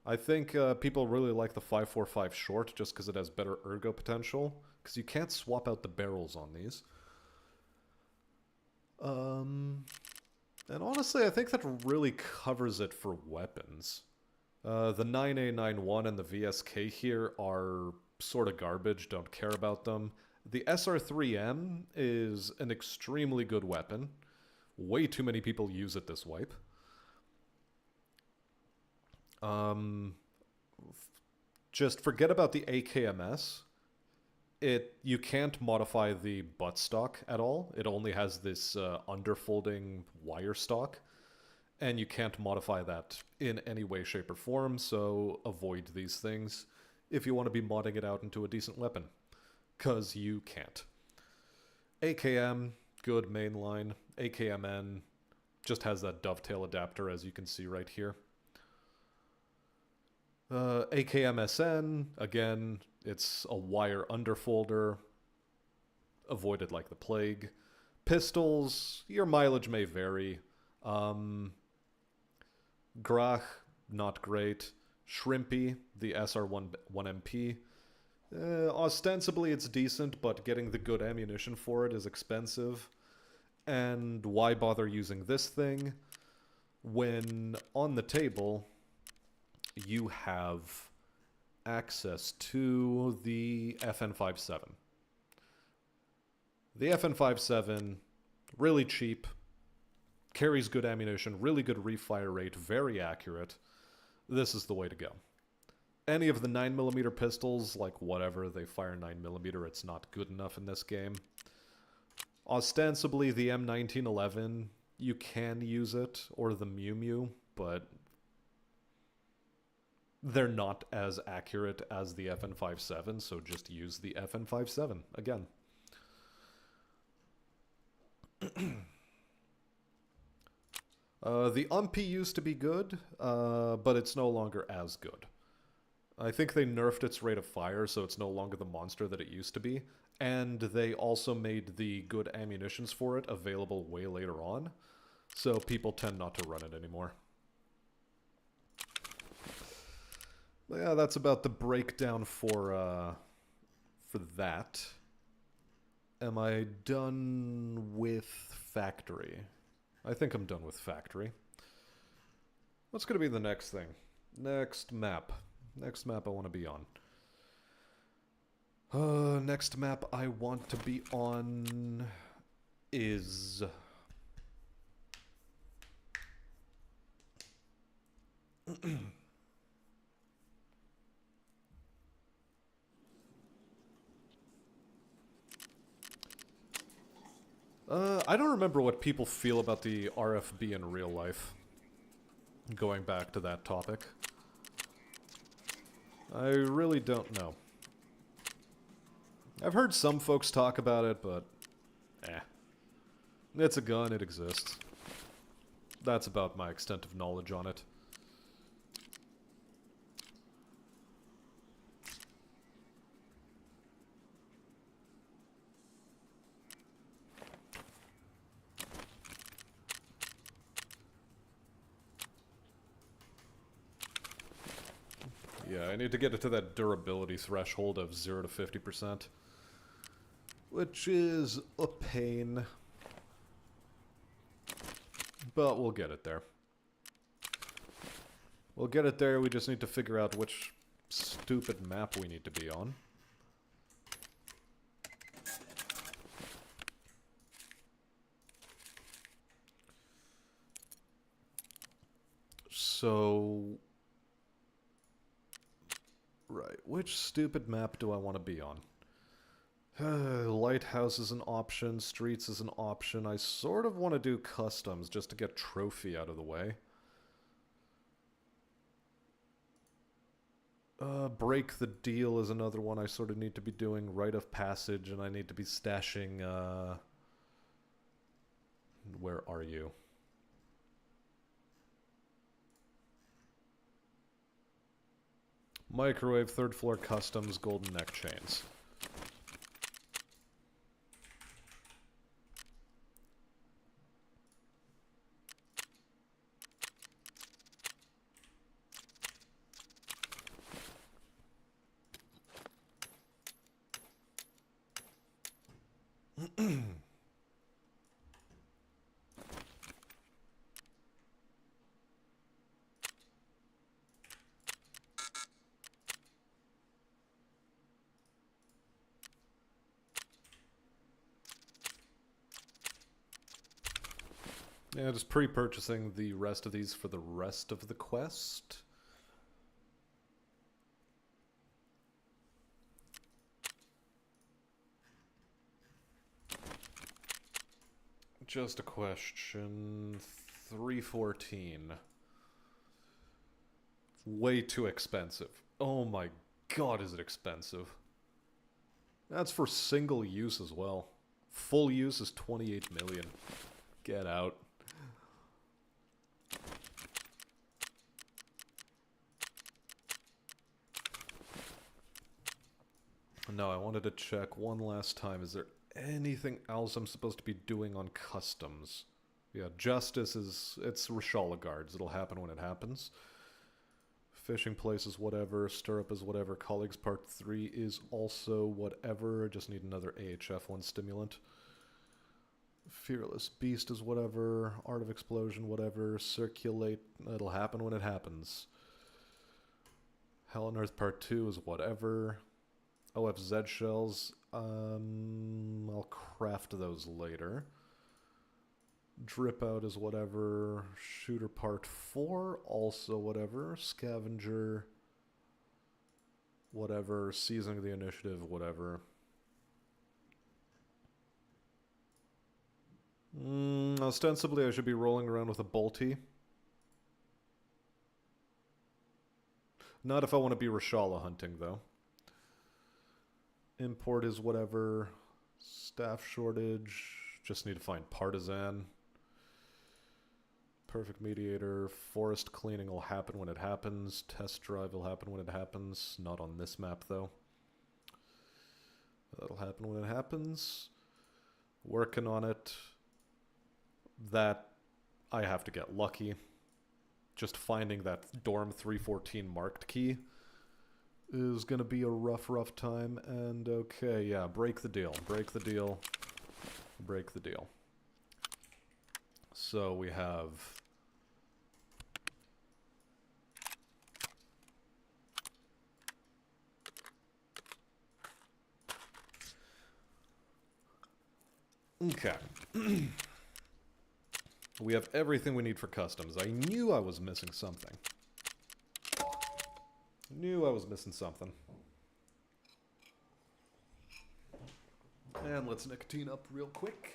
I think people really like the 5.45 short just because it has better ergo potential, because you can't swap out the barrels on these. And honestly, I think that really covers it for weapons. The 9A91 and the VSK here are sort of garbage, don't care about them. The SR3M is an extremely good weapon. Way too many people use it this wipe. Just forget about the AKMS. You can't modify the buttstock at all. It only has this underfolding wire stock. And you can't modify that in any way, shape, or form, so avoid these things if you want to be modding it out into a decent weapon. Because you can't. AKM, good mainline. AKMN just has that dovetail adapter, as you can see right here. AKMSN, again, it's a wire underfolder. Avoid it like the plague. Pistols, your mileage may vary. Grach, not great. Shrimpy, the SR1MP. Ostensibly it's decent, but getting the good ammunition for it is expensive. And why bother using this thing when on the table you have access to the FN57. The FN57, really cheap, carries good ammunition, really good refire rate, very accurate. This is the way to go. Any of the 9mm pistols, like whatever, they fire 9mm, it's not good enough in this game. Ostensibly, the M1911 you can use it, or the Mew Mew, but they're not as accurate as the FN57, so just use the FN57 again. The Umpy used to be good, but it's no longer as good. I think they nerfed its rate of fire, so it's no longer the monster that it used to be. And they also made the good ammunitions for it available way later on, so people tend not to run it anymore. But yeah, that's about the breakdown for that. Am I done with factory? I think I'm done with factory. What's going to be the next thing? Next map. Next map I want to be on. Next map I want to be on is... I don't remember what people feel about the RFB in real life. Going back to that topic. I really don't know. I've heard some folks talk about it, but... It's a gun, it exists. That's about my extent of knowledge on it. Yeah, I need to get it to that durability threshold of 0 to 50%. Which is a pain. But we'll get it there. We'll get it there, we just need to figure out which stupid map we need to be on. So... Right, which stupid map do I want to be on? Lighthouse is an option, streets is an option. I sort of want to do customs just to get trophy out of the way. Break the deal is another one I sort of need to be doing. Rite of passage, and I need to be stashing, where are you? Microwave, third floor customs, golden neck chains. Yeah, just pre-purchasing the rest of these for the rest of the quest. Just a question. 314. Way too expensive. Oh my god, is it expensive. That's for single use as well. Full use is 28 million. Get out. No, I wanted to check one last time. Is there anything else I'm supposed to be doing on customs? Yeah, justice is... it's Reshala guards. It'll happen when it happens. Fishing places, whatever. Stirrup is whatever. Colleagues Part 3 is also whatever. Just need another AHF 1 stimulant. Fearless Beast is whatever. Art of Explosion, whatever. Circulate. It'll happen when it happens. Hell on Earth Part 2 is whatever. OFZ shells, I'll craft those later. Drip out is whatever. Shooter part 4, also whatever. Scavenger, whatever. Seizing the initiative, whatever. Ostensibly, I should be rolling around with a bolty. Not if I want to be Reshala hunting, though. Import is whatever. Staff shortage. Just need to find Partisan. Perfect mediator. Forest cleaning will happen when it happens. Test drive will happen when it happens. Not on this map, though. That'll happen when it happens. Working on it. That I have to get lucky. Just finding that Dorm 314 marked key is going to be a rough time. And okay, yeah, break the deal. Break the deal. Break the deal. So we have... Okay. We have everything we need for customs. I knew I was missing something. Knew I was missing something. And let's nicotine up real quick.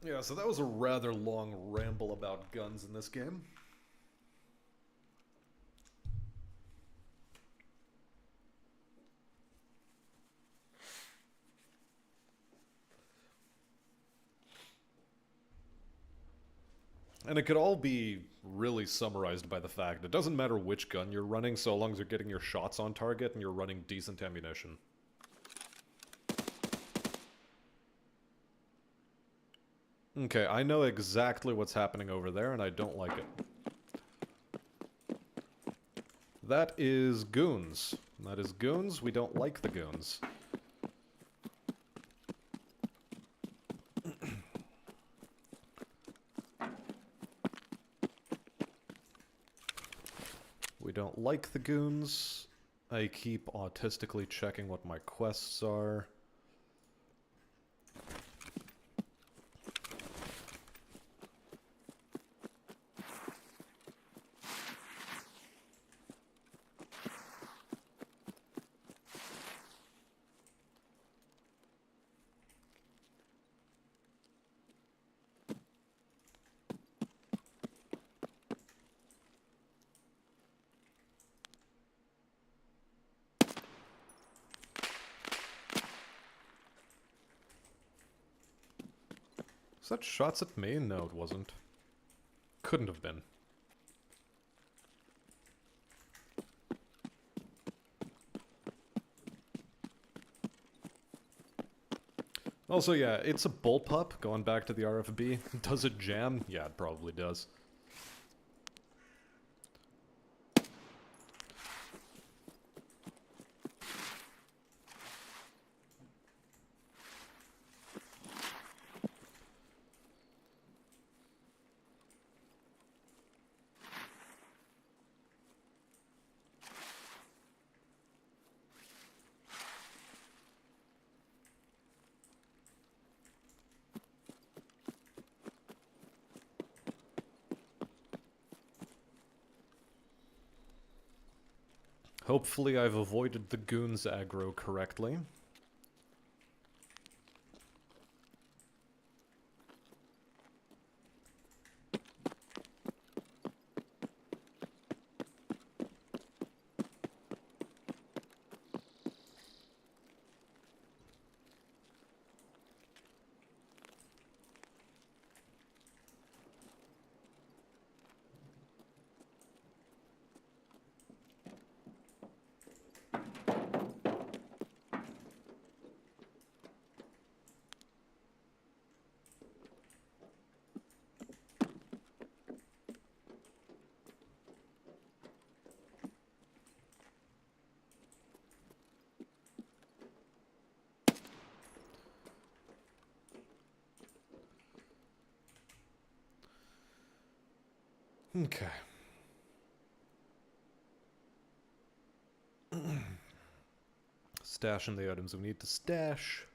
Yeah, so that was a rather long ramble about guns in this game. And it could all be really summarized by the fact it doesn't matter which gun you're running so long as you're getting your shots on target and you're running decent ammunition. Okay, I know exactly what's happening over there, and I don't like it. That is goons. That is goons. We don't like the goons. We don't like the goons. I keep autistically checking what my quests are. Was that shots at me? No, it wasn't. Couldn't have been. Also, yeah, it's a bullpup, going back to the RFB. Does it jam? Yeah, it probably does. Hopefully I've avoided the goons aggro correctly. Okay. Stashing the items we need to stash.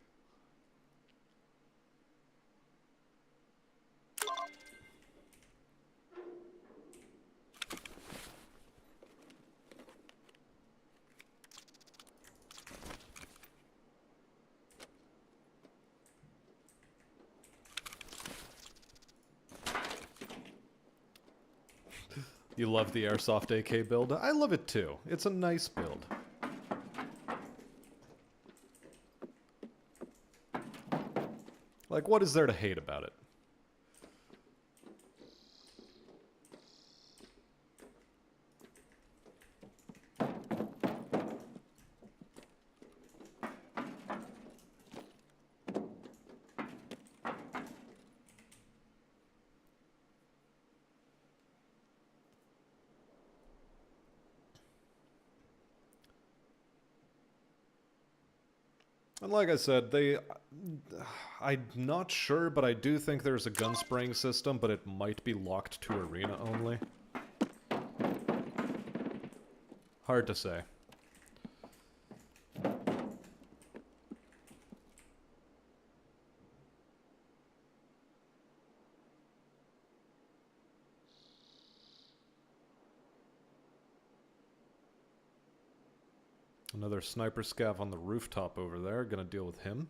You love the Airsoft AK build? I love it too. It's a nice build. Like, what is there to hate about it? And like I said, I'm not sure, but I do think there's a gun spraying system, but it might be locked to arena only. Hard to say. Another sniper scav on the rooftop over there. Gonna deal with him.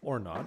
Or not.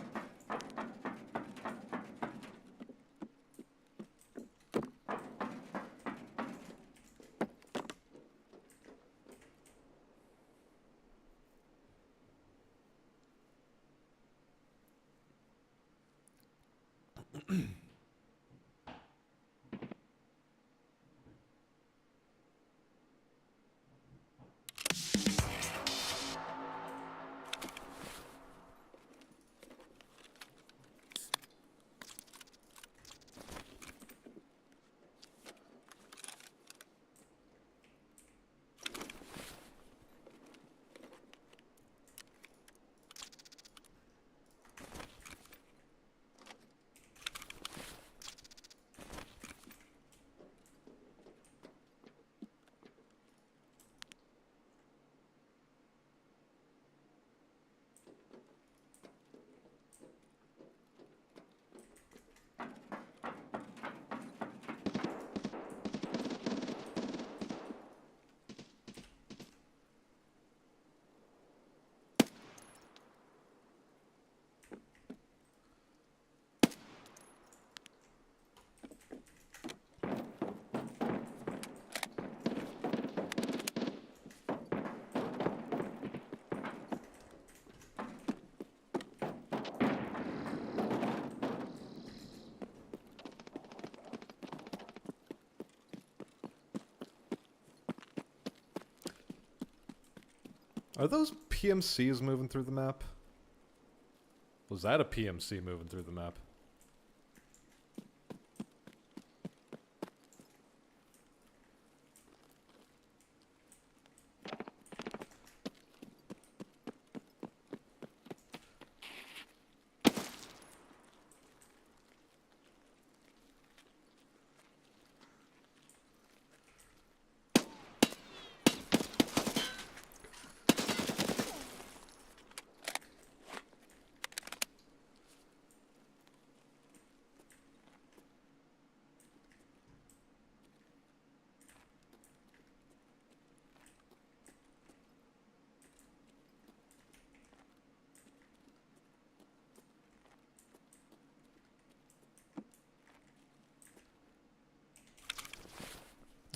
Are those PMCs moving through the map? Was that a PMC moving through the map?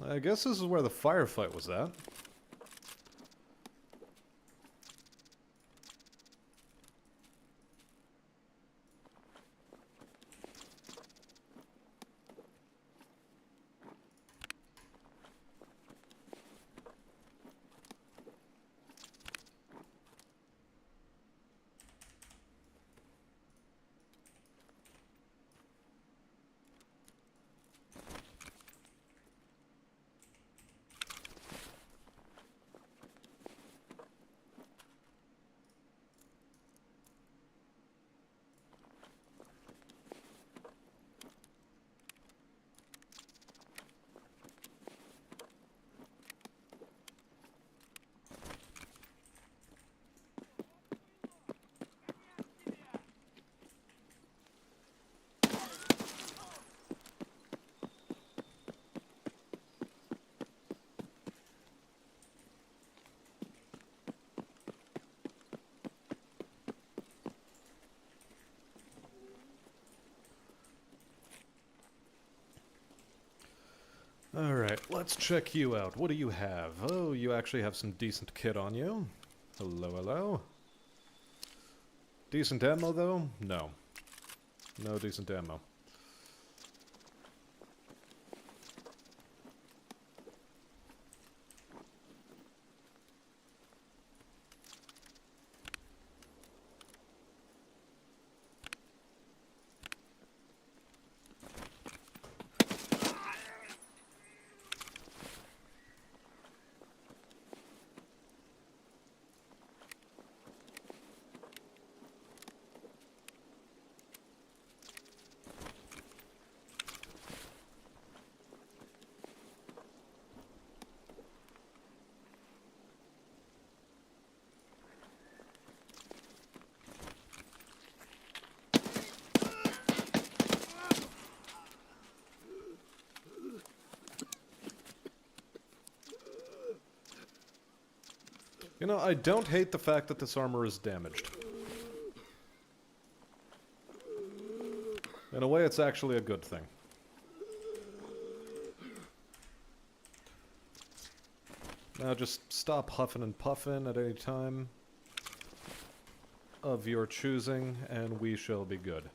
I guess this is where the firefight was at. let's check you out. What do you have? Oh, you actually have some decent kit on you. Hello, hello. Decent ammo, though? No. No decent ammo. You know, I don't hate the fact that this armor is damaged. In a way, it's actually a good thing. Now just stop huffing and puffing at any time of your choosing, and we shall be good.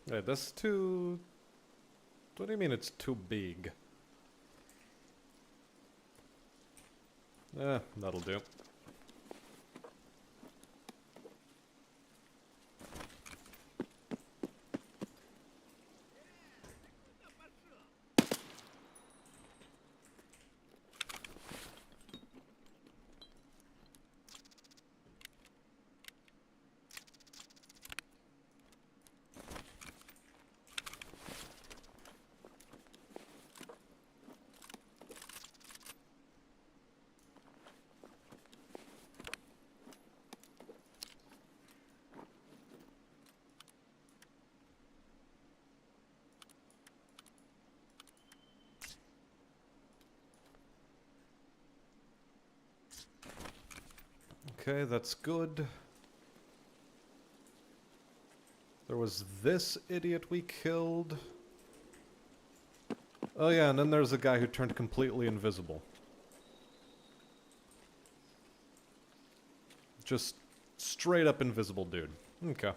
Hey, this is too... What do you mean it's too big? That'll do. Okay, that's good. There was this idiot we killed. Oh yeah, and then there's a guy who turned completely invisible. Just straight up invisible dude. Okay.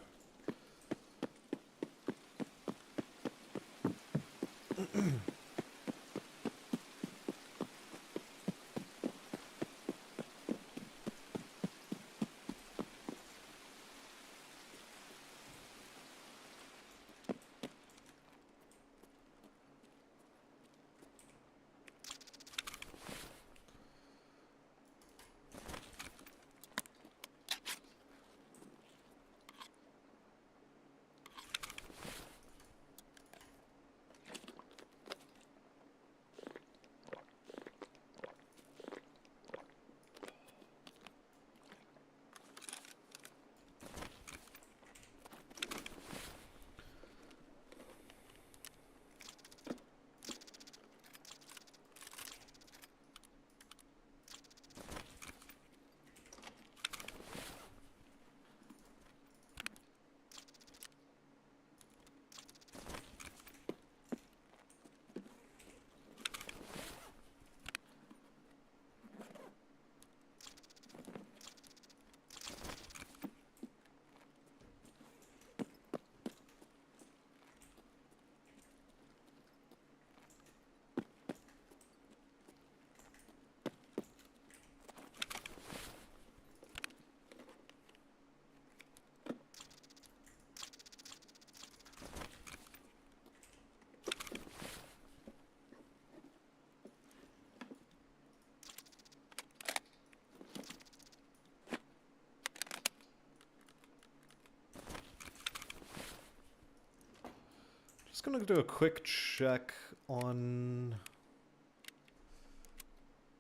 Just gonna do a quick check on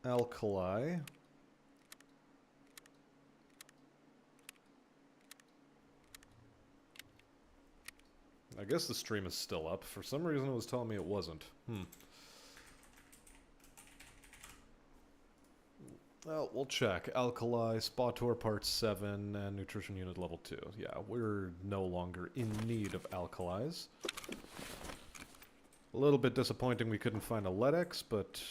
alkali. I guess the stream is still up. For some reason it was telling me it wasn't. Well, we'll check. Alkali, Spotor Part 7, and Nutrition Unit Level 2. Yeah, we're no longer in need of alkalis. A little bit disappointing we couldn't find a LEDX, but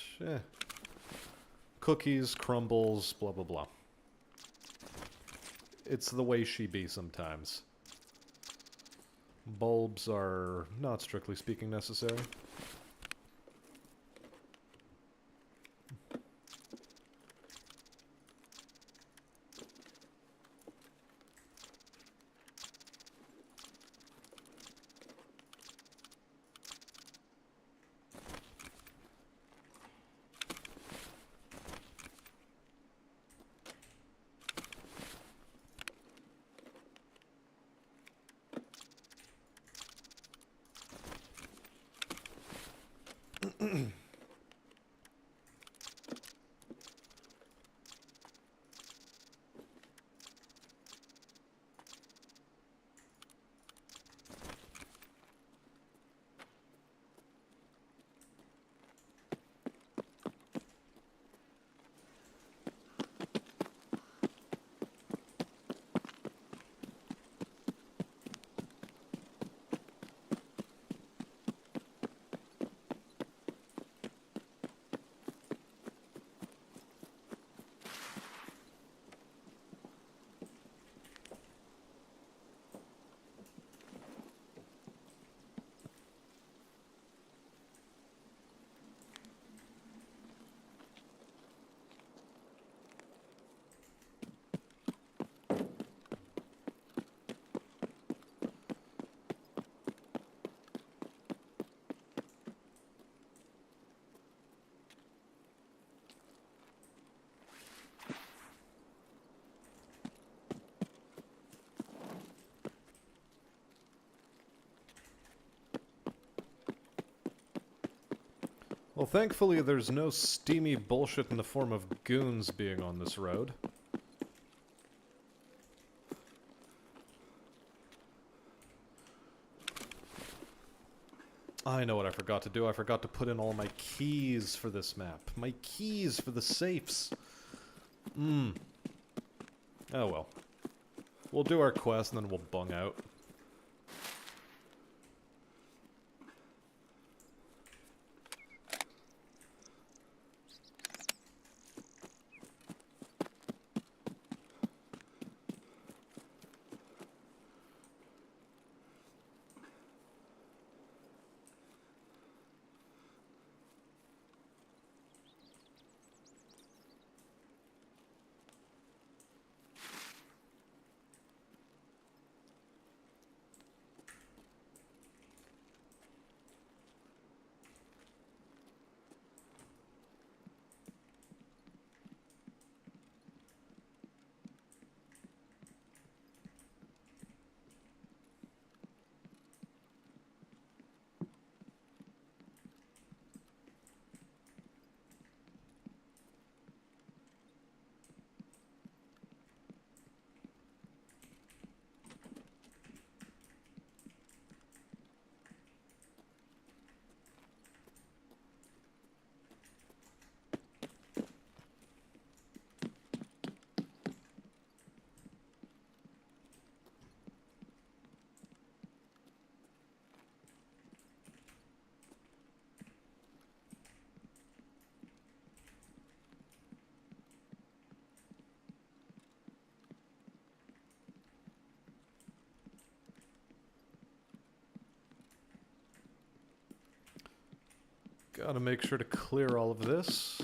cookies, crumbles, blah blah blah. It's the way she be sometimes. Bulbs are not strictly speaking necessary. Well, thankfully there's no steamy bullshit in the form of goons being on this road. I know what I forgot to do. I forgot to put in all my keys for this map. My keys for the safes. Oh well. We'll do our quest and then we'll bung out. Gotta make sure to clear all of this.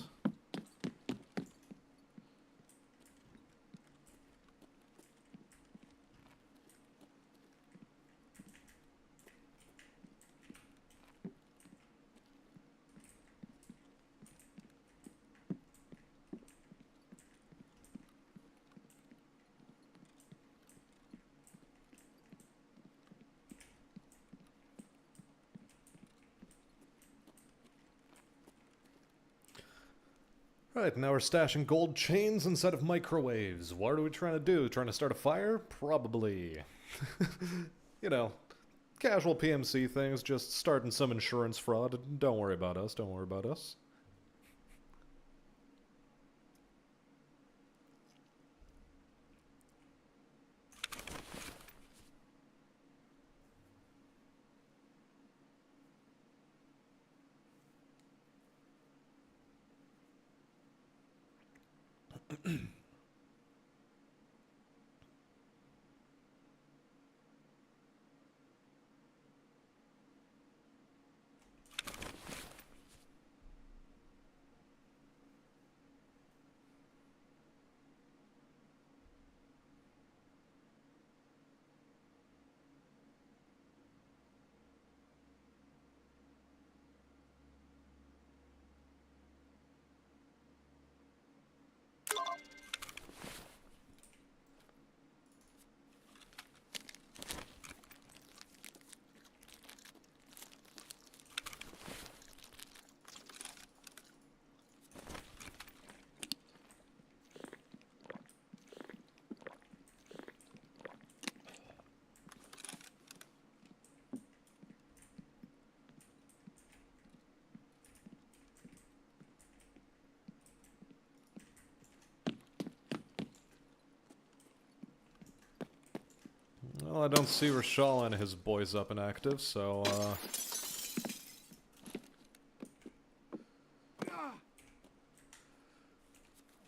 Right, now we're stashing gold chains instead of microwaves. What are we trying to do? Trying to start a fire? Probably. You know, casual PMC things, just starting some insurance fraud. Don't worry about us, don't worry about us. Well, I don't see Rashal and his boys up and active, so,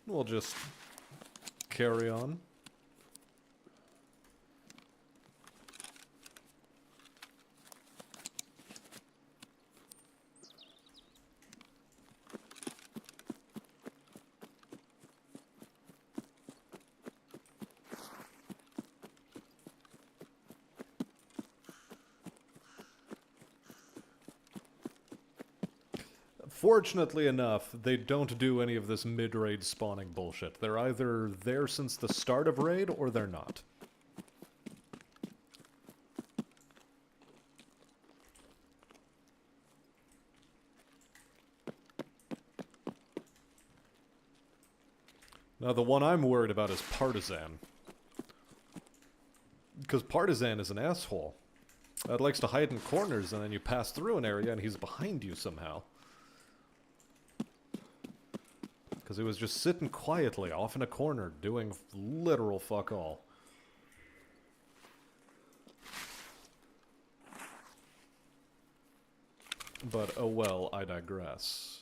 we'll just carry on. Fortunately enough, they don't do any of this mid-raid spawning bullshit. They're either there since the start of raid, or they're not. Now, the one I'm worried about is Partisan. Because Partisan is an asshole. That likes to hide in corners, and then you pass through an area and he's behind you somehow. Because he was just sitting quietly off in a corner doing literal fuck all. But oh well, I digress.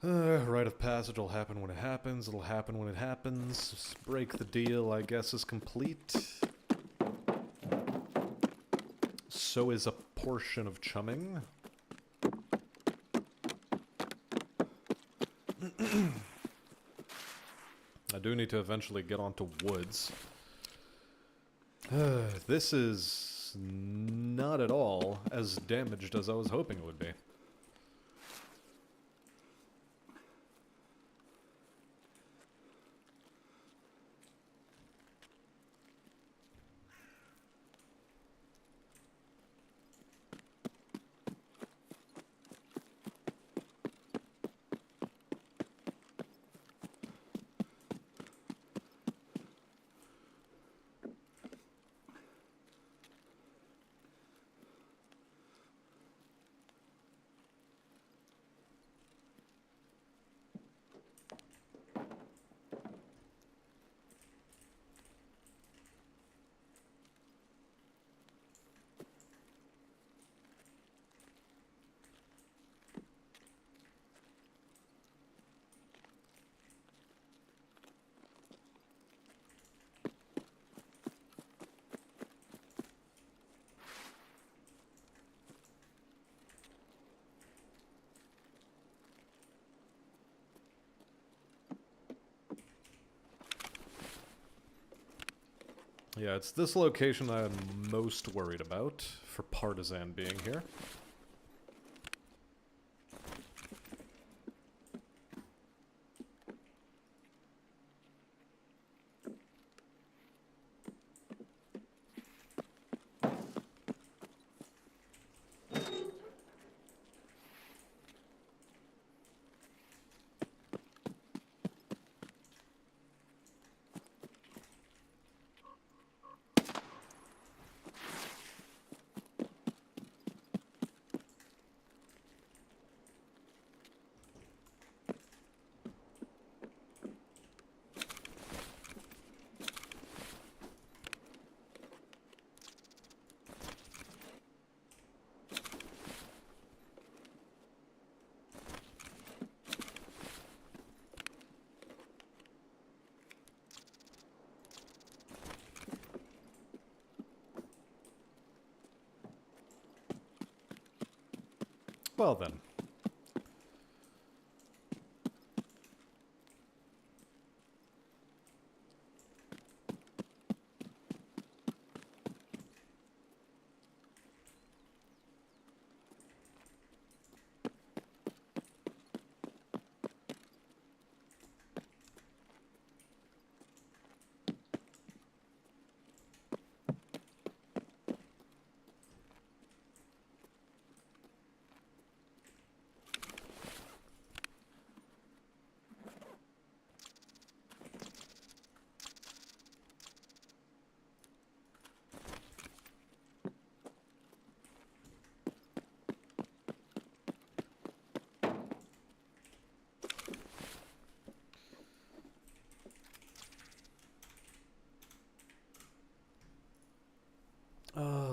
Rite of passage will happen when it happens, it'll happen when it happens. Break the deal, I guess, is complete. So is a portion of chumming. I do need to eventually get onto woods. This is not at all as damaged as I was hoping it would be. Yeah, it's this location I'm most worried about, for Partisan being here. Well then.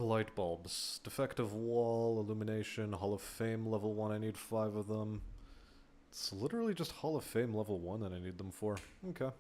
Light bulbs. Defective wall, illumination, Hall of Fame level 1, I need 5 of them. It's literally just Hall of Fame level 1 that I need them for. Okay.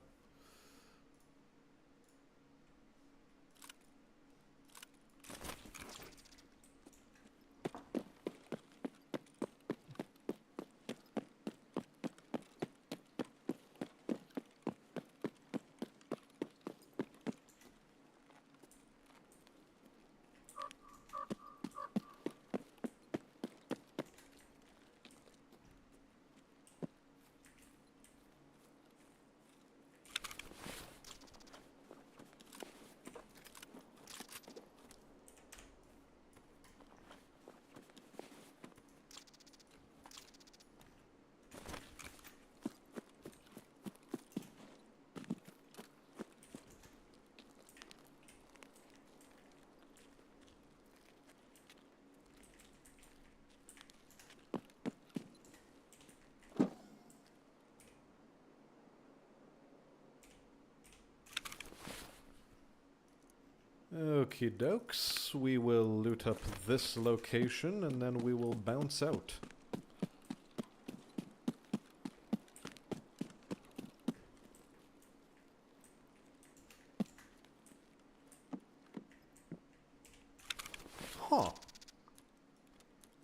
Okie dokes, we will loot up this location and then we will bounce out. Huh.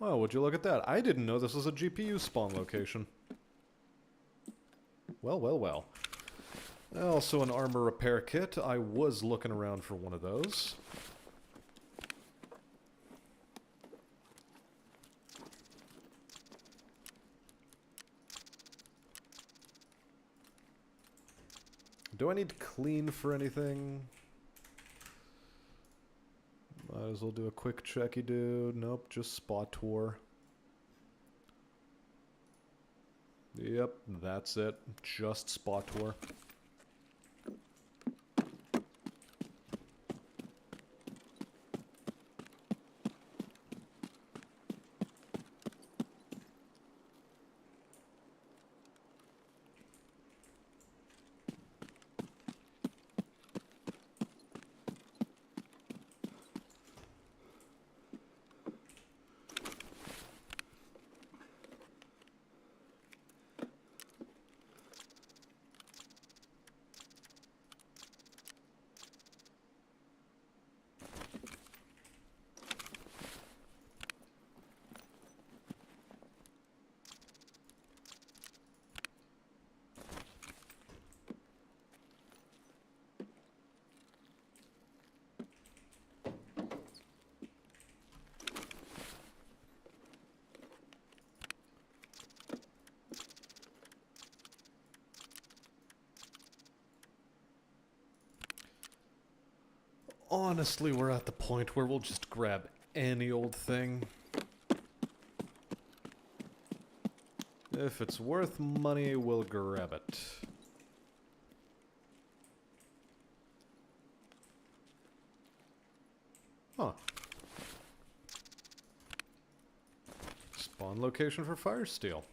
Oh, would you look at that? I didn't know this was a GPU spawn location. Well, well, well. Also an armor repair kit. I was looking around for one of those. Do I need clean for anything? Might as well do a quick checky, dude. Nope, just spot tour. Yep, that's it. Just spot tour. Honestly, we're at the point where we'll just grab any old thing. If it's worth money, we'll grab it. Huh. Spawn location for fire steel.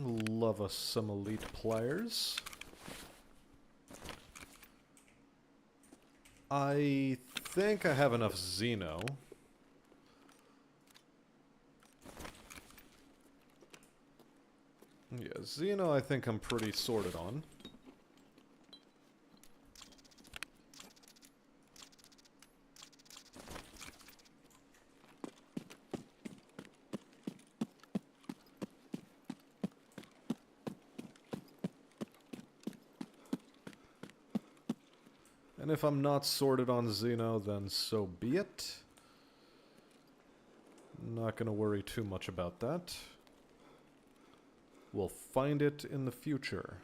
Love us some elite players. I think I have enough Xeno. Yeah, Xeno I think I'm pretty sorted on. And if I'm not sorted on Xeno, then so be it. Not gonna worry too much about that. We'll find it in the future.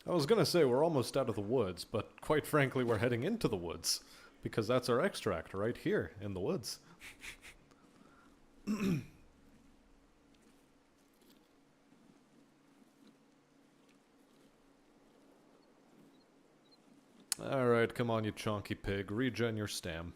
I was gonna say we're almost out of the woods, but quite frankly we're heading into the woods. Because that's our extract right here in the woods. Alright, come on you chonky pig, regen your stam.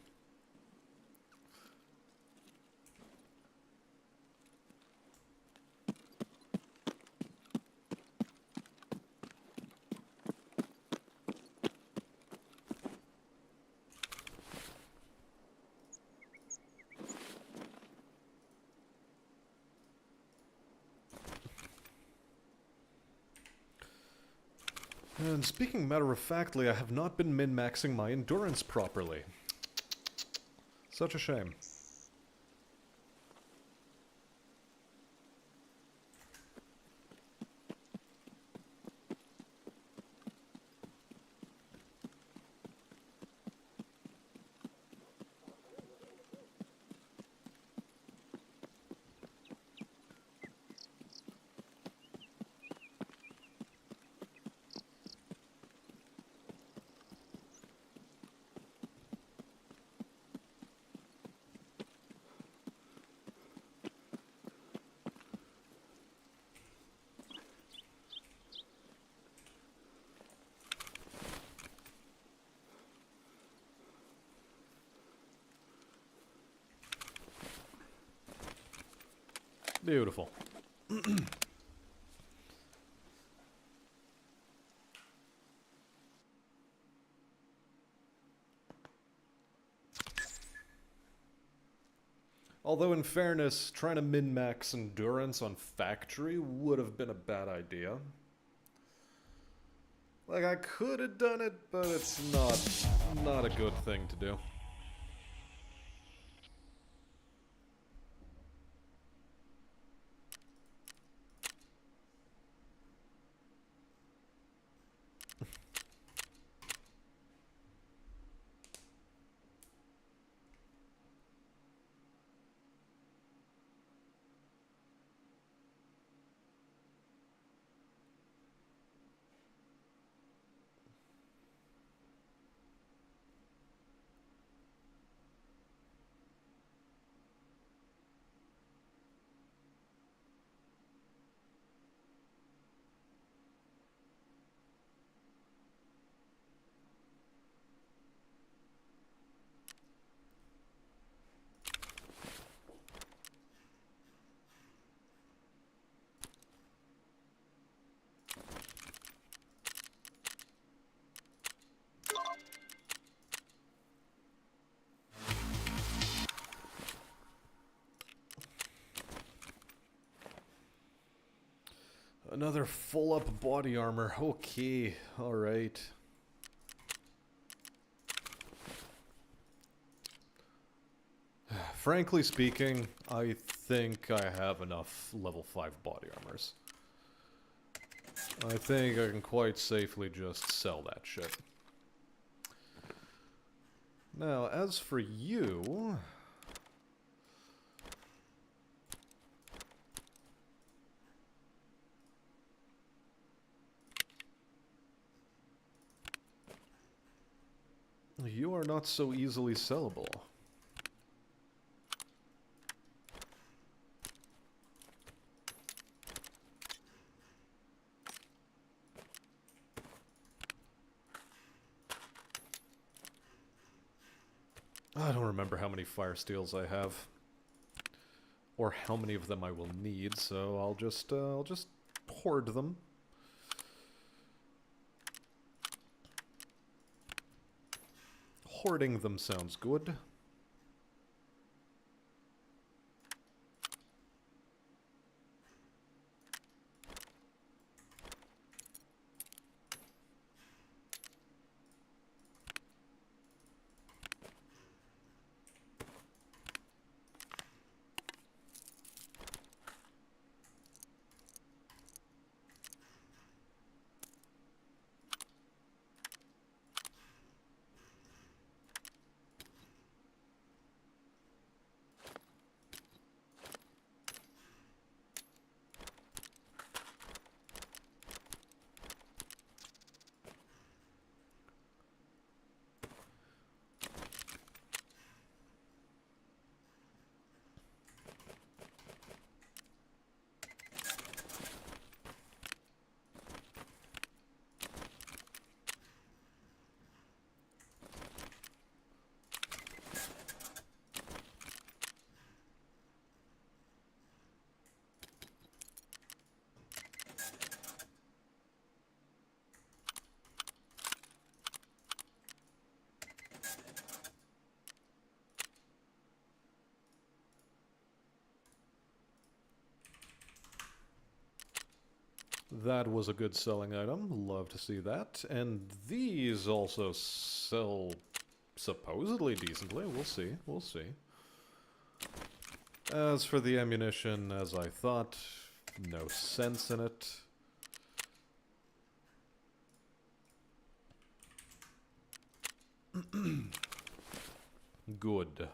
And speaking matter-of-factly, I have not been min-maxing my endurance properly. Such a shame. Beautiful. Although, in fairness, trying to min-max endurance on factory would have been a bad idea. Like, I could have done it, but it's not a good thing to do. Another full-up body armor. Okay, alright. frankly speaking, I think I have enough level 5 body armors. I think I can quite safely just sell that shit. Now, as for you... you are not so easily sellable. I don't remember how many fire steels I have, or how many of them I will need, so I'll just hoard them. Hoarding them sounds good. That was a good selling item. Love to see that. And these also sell supposedly decently. We'll see. We'll see. As for the ammunition, as I thought, no sense in it. Good.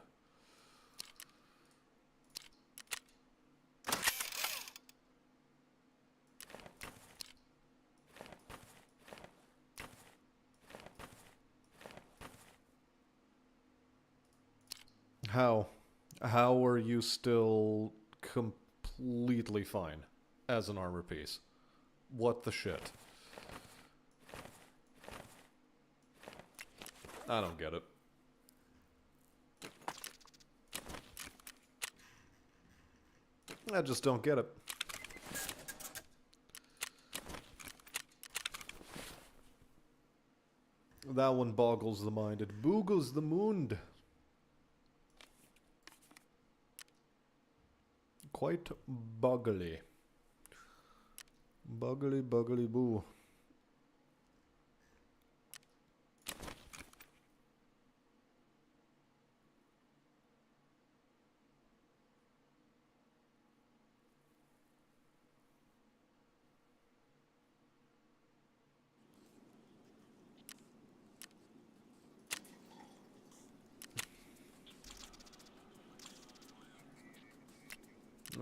How are you still completely fine as an armor piece? What the shit? I don't get it. I just don't get it. That one boggles the mind. It boogles the moon. Quite boggly. Boggly, boggly boo.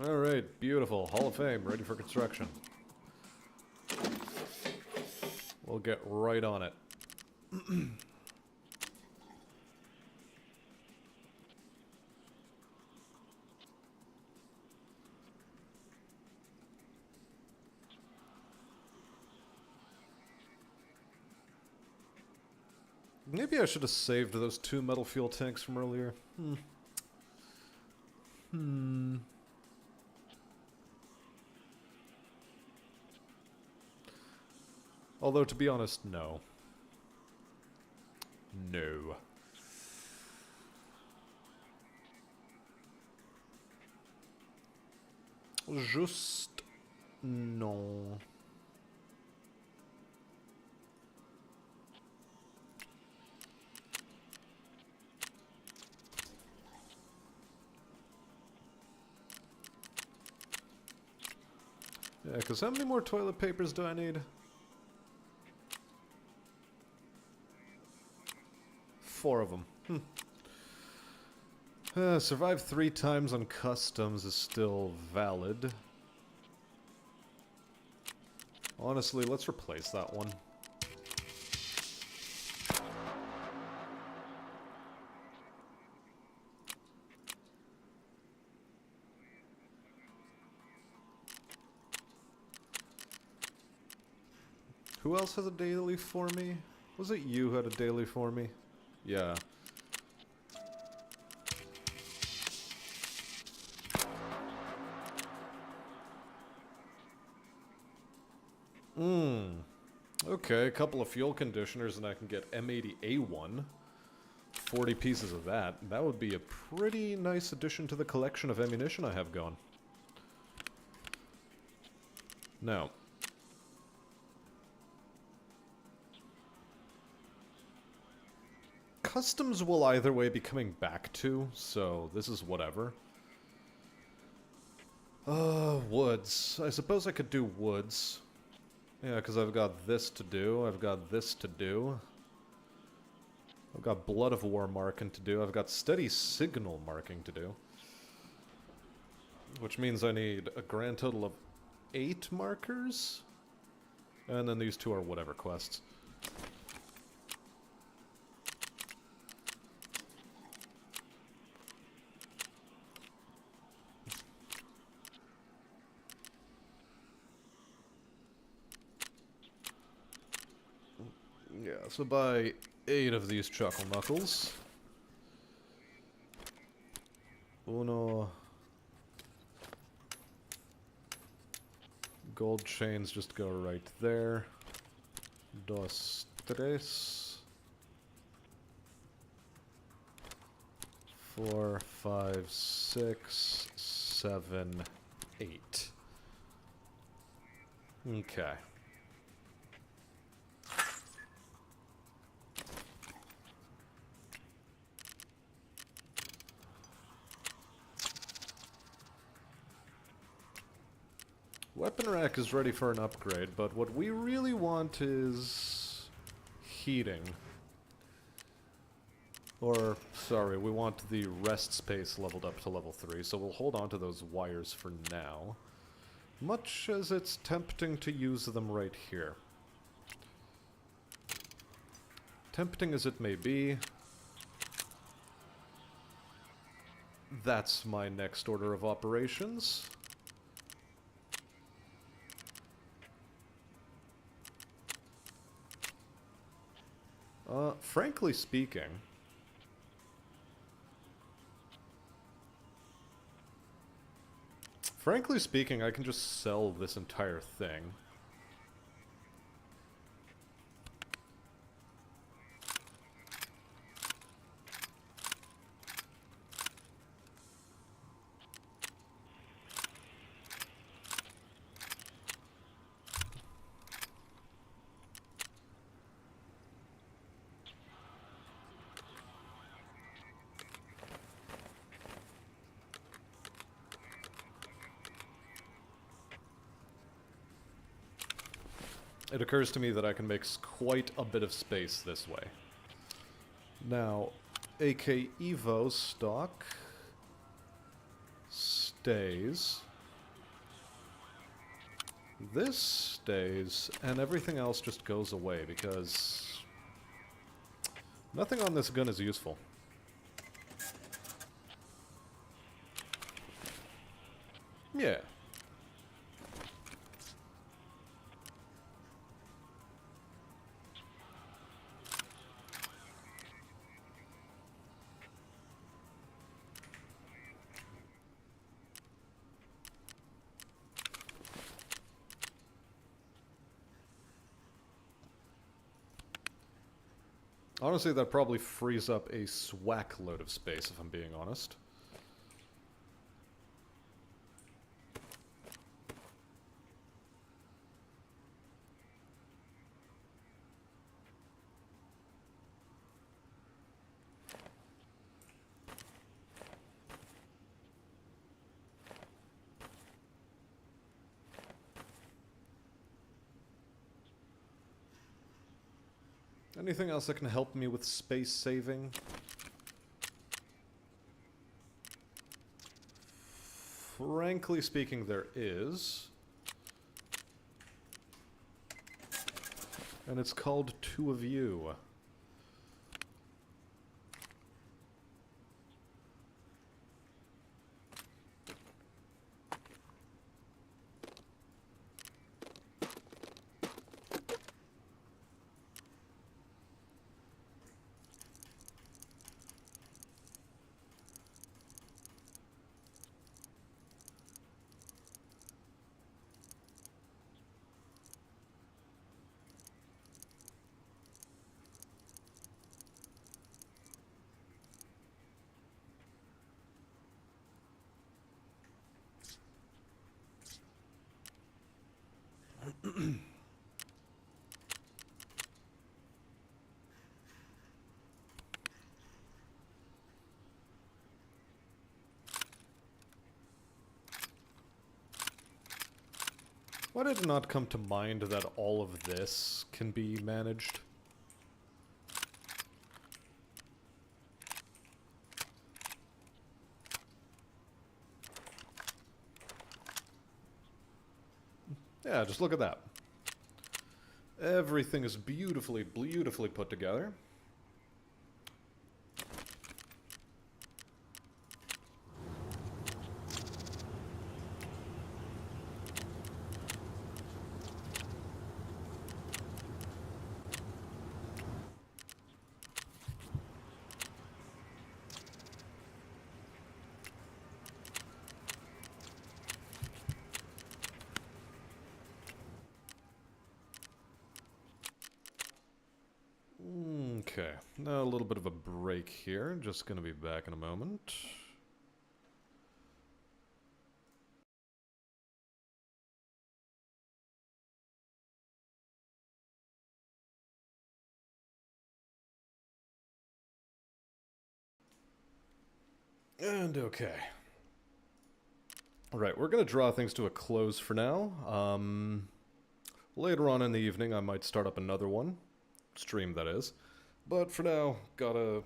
Alright, beautiful. Hall of Fame, ready for construction. We'll get right on it. Maybe I should have saved those 2 metal fuel tanks from earlier. Although, to be honest, no. No. Just... no. Yeah, because how many more toilet papers do I need? 4 of them. Survive 3 times on customs is still valid. Honestly, let's replace that one. Who else has a daily for me? Was it you who had a daily for me? Yeah. Okay, a couple of fuel conditioners and I can get M80A1. 40 pieces of that. That would be a pretty nice addition to the collection of ammunition I have going. Now, customs will either way be coming back to, so this is whatever. Woods. I suppose I could do woods. Yeah, because I've got this to do, I've got this to do. I've got Blood of War marking to do, I've got Steady Signal marking to do. Which means I need a grand total of 8 markers? And then these 2 are whatever quests. Yeah, so buy 8 of these Chuckle Knuckles. Uno. Gold chains just go right there. Dos, tres. 4, 5, 6, 7, 8. Okay. Weapon rack is ready for an upgrade, but what we really want is heating. Or, sorry, we want the rest space leveled up to level 3, so we'll hold on to those wires for now. Much as it's tempting to use them right here. Tempting as it may be, that's my next order of operations. Frankly speaking, I can just sell this entire thing. It occurs to me that I can make quite a bit of space this way. Now, AK Evo stock stays. This stays, and everything else just goes away because nothing on this gun is useful. Yeah. Honestly, that probably frees up a swack load of space, if I'm being honest. Anything else that can help me with space saving? Frankly speaking, there is. And it's called Two of You. Why did it not come to mind that all of this can be managed? Yeah, just look at that. Everything is beautifully, beautifully put together. Okay, now a little bit of a break here. Just gonna be back in a moment. And okay. Alright, we're gonna draw things to a close for now. Later on in the evening I might start up another one. Stream, that is. But for now, gotta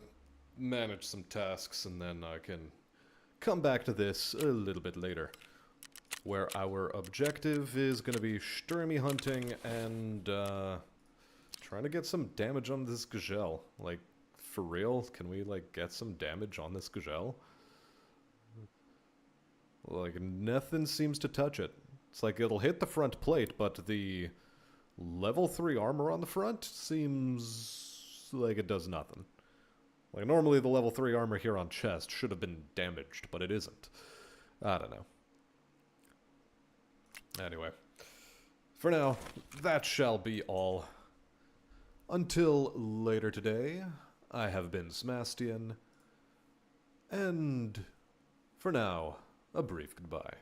manage some tasks and then I can come back to this a little bit later. Where our objective is gonna be Sturmy hunting and trying to get some damage on this gazelle. Like, for real? Can we, like, get some damage on this gazelle? Like, nothing seems to touch it. It's like it'll hit the front plate, but the level 3 armor on the front seems like it does nothing. Like, normally the level 3 armor here on chest should have been damaged, but it isn't. I don't know. Anyway. For now, that shall be all. Until later today, I have been Smastian, and for now, a brief goodbye.